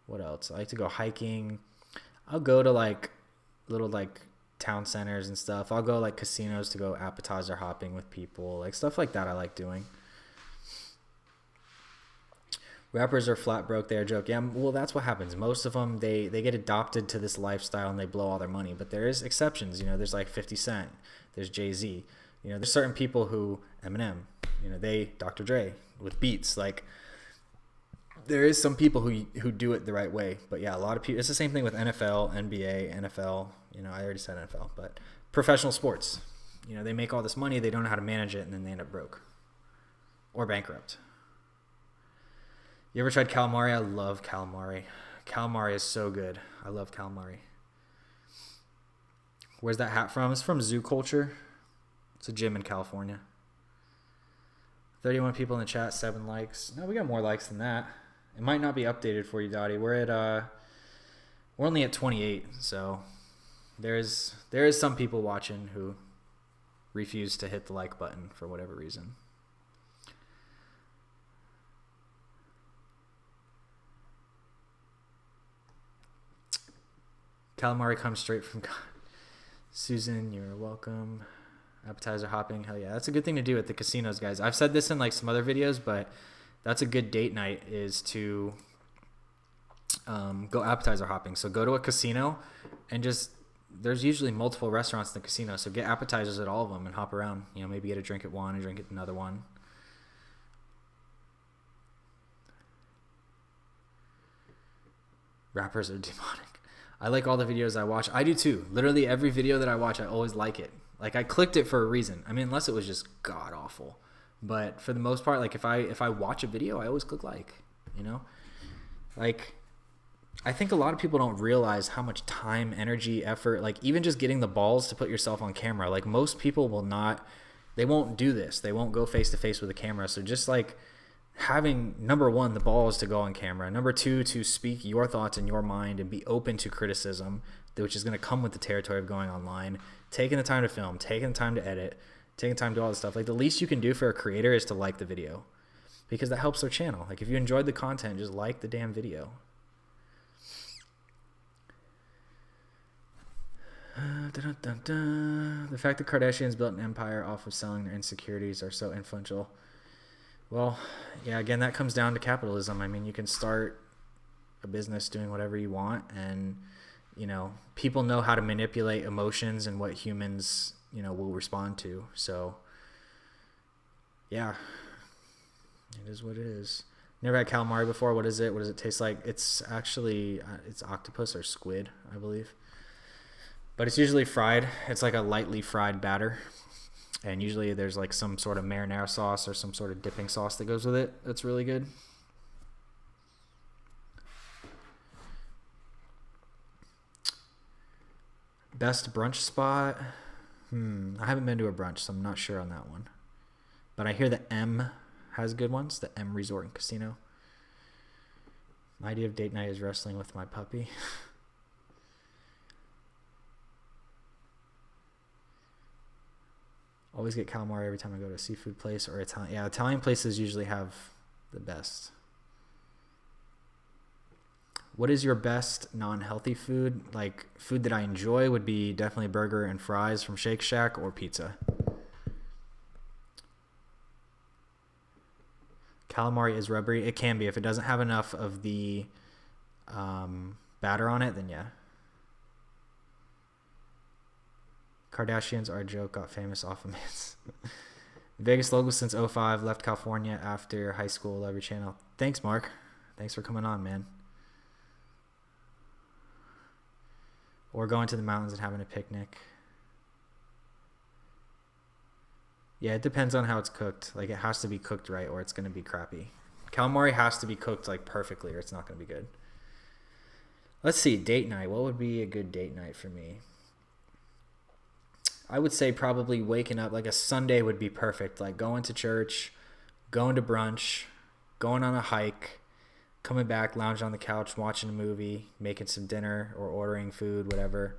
What else? I like to go hiking. I'll go to, like, little, like, town centers and stuff. I'll go, like, casinos to go appetizer hopping with people. Like, stuff like that I like doing. Rappers are flat broke. They're a joke. Yeah, well, that's what happens. Most of them, they get adopted to this lifestyle and they blow all their money. But there is exceptions. You know, there's, like, 50 Cent. There's Jay-Z. You know, there's certain people who, Eminem, you know, Dr. Dre with beats, like, there is some people who do it the right way. But yeah, a lot of people, it's the same thing with NFL, NBA, NFL, you know, I already said NFL, but professional sports, you know, they make all this money, they don't know how to manage it, and then they end up broke or bankrupt. You ever tried calamari? I love calamari. Calamari is so good. I love calamari. Where's that hat from? It's from Zoo Culture. It's a gym in California. 31 people in the chat, 7 likes. No, we got more likes than that. It might not be updated for you, Dottie. We're only at 28, so there is some people watching who refuse to hit the like button for whatever reason. Calamari comes straight from God. Susan, you're welcome. Appetizer hopping, hell yeah, that's a good thing to do at the casinos, guys. I've said this in like some other videos, but that's a good date night, is to go appetizer hopping. So go to a casino and just, there's usually multiple restaurants in the casino, so get appetizers at all of them and hop around. You know, maybe get a drink at one, a drink at another one. Rappers are demonic. I like all the videos I watch. I do too. Literally every video that I watch, I always like it. Like, I clicked it for a reason. I mean, unless it was just god awful. But for the most part, like, if I watch a video, I always click like, you know? Like, I think a lot of people don't realize how much time, energy, effort, like, even just getting the balls to put yourself on camera. Like, most people they won't do this. They won't go face to face with a camera. So just, like, having, number one, the balls to go on camera. Number two, to speak your thoughts in your mind and be open to criticism, which is going to come with the territory of going online. Taking the time to film, taking the time to edit, taking the time to do all this stuff. Like, the least you can do for a creator is to like the video, because that helps their channel. Like, if you enjoyed the content, just like the damn video. The fact that Kardashians built an empire off of selling their insecurities are so influential. Well, yeah, again, that comes down to capitalism. I mean, you can start a business doing whatever you want, and you know, people know how to manipulate emotions and what humans, you know, will respond to. So, yeah, it is what it is. Never had calamari before. What is it? What does it taste like? It's actually, it's octopus or squid, I believe. But it's usually fried. It's like a lightly fried batter. And usually there's like some sort of marinara sauce or some sort of dipping sauce that goes with it. That's really good. Best brunch spot? I haven't been to a brunch, so I'm not sure on that one. But I hear the M has good ones. The M Resort and Casino. My idea of date night is wrestling with my puppy. Always get calamari every time I go to a seafood place or Italian. Yeah, Italian places usually have the best. What is your best non-healthy food? Like food that I enjoy would be definitely burger and fries from Shake Shack or pizza. Calamari is rubbery. It can be. If it doesn't have enough of the batter on it, then yeah. Kardashians are a joke, got famous off of Mans. Vegas local since 05, left California after high school, love your channel. Thanks, Mark. Thanks for coming on, man. Or going to the mountains and having a picnic. Yeah, it depends on how it's cooked. Like, it has to be cooked right or it's going to be crappy. Calamari has to be cooked, like, perfectly or it's not going to be good. Let's see, date night. What would be a good date night for me? I would say probably waking up, like a Sunday would be perfect. Like, going to church, going to brunch, going on a hike, coming back, lounging on the couch, watching a movie, making some dinner or ordering food, whatever.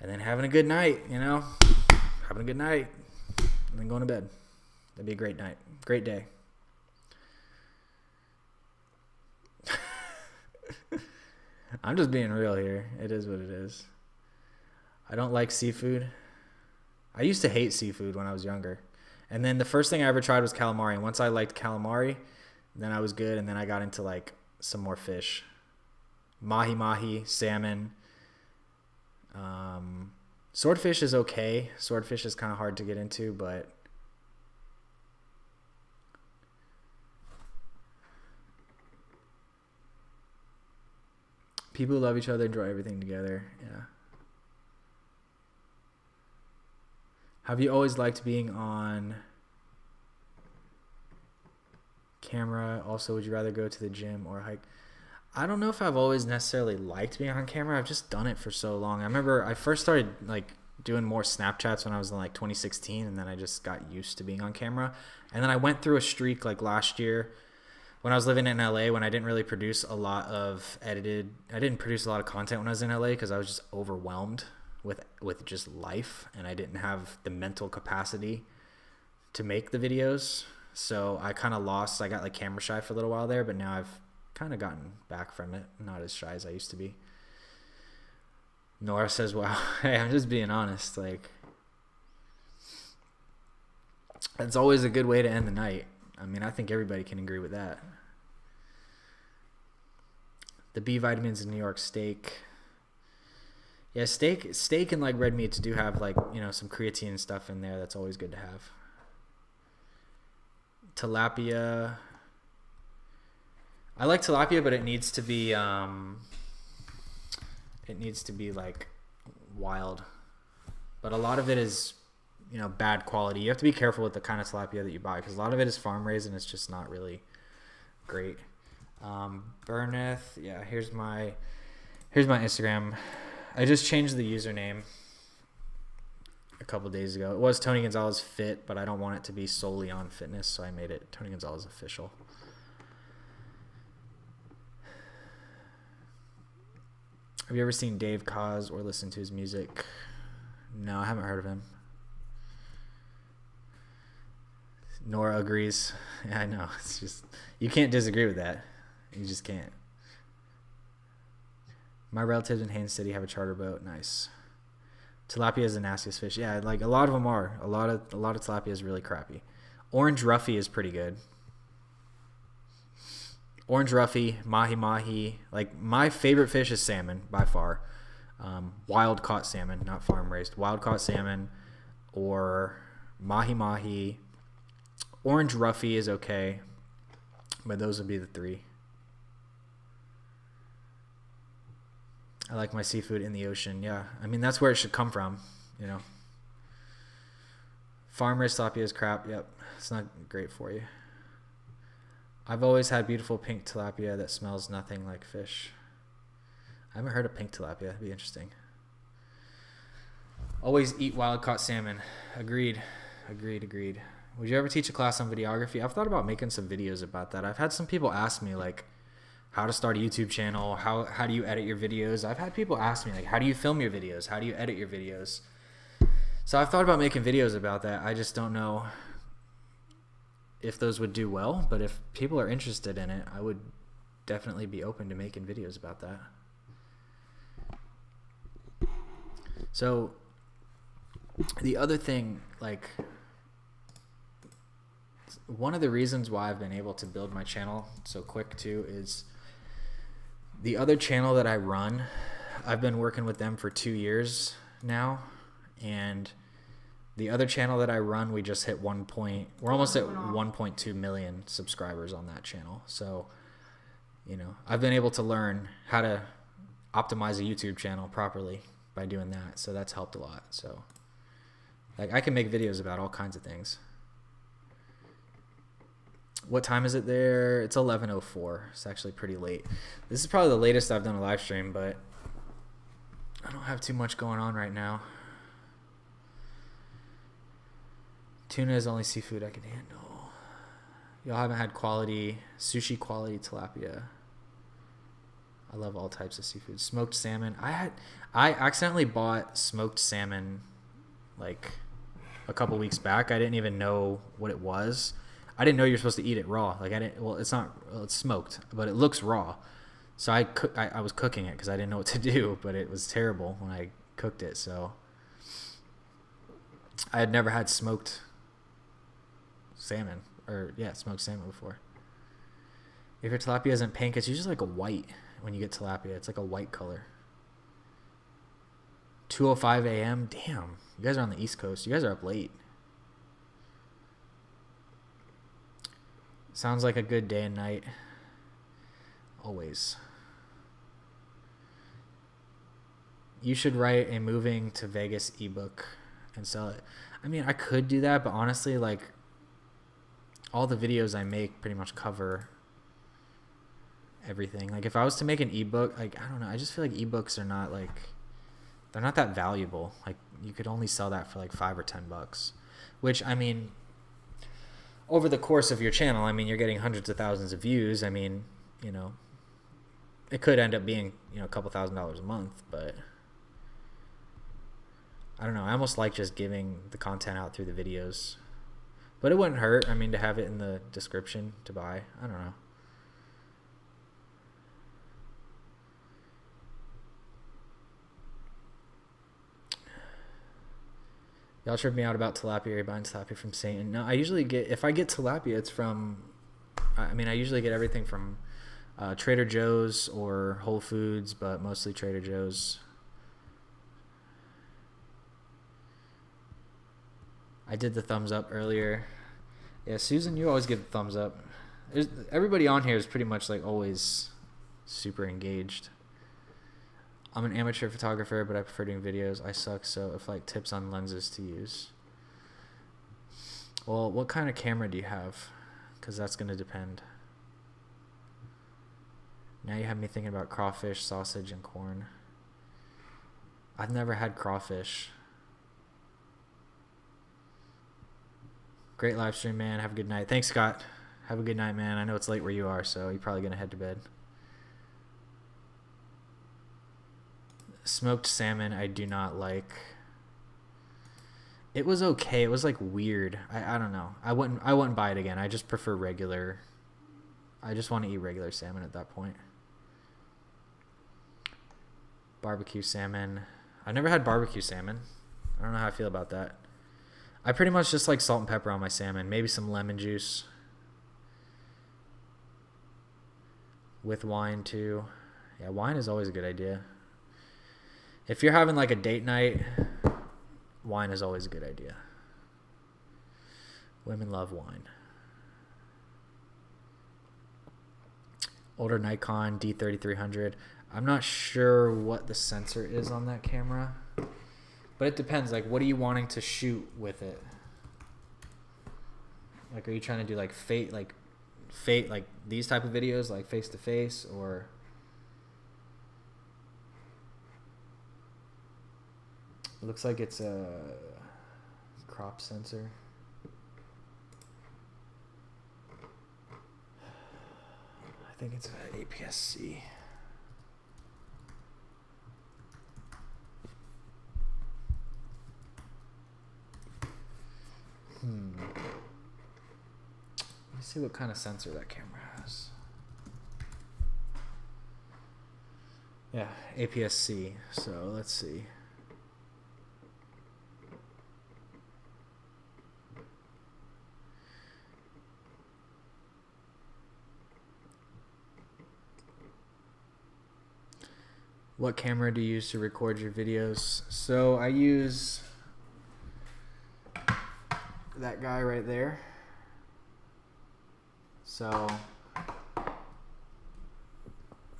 And then having a good night, you know? Having a good night. And then going to bed. That'd be a great night. Great day. I'm just being real here. It is what it is. I don't like seafood. I used to hate seafood when I was younger. And then the first thing I ever tried was calamari. And once I liked calamari, then I was good. And then I got into like some more fish. Mahi-mahi, salmon. Swordfish is okay. Swordfish is kind of hard to get into, but people who love each other enjoy everything together. Yeah. Have you always liked being on camera? Also, would you rather go to the gym or hike? I don't know if I've always necessarily liked being on camera. I've just done it for so long. I remember I first started like doing more Snapchats when I was in like 2016, and then I just got used to being on camera. And then I went through a streak like last year when I was living in LA, when I didn't really produce a lot of I didn't produce a lot of content when I was in LA because I was just overwhelmed with just life, and I didn't have the mental capacity to make the videos. So I kind of lost. I got like camera shy for a little while there, but now I've kind of gotten back from it. Not as shy as I used to be. Nora says, wow. Hey, I'm just being honest. Like, it's always a good way to end the night. I mean, I think everybody can agree with that. The B vitamins in New York steak. Yeah, steak and like red meats do have like, you know, some creatine and stuff in there. That's always good to have. Tilapia. I like tilapia, but it needs to be like wild. But a lot of it is, you know, bad quality. You have to be careful with the kind of tilapia that you buy because a lot of it is farm raised and it's just not really great. Burneth, yeah, here's my Instagram. I just changed the username a couple days ago. It was Tony Gonzalez Fit, but I don't want it to be solely on fitness, so I made it Tony Gonzalez Official. Have you ever seen Dave Koz or listened to his music? No, I haven't heard of him. Nora agrees. Yeah, I know. It's just, you can't disagree with that. You just can't. My relatives in Haines City have a charter boat. Nice. Tilapia is the nastiest fish. Yeah, like a lot of them are. A lot of tilapia is really crappy. Orange roughy is pretty good. Orange roughy, mahi-mahi. Like, my favorite fish is salmon, by far. Wild-caught salmon, not farm-raised. Wild-caught salmon or mahi-mahi. Orange roughy is okay, but those would be the three. I like my seafood in the ocean. Yeah, I mean, that's where it should come from, you know. Farm-raised tilapia is crap. Yep, it's not great for you. I've always had beautiful pink tilapia that smells nothing like fish. I haven't heard of pink tilapia. It'd be interesting. Always eat wild-caught salmon. Agreed. Would you ever teach a class on videography? I've thought about making some videos about that. I've had some people ask me, like, how to start a YouTube channel. How do you edit your videos? I've had people ask me, like, how do you film your videos? How do you edit your videos? So I've thought about making videos about that. I just don't know if those would do well, but if people are interested in it, I would definitely be open to making videos about that. So the other thing, like, one of the reasons why I've been able to build my channel so quick too is the other channel that I run, I've been working with them for 2 years now, and the other channel that I run, we just hit we're almost at 1.2 million subscribers on that channel. So, you know, I've been able to learn how to optimize a YouTube channel properly by doing that. So that's helped a lot. So, like, I can make videos about all kinds of things. What time is it there? It's 11:04. It's actually pretty late. This is probably the latest I've done a live stream, but I don't have too much going on right now. Tuna is the only seafood I can handle. Y'all haven't had sushi quality tilapia. I love all types of seafood. Smoked salmon. I accidentally bought smoked salmon like a couple weeks back. I didn't even know what it was. I didn't know you're supposed to eat it raw. Like, it's smoked, but it looks raw. So I was cooking it because I didn't know what to do, but it was terrible when I cooked it. So I had never had smoked salmon before. If your tilapia isn't pink, it's usually like a white. When you get tilapia, it's like a white color. 2:05 a.m. Damn, you guys are on the East Coast. You guys are up late. Sounds like a good day and night. Always. You should write a moving to Vegas ebook and sell it. I mean, I could do that, but honestly, like, all the videos I make pretty much cover everything. Like, if I was to make an ebook, like, I don't know, I just feel like ebooks are not, like, they're not that valuable. Like, you could only sell that for like $5 or $10, which, I mean, over the course of your channel, I mean, you're getting hundreds of thousands of views. I mean, you know, it could end up being, you know, a couple $1,000s a month, but I don't know. I almost like just giving the content out through the videos, but it wouldn't hurt. I mean, to have it in the description to buy. I don't know. Y'all trip me out about tilapia. You're buying tilapia from Satan. No, I usually if I get tilapia, it's from, I mean, I usually get everything from Trader Joe's or Whole Foods, but mostly Trader Joe's. I did the thumbs up earlier. Yeah, Susan, you always give the thumbs up. Everybody on here is pretty much like always super engaged. I'm an amateur photographer, but I prefer doing videos. I suck, so if like tips on lenses to use. Well, what kind of camera do you have? Because that's going to depend. Now you have me thinking about crawfish, sausage, and corn. I've never had crawfish. Great live stream, man. Have a good night. Thanks, Scott. Have a good night, man. I know it's late where you are, so you're probably going to head to bed. Smoked salmon I do not like. It was okay. It was like weird. I don't know. I wouldn't buy it again. I just prefer regular. I just want to eat regular salmon at that point. Barbecue salmon. I've never had barbecue salmon. I don't know how I feel about that. I pretty much just like salt and pepper on my salmon. Maybe some lemon juice. With wine too. Yeah, wine is always a good idea. If you're having like a date night, wine is always a good idea. Women love wine. Older Nikon D3300. I'm not sure what the sensor is on that camera, but it depends. Like, what are you wanting to shoot with it? Like, are you trying to do like like these type of videos, like face to face, or? It looks like it's a crop sensor. I think it's an APS-C. see what kind of sensor that camera has. Yeah, APS-C. So let's see. What camera do you use to record your videos? So I use that guy right there. So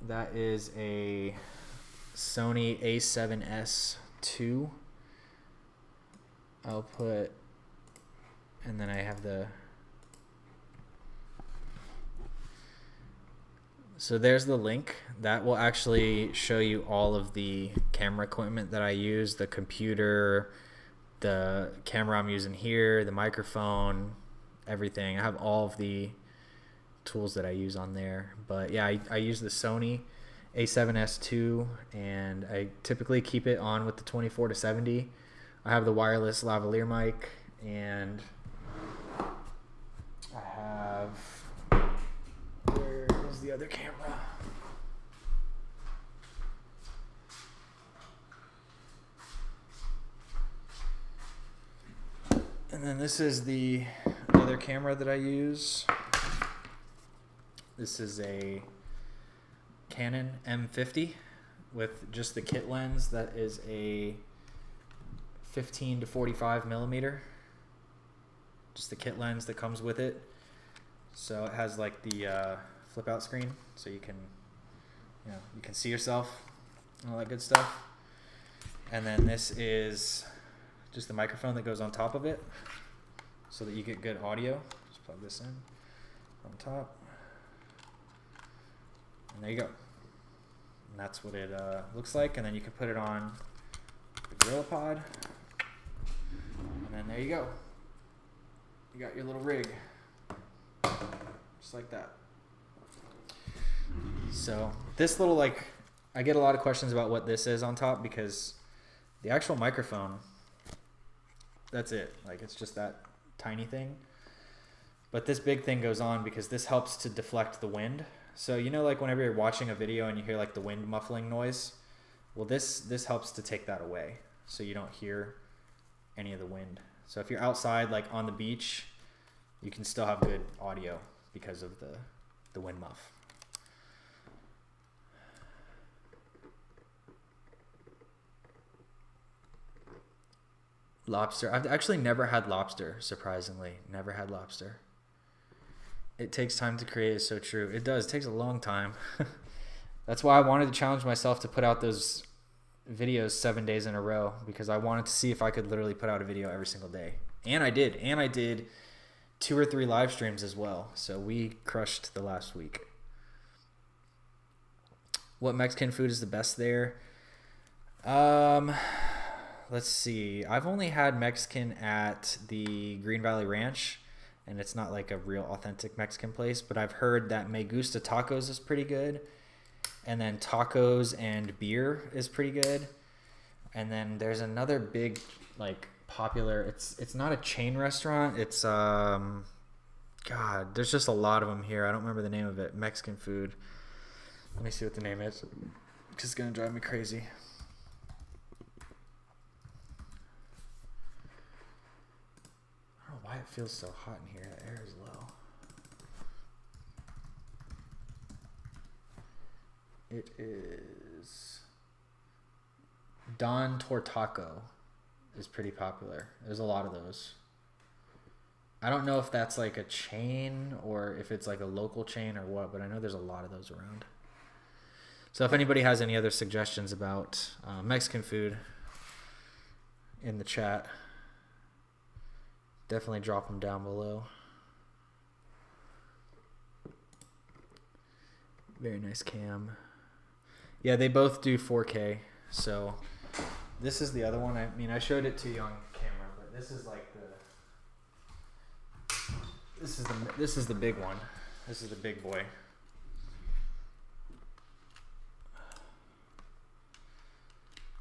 that is a Sony A7S II output, and then I have the, so there's the link that will actually show you all of the camera equipment that I use, the computer, the camera I'm using here, the microphone, everything. I have all of the tools that I use on there. But yeah, I use the Sony A7S II, and I typically keep it on with the 24-70. I have the wireless lavalier mic, and I have, where is the other camera? And then this is the other camera that I use. This is a Canon M50 with just the kit lens that is a 15 to 45 millimeter. Just the kit lens that comes with it. So it has like the flip out screen, so you can see yourself and all that good stuff. And then this is just the microphone that goes on top of it, so that you get good audio. Just plug this in on top, and there you go. And that's what it looks like. And then you can put it on the GorillaPod, and then there you go. You got your little rig, just like that. So this little, like, I get a lot of questions about what this is on top, because the actual microphone, that's it. Like, it's just that tiny thing. But this big thing goes on because this helps to deflect the wind. So, you know, like whenever you're watching a video and you hear like the wind muffling noise, well, this helps to take that away, so you don't hear any of the wind. So if you're outside, like on the beach, you can still have good audio because of the wind muff. Lobster. I've actually never had lobster, surprisingly. Never had lobster. It takes time to create is so true. It does. It takes a long time. That's why I wanted to challenge myself to put out those videos 7 days in a row, because I wanted to see if I could literally put out a video every single day. And I did. And I did 2 or 3 live streams as well. So we crushed the last week. What Mexican food is the best there? Let's see. I've only had Mexican at the Green Valley Ranch, and it's not like a real authentic Mexican place, but I've heard that Me Gusta Tacos is pretty good. And then tacos and beer is pretty good. And then there's another big, like, popular, it's not a chain restaurant. It's, God, there's just a lot of them here. I don't remember the name of it. Mexican food. Let me see what the name is, because it's going to drive me crazy. I don't know why it feels so hot in here. The air is low. It is Don Tortaco is pretty popular. There's a lot of those. I don't know if that's like a chain or if it's like a local chain or what, but I know there's a lot of those around. So if anybody has any other suggestions about Mexican food in the chat, definitely drop them down below. Very nice cam. Yeah, they both do 4K. So this is the other one. I mean, I showed it to you on camera, but this is like this is the big one. This is the big boy.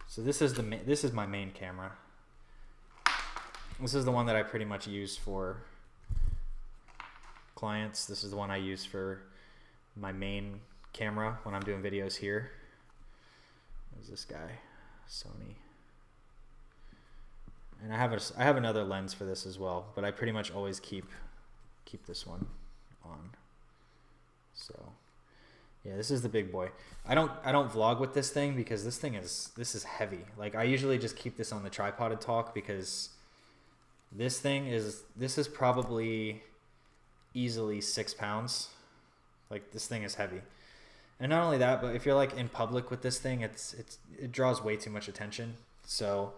So this is my main camera. This is the one that I pretty much use for clients. This is the one I use for my main camera when I'm doing videos here. There's this guy, Sony. And I have another lens for this as well, but I pretty much always keep this one on. So yeah, this is the big boy. I don't vlog with this thing because this is heavy. Like I usually just keep this on the tripod and talk because this is probably easily 6 pounds. Like this thing is heavy. And not only that, but if you're like in public with this thing, it draws way too much attention. So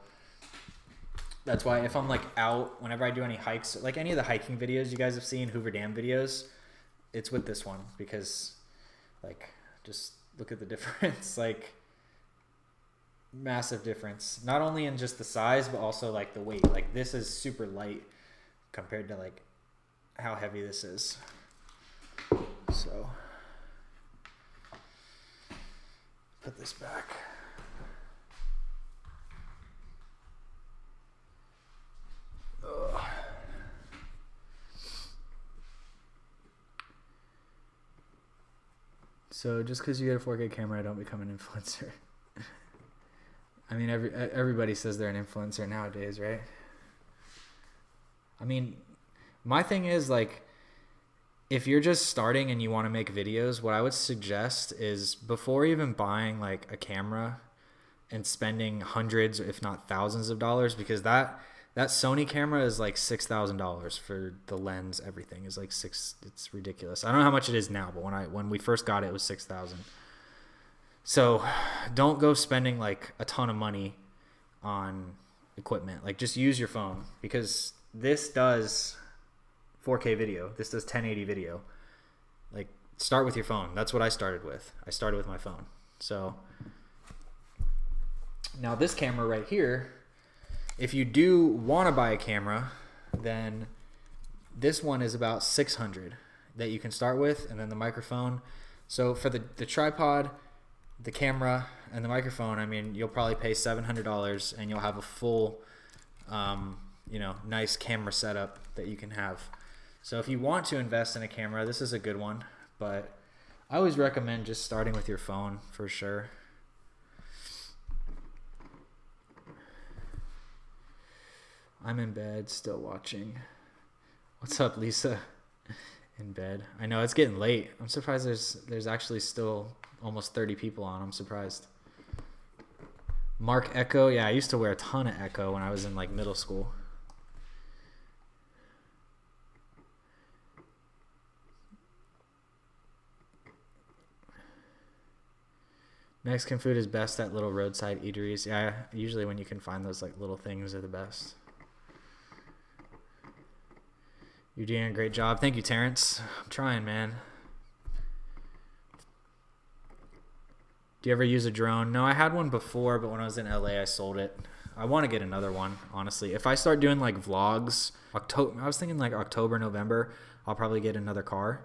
that's why if I'm like out, whenever I do any hikes, like any of the hiking videos you guys have seen, Hoover Dam videos, it's with this one because like just look at the difference. Like massive difference, not only in just the size but also like the weight. Like this is super light compared to like how heavy this is. So put this back. Ugh. So just because you get a 4K camera, don't become an influencer. I mean, everybody says they're an influencer nowadays, right? I mean, my thing is like, if you're just starting and you want to make videos, what I would suggest is before even buying like a camera and spending hundreds, if not thousands of dollars, because that Sony camera is like $6,000 for the lens, everything is like it's ridiculous. I don't know how much it is now, but when we first got it, it was 6,000. So don't go spending like a ton of money on equipment. Like just use your phone because this does 4K video. This does 1080 video. Like start with your phone. That's what I started with. I started with my phone. So now this camera right here, if you do want to buy a camera, then this one is about $600 that you can start with, and then the microphone. So for the tripod, the camera, and the microphone, I mean, you'll probably pay $700 and you'll have a full, nice camera setup that you can have. So if you want to invest in a camera, this is a good one, but I always recommend just starting with your phone for sure. I'm in bed, still watching. What's up, Lisa? In bed. I know it's getting late. I'm surprised there's actually still almost 30 people on. I'm surprised. Mark Echo. Yeah, I used to wear a ton of Echo when I was in like middle school. Mexican food is best at little roadside eateries. Yeah, usually when you can find those like little things are the best. You're doing a great job. Thank you, Terrence. I'm trying, man. Do you ever use a drone? No, I had one before, but when I was in LA, I sold it. I want to get another one, honestly. If I start doing like vlogs, I was thinking like October, November, I'll probably get another car.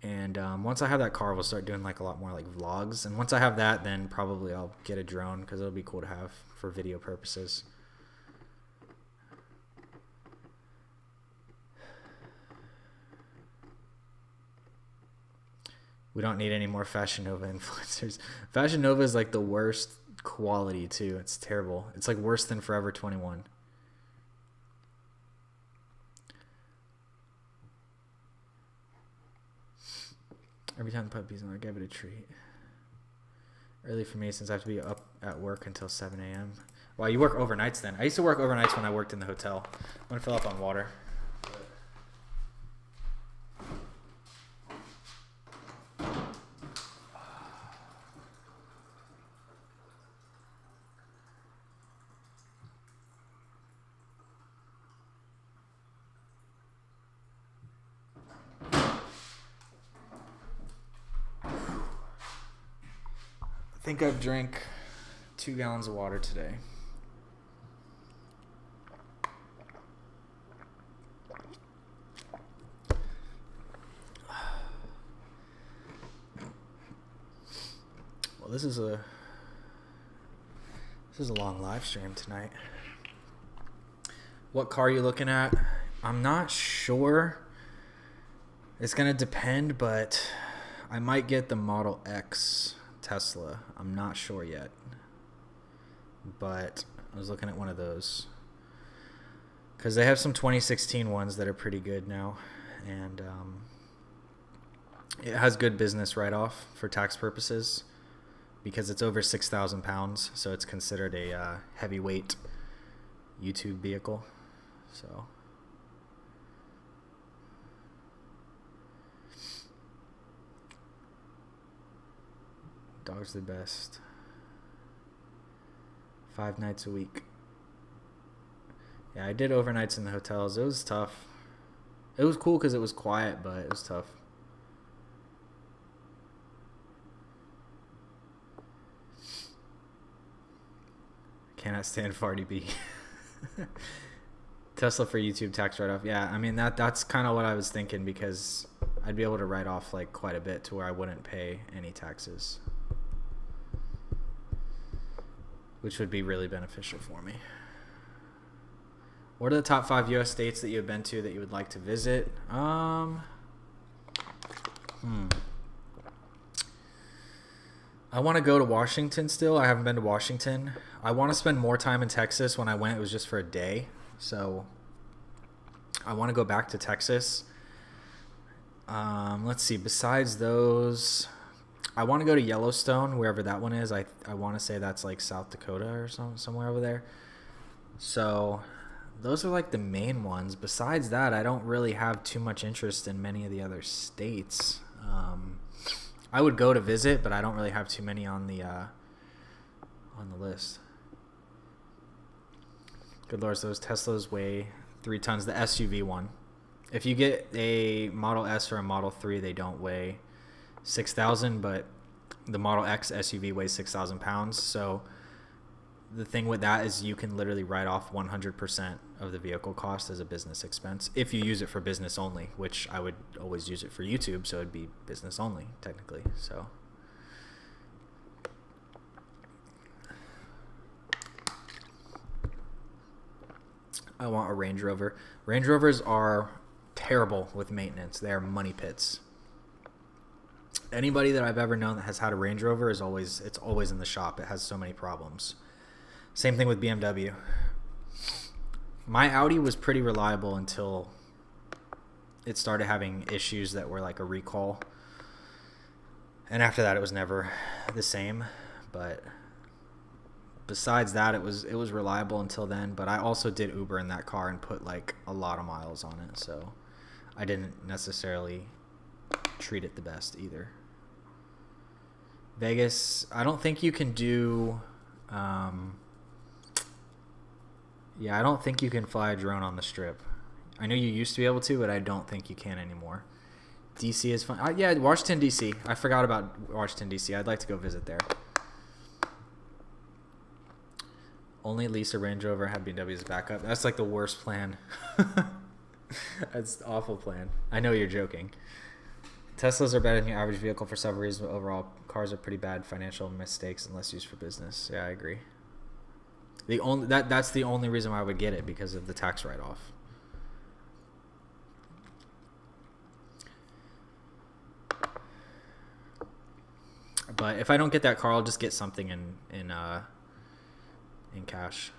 And once I have that car, we'll start doing like a lot more like vlogs. And once I have that, then probably I'll get a drone because it'll be cool to have for video purposes. We don't need any more Fashion Nova influencers. Fashion Nova is like the worst quality too. It's terrible. It's like worse than Forever 21. Every time the puppy's on, I give it a treat. Early for me since I have to be up at work until 7 a.m. Wow, you work overnights then. I used to work overnights when I worked in the hotel. I'm going to fill up on water. I think I've drank 2 gallons of water today. Well, this is a long live stream tonight. What car are you looking at? I'm not sure. It's going to depend, but I might get the Model X Tesla. I'm not sure yet. But I was looking at one of those. Because they have some 2016 ones that are pretty good now. And it has good business write-off for tax purposes. Because it's over 6,000 pounds. So it's considered a heavyweight YouTube vehicle. So... Dog's the best. 5 nights a week. Yeah, I did overnights in the hotels. It was tough. It was cool because it was quiet, but it was tough. Cannot stand Farty B. Tesla for YouTube tax write-off. Yeah, I mean, that's kind of what I was thinking because I'd be able to write off like quite a bit to where I wouldn't pay any taxes. Which would be really beneficial for me. What are the top 5 U.S. states that you've been to that you would like to visit? I want to go to Washington still. I haven't been to Washington. I want to spend more time in Texas. When I went, it was just for a day. So I want to go back to Texas. Let's see. Besides those... I want to go to Yellowstone, wherever that one is. I want to say that's like South Dakota or somewhere over there. So those are like the main ones. Besides that, I don't really have too much interest in many of the other states. I would go to visit, but I don't really have too many on the list. Good lord, those Teslas weigh 3 tons. The SUV one. If you get a Model S or a Model 3, they don't weigh 6,000, but the Model X SUV weighs 6,000 pounds. So the thing with that is you can literally write off 100% of the vehicle cost as a business expense if you use it for business only, which I would always use it for YouTube, so it'd be business only technically. So I want a Range Rover. Range Rovers are terrible with maintenance. They are money pits. Anybody that I've ever known that has had a Range Rover it's always in the shop. It has so many problems. Same thing with BMW. My Audi was pretty reliable until it started having issues that were like a recall. And after that, it was never the same. But besides that, it was reliable until then. But I also did Uber in that car and put like a lot of miles on it. So I didn't necessarily treat it the best either. Vegas, I don't think you can do I don't think you can fly a drone on the Strip. I know you used to be able to, but I don't think you can anymore. DC is fun. Washington DC. I forgot about Washington DC. I'd like to go visit there. Only lease a Range Rover, have BMW as backup. That's like the worst plan. That's the awful plan. I know you're joking. Teslas are better than your average vehicle for several reasons, but overall, cars are pretty bad financial mistakes unless used for business. Yeah, I agree. That's the only reason why I would get it, because of the tax write-off. But if I don't get that car, I'll just get something in cash.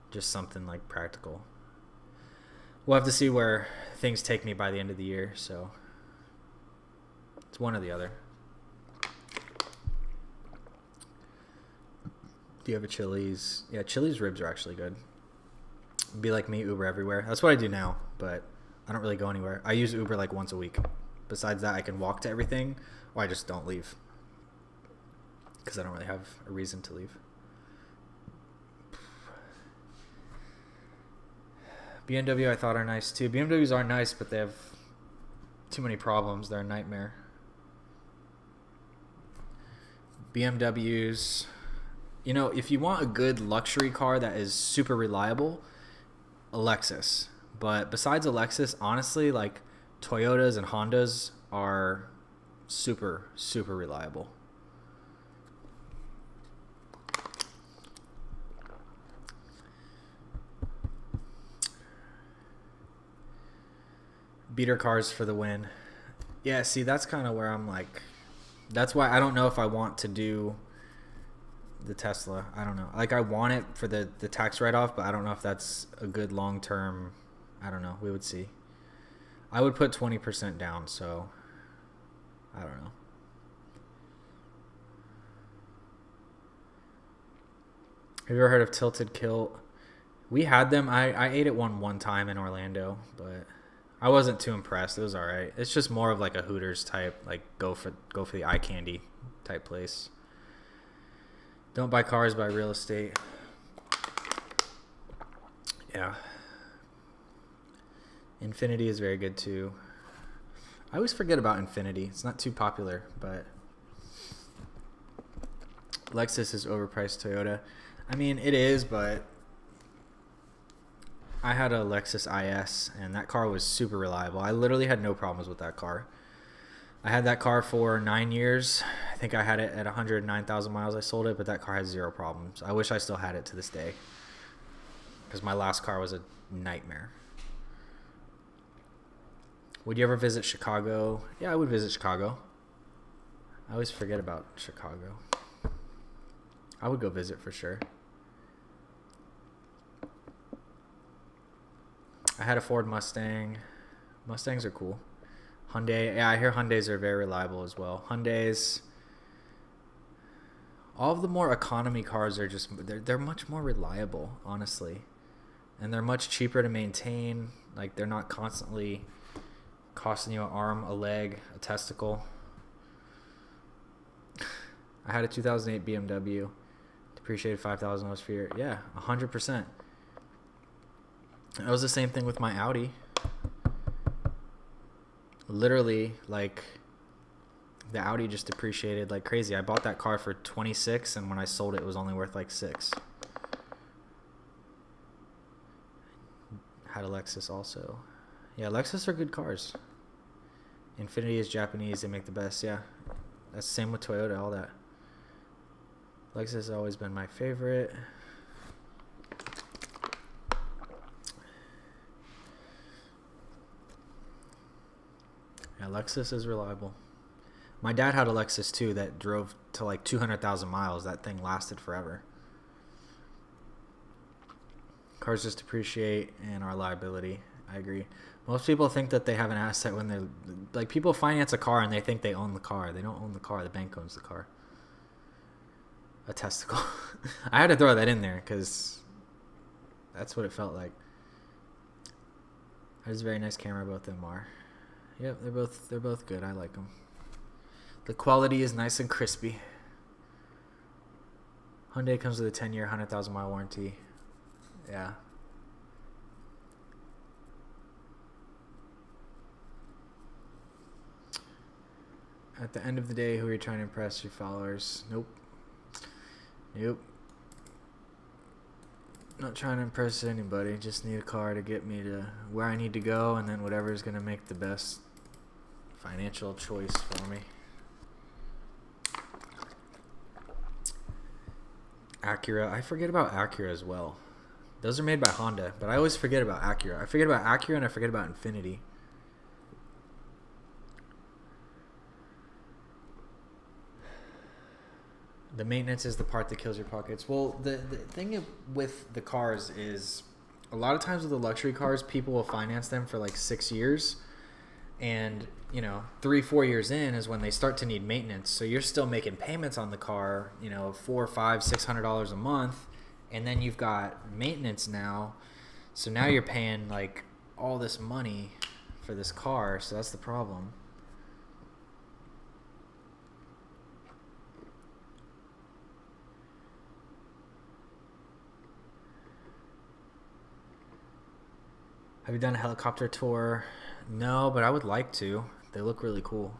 Just something like practical. We'll have to see where things take me by the end of the year, so it's one or the other. Do you have a Chili's? Yeah, Chili's ribs are actually good. Be like me, Uber everywhere. That's what I do now, but I don't really go anywhere. I use Uber like once a week. Besides that, I can walk to everything, or I just don't leave because I don't really have a reason to leave. BMW I thought are nice too. BMWs are nice, but they have too many problems. They're a nightmare. BMWs, you know, if you want a good luxury car that is super reliable, a Lexus. But besides a Lexus, honestly, like Toyotas and Hondas are super, super reliable. Beater cars for the win. Yeah, see, that's kind of where I'm like, that's why I don't know if I want to do the Tesla. I don't know. Like, I want it for the tax write-off, but I don't know if that's a good long-term. I don't know. We would see. I would put 20% down, so I don't know. Have you ever heard of Tilted Kilt? We had them. I ate it one time in Orlando, but I wasn't too impressed. It was all right. It's just more of like a Hooters type, like go for the eye candy type place. Don't buy cars, buy real estate. Yeah. Infinity is very good too. I always forget about Infinity. It's not too popular, but Lexus is overpriced Toyota. I mean, it is, but I had a Lexus IS, and that car was super reliable. I literally had no problems with that car. I had that car for 9 years. I think I had it at 109,000 miles. I sold it, but that car has zero problems. I wish I still had it to this day, because my last car was a nightmare. Would you ever visit Chicago? Yeah, I would visit Chicago. I always forget about Chicago. I would go visit for sure. I had a Ford Mustang. Mustangs are cool. Hyundai. Yeah, I hear Hyundais are very reliable as well. Hyundais. All of the more economy cars are just, they're much more reliable, honestly. And they're much cheaper to maintain. Like, they're not constantly costing you an arm, a leg, a testicle. I had a 2008 BMW. Depreciated $5,000 for year. Yeah, 100%. It was the same thing with my Audi. Literally, like, the Audi just depreciated like crazy. I bought that car for 26, and when I sold it, it was only worth like 6. Had a Lexus also. Yeah, Lexus are good cars. Infiniti is Japanese. They make the best. Yeah, that's the same with Toyota, all that. Lexus has always been my favorite. Yeah, Lexus is reliable. My dad had a Lexus too that drove to like 200,000 miles. That thing lasted forever. Cars just depreciate and are liability. I agree. Most people think that they have an asset when they're like, people finance a car and they think they own the car. They don't own the car. The bank owns the car. A testicle. I had to throw that in there because that's what it felt like. That is a very nice camera. Both of them are. Yep, they're both good. I like them. The quality is nice and crispy. Hyundai comes with a 10-year, 100,000 mile warranty. Yeah. At the end of the day, who are you trying to impress? Your followers? Nope. Not trying to impress anybody. Just need a car to get me to where I need to go, and then whatever is going to make the best financial choice for me. Acura. I forget about Acura as well. Those are made by Honda, but I always forget about Acura. I forget about Acura and I forget about Infiniti. The maintenance is the part that kills your pockets. Well, the thing with the cars is a lot of times with the luxury cars, people will finance them for like 6 years. And, 3-4 years in is when they start to need maintenance. So you're still making payments on the car, $400, $500, $600 a month. And then you've got maintenance now. So now you're paying like all this money for this car. So that's the problem. Have you done a helicopter tour? No, but I would like to. They look really cool.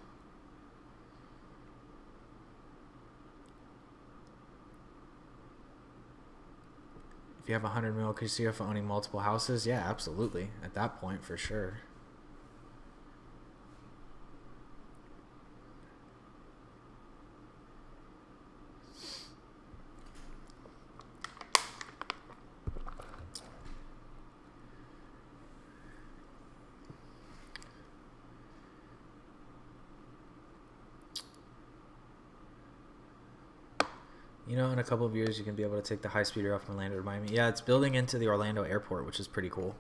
If you have 100 mil, could you see yourself owning multiple houses? Yeah, absolutely. At that point, for sure. You know, in a couple of years, you can be able to take the high speeder off from Orlando to Miami. Yeah, it's building into the Orlando airport, which is pretty cool.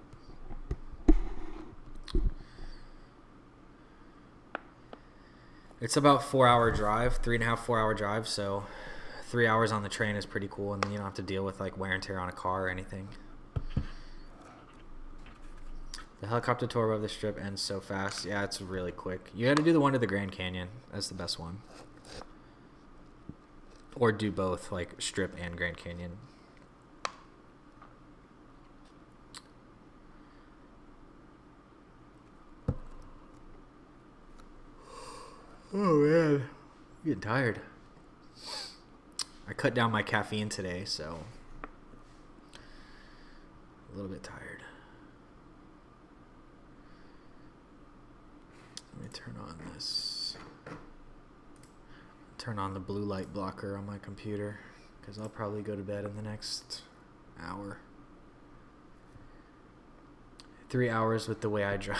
It's about 4-hour drive, 3.5, 4-hour drive. So 3 hours on the train is pretty cool. And then you don't have to deal with like wear and tear on a car or anything. The helicopter tour above the strip ends so fast. Yeah, it's really quick. You got to do the one to the Grand Canyon. That's the best one. Or do both, like strip and Grand Canyon. Oh man, I'm getting tired. I cut down my caffeine today, so a little bit tired. Let me turn on this. Turn on the blue light blocker on my computer because I'll probably go to bed in the next hour. 3 hours with the way I drive.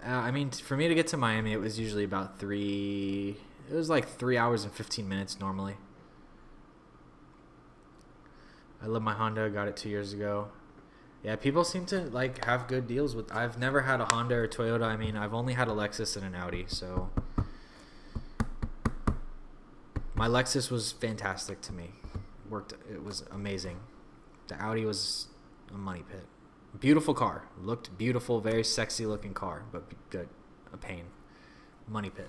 I mean, for me to get to Miami, it was usually about it was like 3 hours and 15 minutes normally. I love my Honda. Got it 2 years ago. Yeah, people seem to like have good deals with. I've never had a Honda or Toyota. I mean, I've only had a Lexus and an Audi, so my Lexus was fantastic to me. It was amazing. The Audi was a money pit. Beautiful car. Looked beautiful, very sexy looking car, but good. A pain. Money pit.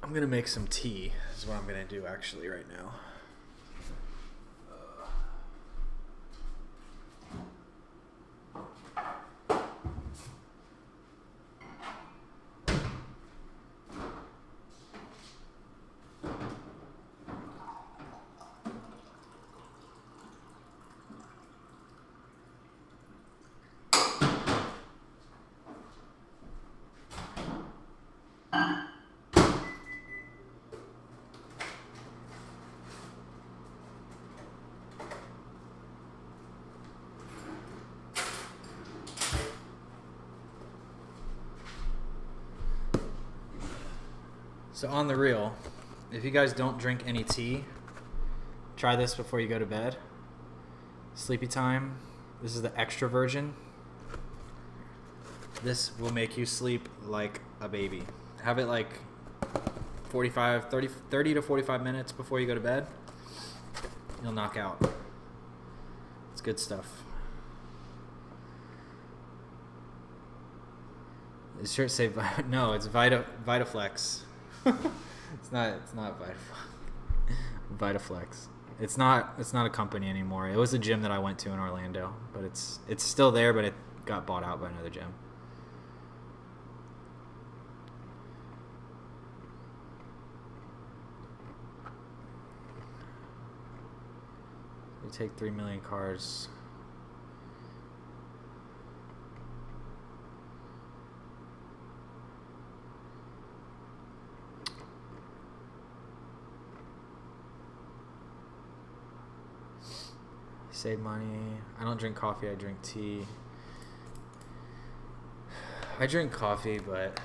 I'm going to make some tea. This is what I'm going to do actually right now. So on the real, if you guys don't drink any tea, try this before you go to bed. Sleepy time. This is the extra virgin. This will make you sleep like a baby. Have it like 30 to 45 minutes before you go to bed. You'll knock out. It's good stuff. Does shirt say no? It's Vitaflex. It's not Vitaflex. It's not a company anymore. It was a gym that I went to in Orlando, but it's still there, but it got bought out by another gym. We take 3 million cars. Save money. I don't drink coffee. I drink tea. I drink coffee, but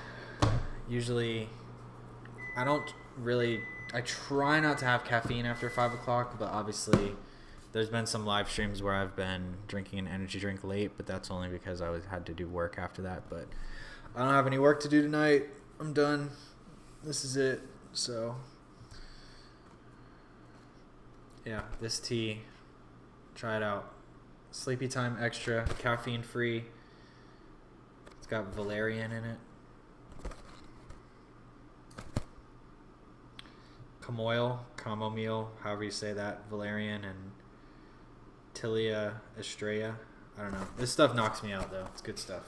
usually I don't really. I try not to have caffeine after 5 o'clock, but obviously there's been some live streams where I've been drinking an energy drink late, but that's only because I had to do work after that. But I don't have any work to do tonight. I'm done. This is it. So yeah, this tea. Try it out. Sleepy Time Extra, caffeine free. It's got valerian in it. Chamomile, however you say that. Valerian and Tilia estrella. I don't know. This stuff knocks me out though. It's good stuff.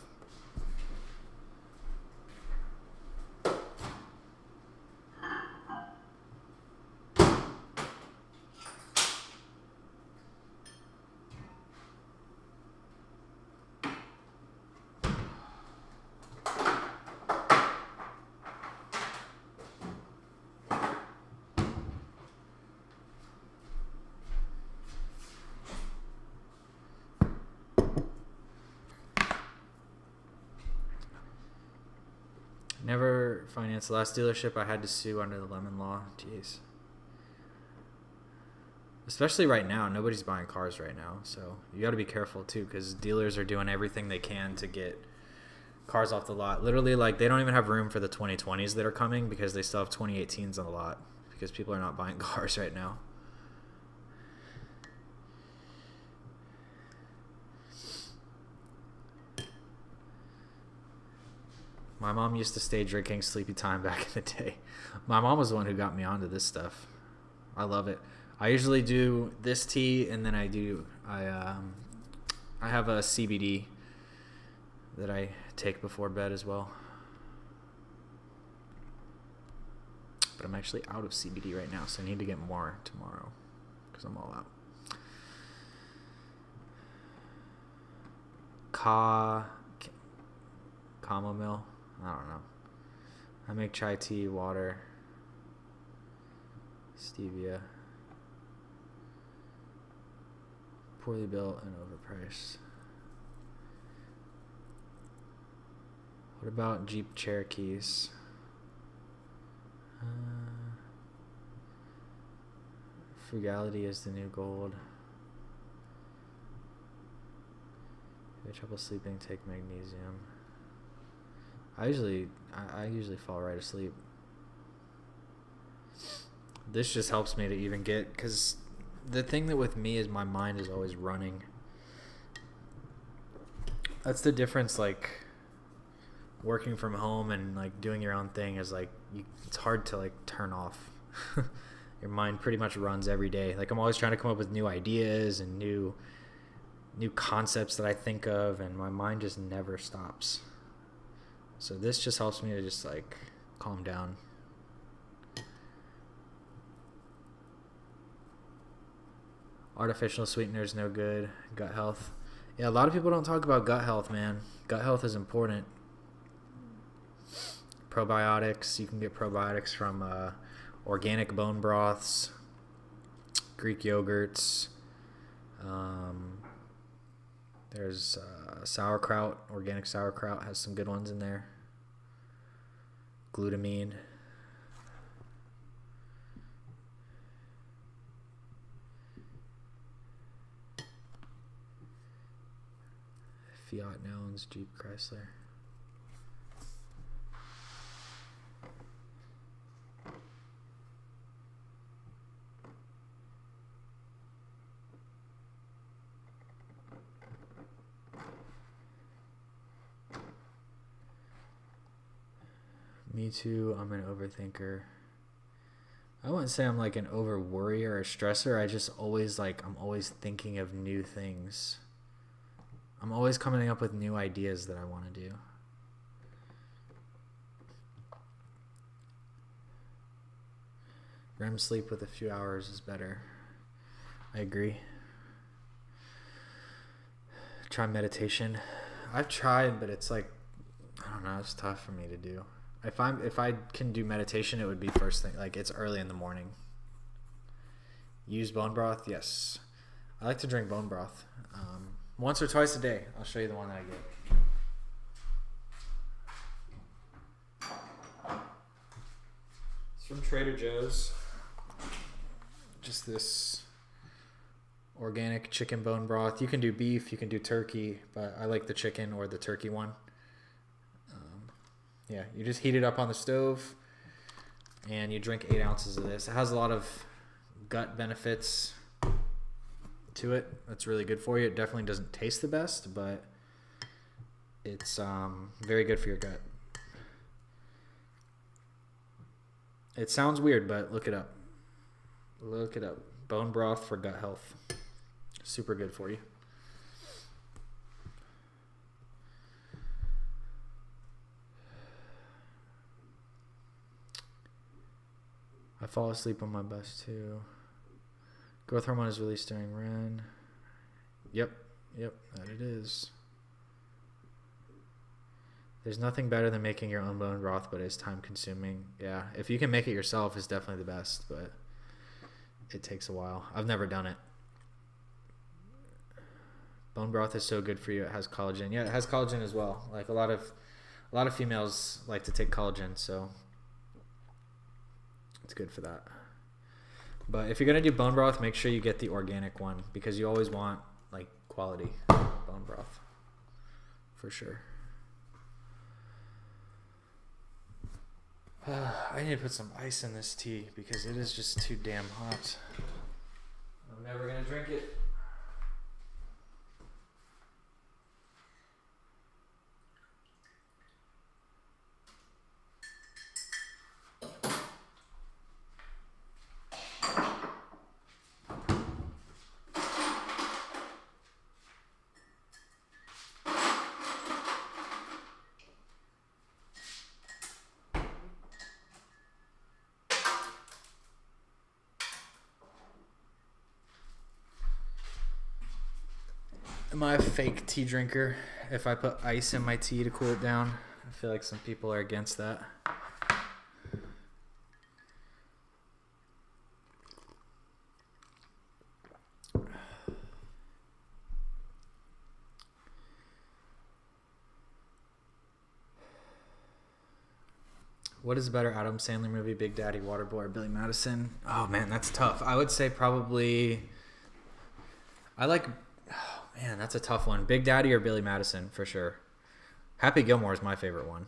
finance. The last dealership I had to sue under the lemon law. Jeez. Especially right now, nobody's buying cars right now, so you got to be careful too, because dealers are doing everything they can to get cars off the lot. Literally, like, they don't even have room for the 2020s that are coming because they still have 2018s on the lot because people are not buying cars right now. My mom used to stay drinking Sleepy Time back in the day. My mom was the one who got me onto this stuff. I love it. I usually do this tea, and then I have a CBD that I take before bed as well. But I'm actually out of CBD right now, so I need to get more tomorrow because I'm all out. Chamomile? I don't know. I make chai tea, water, stevia. Poorly built and overpriced. What about Jeep Cherokees? Frugality is the new gold. If you have trouble sleeping, take magnesium. I usually fall right asleep. This just helps me to even get, because the thing that with me is my mind is always running. That's the difference, like, working from home and, like, doing your own thing is, like, it's hard to, like, turn off. Your mind pretty much runs every day. Like, I'm always trying to come up with new ideas and new concepts that I think of, and my mind just never stops. So this just helps me to just, like, calm down. Artificial sweeteners, no good. Gut health. Yeah, a lot of people don't talk about gut health, man. Gut health is important. Probiotics. You can get probiotics from organic bone broths, Greek yogurts. There's sauerkraut. Organic sauerkraut has some good ones in there. Glutamine. Fiat Nouns, Jeep Chrysler. Me too. I'm an overthinker. I wouldn't say I'm like an over worrier or a stressor. I just always I'm always thinking of new things. I'm always coming up with new ideas that I want to do. REM sleep with a few hours is better. I agree. Try meditation. I've tried, but it's like, I don't know, it's tough for me to do. If I can do meditation, it would be first thing, like it's early in the morning. Use bone broth, yes. I like to drink bone broth. Once or twice a day. I'll show you the one that I get. It's from Trader Joe's. Just this organic chicken bone broth. You can do beef, you can do turkey, but I like the chicken or the turkey one. Yeah, you just heat it up on the stove and you drink 8 ounces of this. It has a lot of gut benefits to it. That's really good for you. It definitely doesn't taste the best, but it's very good for your gut. It sounds weird, but look it up. Look it up. Bone broth for gut health. Super good for you. I fall asleep on my bus too. Growth hormone is released during REM. Yep, that it is. There's nothing better than making your own bone broth, but it's time consuming. Yeah, if you can make it yourself, it's definitely the best, but it takes a while. I've never done it. Bone broth is so good for you. It has collagen. Yeah, it has collagen as well. Like a lot of females like to take collagen, so It's good for that. But if you're going to do bone broth, make sure you get the organic one because you always want like quality bone broth. For sure. I need to put some ice in this tea because it is just too damn hot. I'm never going to drink it. Am I a fake tea drinker if I put ice in my tea to cool it down? I feel like some people are against that. What is a better Adam Sandler movie, Big Daddy, Waterboy, or Billy Madison? Oh man, that's tough. I would say probably man, that's a tough one. Big Daddy or Billy Madison, for sure. Happy Gilmore is my favorite one.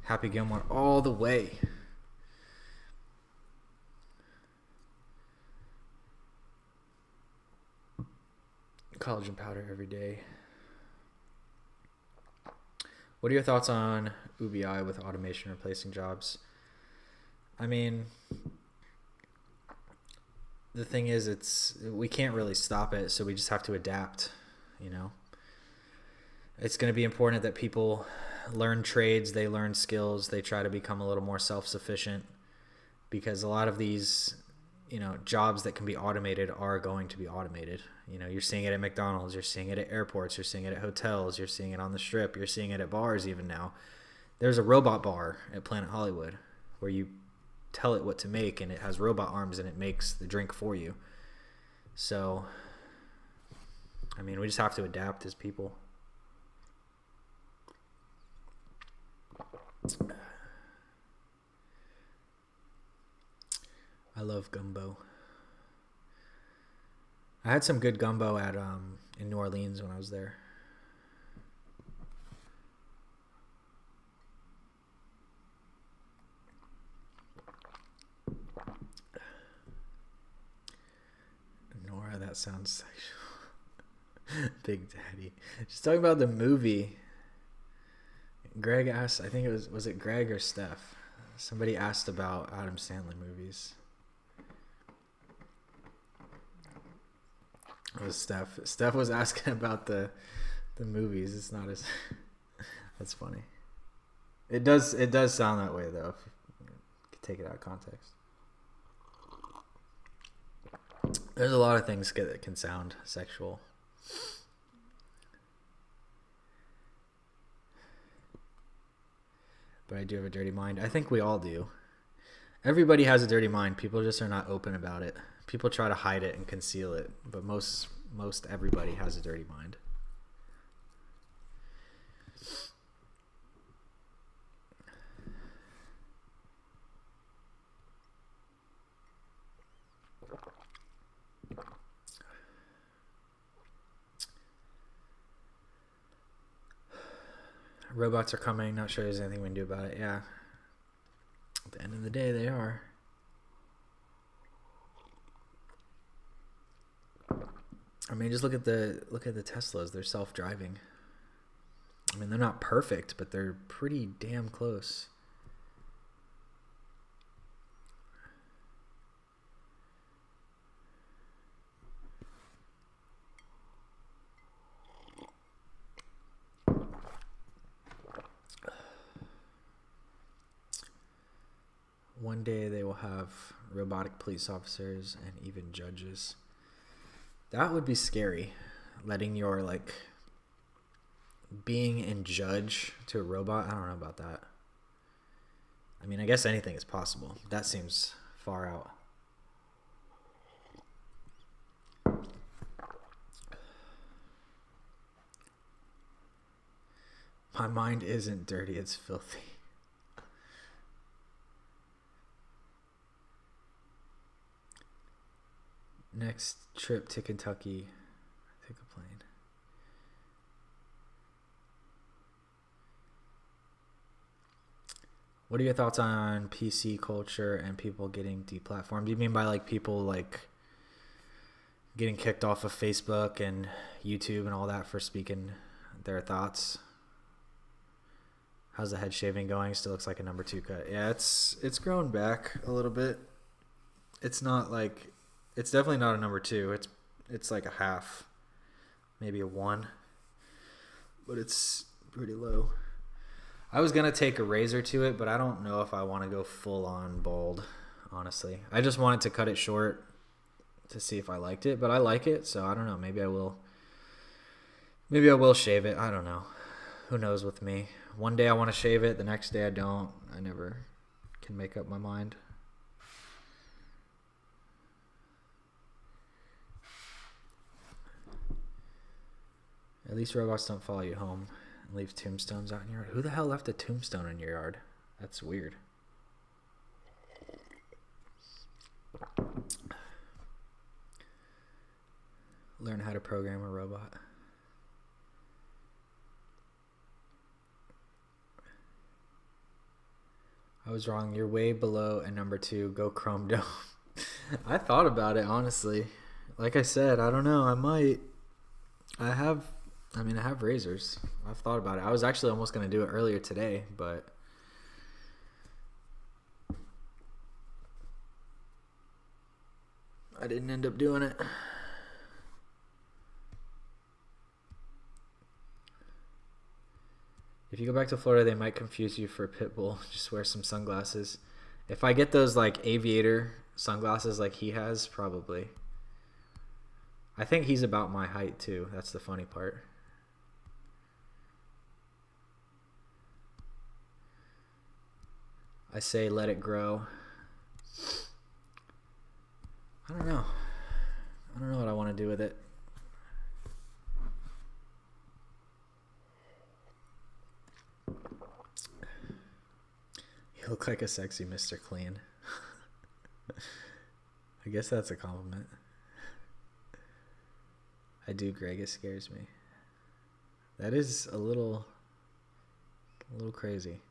Happy Gilmore all the way. Collagen powder every day. What are your thoughts on UBI with automation replacing jobs? I mean, the thing is, we can't really stop it, so we just have to adapt, you know. It's going to be important that people learn trades, they learn skills, they try to become a little more self-sufficient, because a lot of these, you know, jobs that can be automated are going to be automated. You know, you're seeing it at McDonald's, you're seeing it at airports, you're seeing it at hotels, you're seeing it on the Strip, you're seeing it at bars even now. There's a robot bar at Planet Hollywood where you tell it what to make and it has robot arms and it makes the drink for you. So, I mean, we just have to adapt as people. I love gumbo. I had some good gumbo at in New Orleans when I was there. Nora, that sounds sexual. Big Daddy. Just talking about the movie. Greg asked, I think it was it Greg or Steph? Somebody asked about Adam Sandler movies. It was Steph. Steph was asking about the movies. It's not as that's funny. It does sound that way though, if you take it out of context. There's a lot of things that can sound sexual. But I do have a dirty mind. I think we all do. Everybody has a dirty mind. People just are not open about it. People try to hide it and conceal it, but most everybody has a dirty mind. Robots are coming. Not sure there's anything we can do about it. Yeah. At the end of the day, they are. I mean, just look at the Teslas. They're self-driving. I mean, they're not perfect, but they're pretty damn close. One day they will have robotic police officers and even judges. That would be scary, letting your, like, being in judge to a robot. I don't know about that. I mean, I guess anything is possible. That seems far out. My mind isn't dirty, it's filthy. Next trip to Kentucky. Take a plane. What are your thoughts on PC culture and people getting deplatformed? Do you mean by like people like getting kicked off of Facebook and YouTube and all that for speaking their thoughts? How's the head shaving going? Still looks like a number 2 cut. Yeah, it's grown back a little bit. It's not like, it's definitely not a number 2. It's like a half, maybe a 1, but it's pretty low. I was gonna take a razor to it, but I don't know if I want to go full on bald, honestly. I just wanted to cut it short to see if I liked it, but I like it, so I don't know. Maybe I will shave it. I don't know. Who knows with me? One day I want to shave it, the next day I don't. I never can make up my mind. At least robots don't follow you home and leave tombstones out in your yard. Who the hell left a tombstone in your yard? That's weird. Learn how to program a robot. I was wrong. You're way below a number 2. Go Chrome Dome. I thought about it, honestly. Like I said, I don't know. I might. I have razors. I've thought about it. I was actually almost going to do it earlier today, but I didn't end up doing it. If you go back to Florida, they might confuse you for a pit bull. Just wear some sunglasses. If I get those like aviator sunglasses like he has, probably. I think he's about my height too. That's the funny part. I say let it grow. I don't know. I don't know what I want to do with it. You look like a sexy Mr. Clean. I guess that's a compliment. I do, Greg. It scares me. That is a little crazy.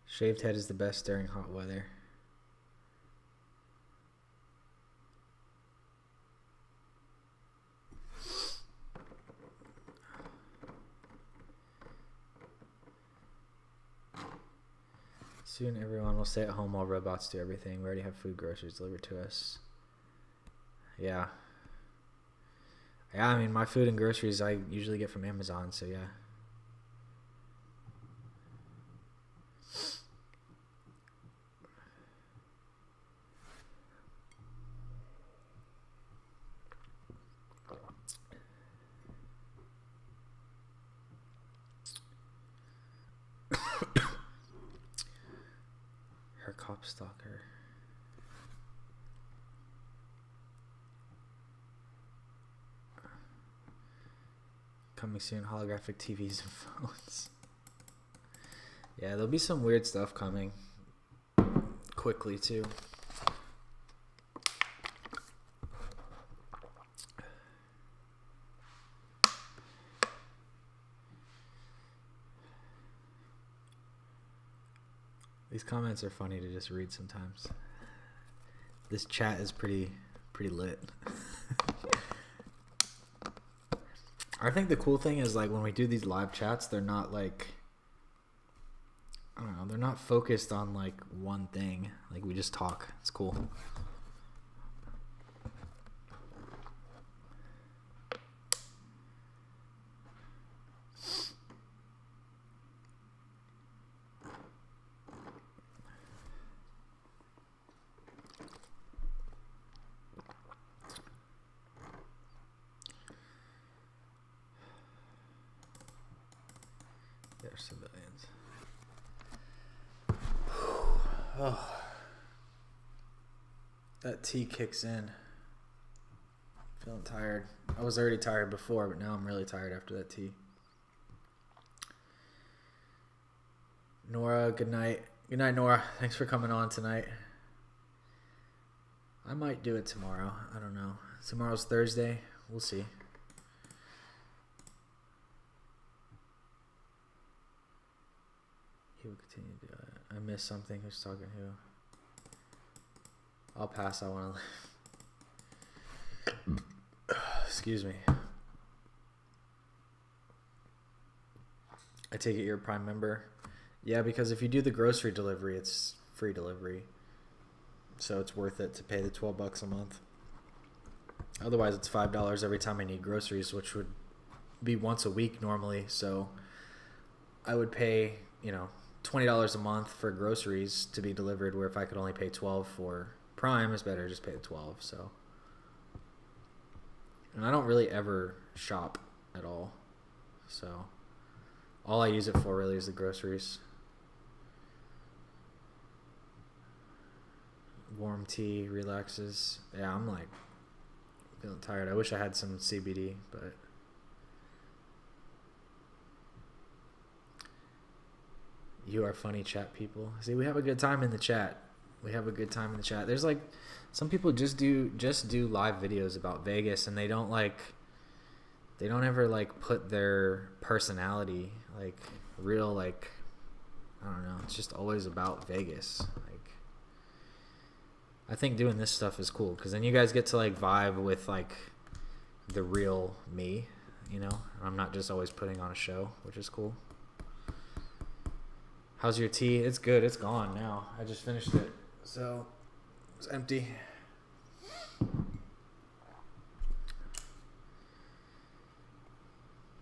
Shaved head is the best during hot weather. Soon everyone will stay at home while robots do everything. We already have food, groceries delivered to us. Yeah. Yeah, I mean, my food and groceries I usually get from Amazon, so yeah. Her cop stalker. Coming soon, holographic TVs and phones. Yeah, there'll be some weird stuff coming quickly too. These comments are funny to just read sometimes. This chat is pretty lit. I think the cool thing is like when we do these live chats, they're not like, I don't know, they're not focused on like one thing. Like we just talk. It's cool. They're civilians. Oh, that tea kicks in. Feeling tired. I was already tired before, but now I'm really tired after that tea. Nora, good night. Good night, Nora. Thanks for coming on tonight. I might do it tomorrow. I don't know. Tomorrow's Thursday. We'll see. He will continue to do it. I missed something. Who's talking who? I'll pass. I want to leave. Excuse me. I take it you're a Prime member. Yeah, because if you do the grocery delivery, it's free delivery. So it's worth it to pay the $12 a month. Otherwise, it's $5 every time I need groceries, which would be once a week normally. So I would pay, $20 a month for groceries to be delivered, where if I could only pay $12 for Prime, it's better to just pay the $12. So, and I don't really ever shop at all. So all I use it for really is the groceries. Warm tea relaxes. Yeah, I'm like feeling tired. I wish I had some CBD, but you are funny, chat people. See, we have a good time in the chat. There's like some people just do live videos about Vegas, and they don't ever put their personality, real, I don't know. It's just always about Vegas. I think doing this stuff is cool, because then you guys get to vibe with the real me, I'm not just always putting on a show, which is cool. How's your tea? It's good. It's gone now. I just finished it, so it's empty.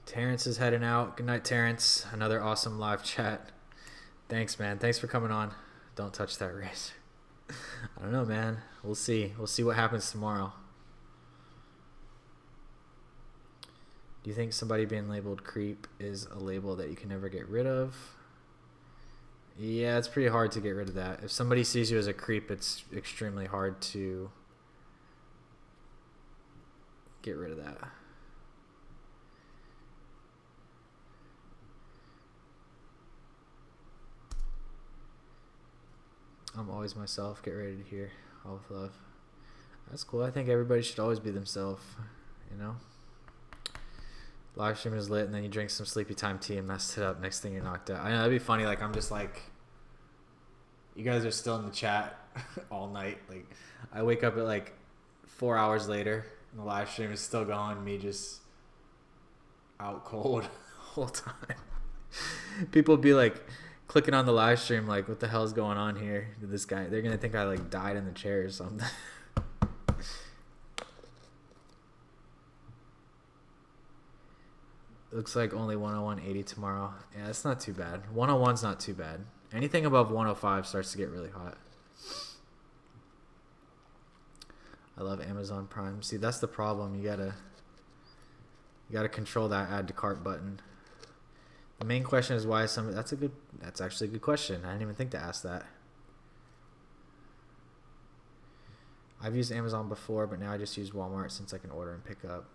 Terrence is heading out. Good night, Terrence. Another awesome live chat. Thanks, man. Thanks for coming on. Don't touch that razor. I don't know, man. We'll see. We'll see what happens tomorrow. Do you think somebody being labeled creep is a label that you can never get rid of? Yeah, it's pretty hard to get rid of that. If somebody sees you as a creep, it's extremely hard to get rid of that. I'm always myself. Get ready to hear. All with love. That's cool. I think everybody should always be themselves, Live stream is lit, and then you drink some sleepy time tea and messed it up. Next thing you're knocked out. I know, that'd be funny. I'm just you guys are still in the chat all night. I wake up at 4 hours later, and the live stream is still going. Me just out cold the whole time. People be clicking on the live stream what the hell is going on here? This guy, they're gonna think I died in the chair or something. Looks like only 101.80 tomorrow. Yeah, it's not too bad. 101's not too bad. Anything above 105 starts to get really hot. I love Amazon Prime. See, that's the problem. You gotta control that add to cart button. The main question is why some. That's actually a good question. I didn't even think to ask that. I've used Amazon before, but now I just use Walmart since I can order and pick up.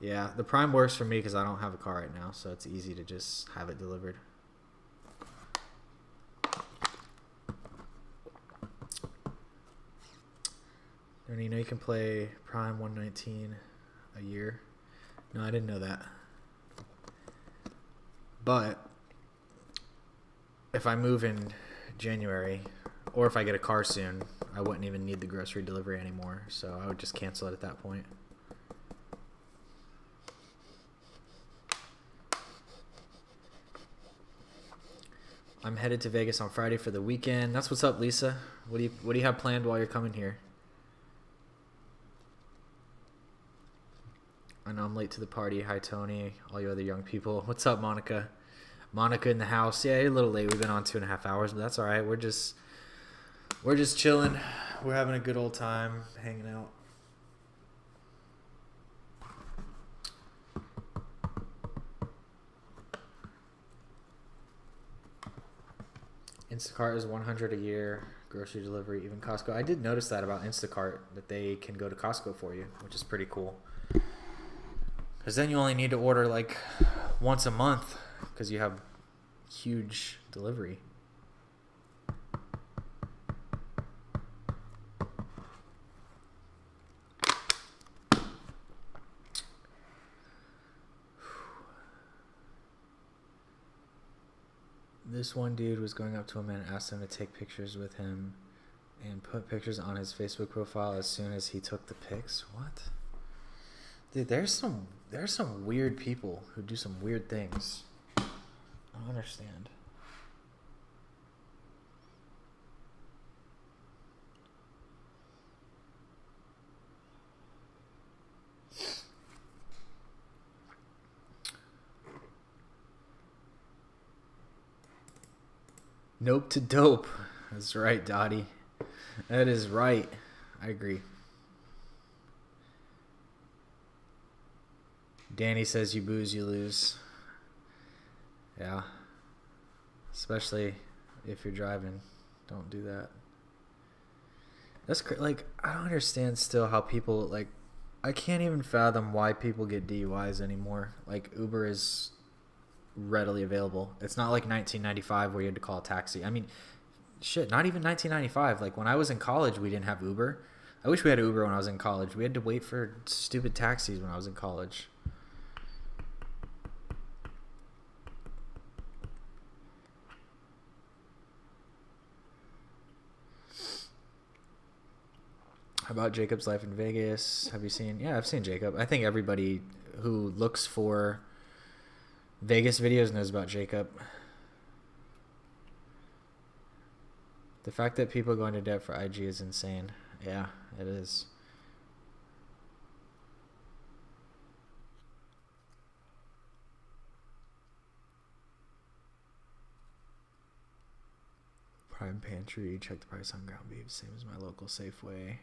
Yeah, the Prime works for me because I don't have a car right now, so it's easy to just have it delivered. And you can play Prime $119 a year. No, I didn't know that. But if I move in January, or if I get a car soon, I wouldn't even need the grocery delivery anymore, so I would just cancel it at that point. I'm headed to Vegas on Friday for the weekend. That's what's up, Lisa. What do you have planned while you're coming here? I know I'm late to the party. Hi, Tony. All you other young people. What's up, Monica? Monica in the house. Yeah, you're a little late. We've been on 2.5 hours, but that's all right. We're just chilling. We're having a good old time hanging out. Instacart is $100 a year, grocery delivery, even Costco. I did notice that about Instacart, that they can go to Costco for you, which is pretty cool. Because then you only need to order like once a month because you have huge delivery. This one dude was going up to him and asked him to take pictures with him and put pictures on his Facebook profile as soon as he took the pics. What? Dude, there's some weird people who do some weird things. I don't understand. Nope to dope. That's right, Dottie. That is right. I agree. Danny says you booze, you lose. Yeah. Especially if you're driving. Don't do that. That's like, I don't understand still how people, like, I can't even fathom why people get DUIs anymore. Like, Uber is readily available. It's not like 1995 where you had to call a taxi. I mean, shit, not even 1995. Like, when I was in college, we didn't have Uber. I wish we had Uber when I was in college. We had to wait for stupid taxis when I was in college. How about Jacob's life in Vegas? Have you seen? Yeah, I've seen Jacob. I think everybody who looks for Vegas videos knows about Jacob. The fact that people go into debt for IG is insane. Yeah, it is. Prime Pantry, check the price on ground beef, same as my local Safeway.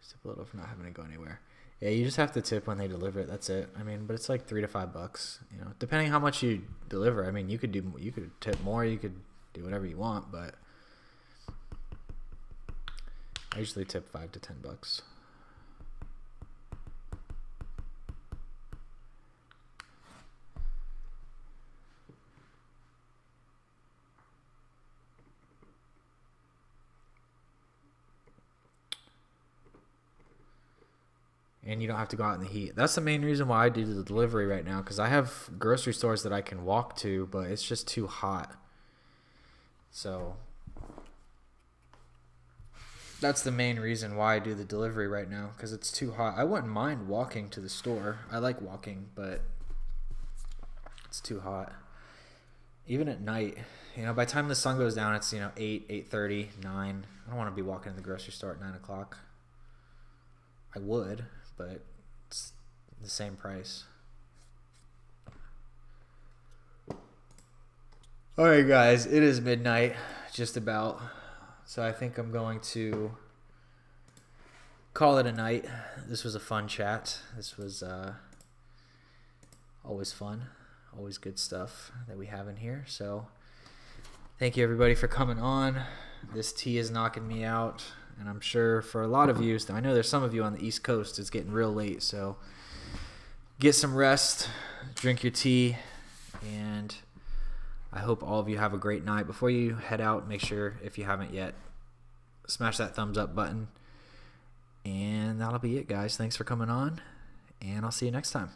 Just tip a little for not having to go anywhere. Yeah, you just have to tip when they deliver it. That's it. I mean, but it's like $3 to $5. You know, depending how much you deliver. I mean, you could tip more. You could do whatever you want, but I usually tip $5 to $10. And you don't have to go out in the heat. That's the main reason why I do the delivery right now, because I have grocery stores that I can walk to, but it's just too hot. So that's the main reason why I do the delivery right now, because it's too hot. I wouldn't mind walking to the store. I like walking, but it's too hot. Even at night, you know, by the time the sun goes down, it's, 8, 8:30, 9. I don't want to be walking to the grocery store at 9 o'clock. I would, but it's the same price. All right, guys, it is midnight, just about. So I think I'm going to call it a night. This was a fun chat. This was always fun, always good stuff that we have in here. So thank you, everybody, for coming on. This tea is knocking me out. And I'm sure for a lot of you, I know there's some of you on the East Coast, it's getting real late. So get some rest, drink your tea, and I hope all of you have a great night. Before you head out, make sure, if you haven't yet, smash that thumbs up button. And that'll be it, guys. Thanks for coming on, and I'll see you next time.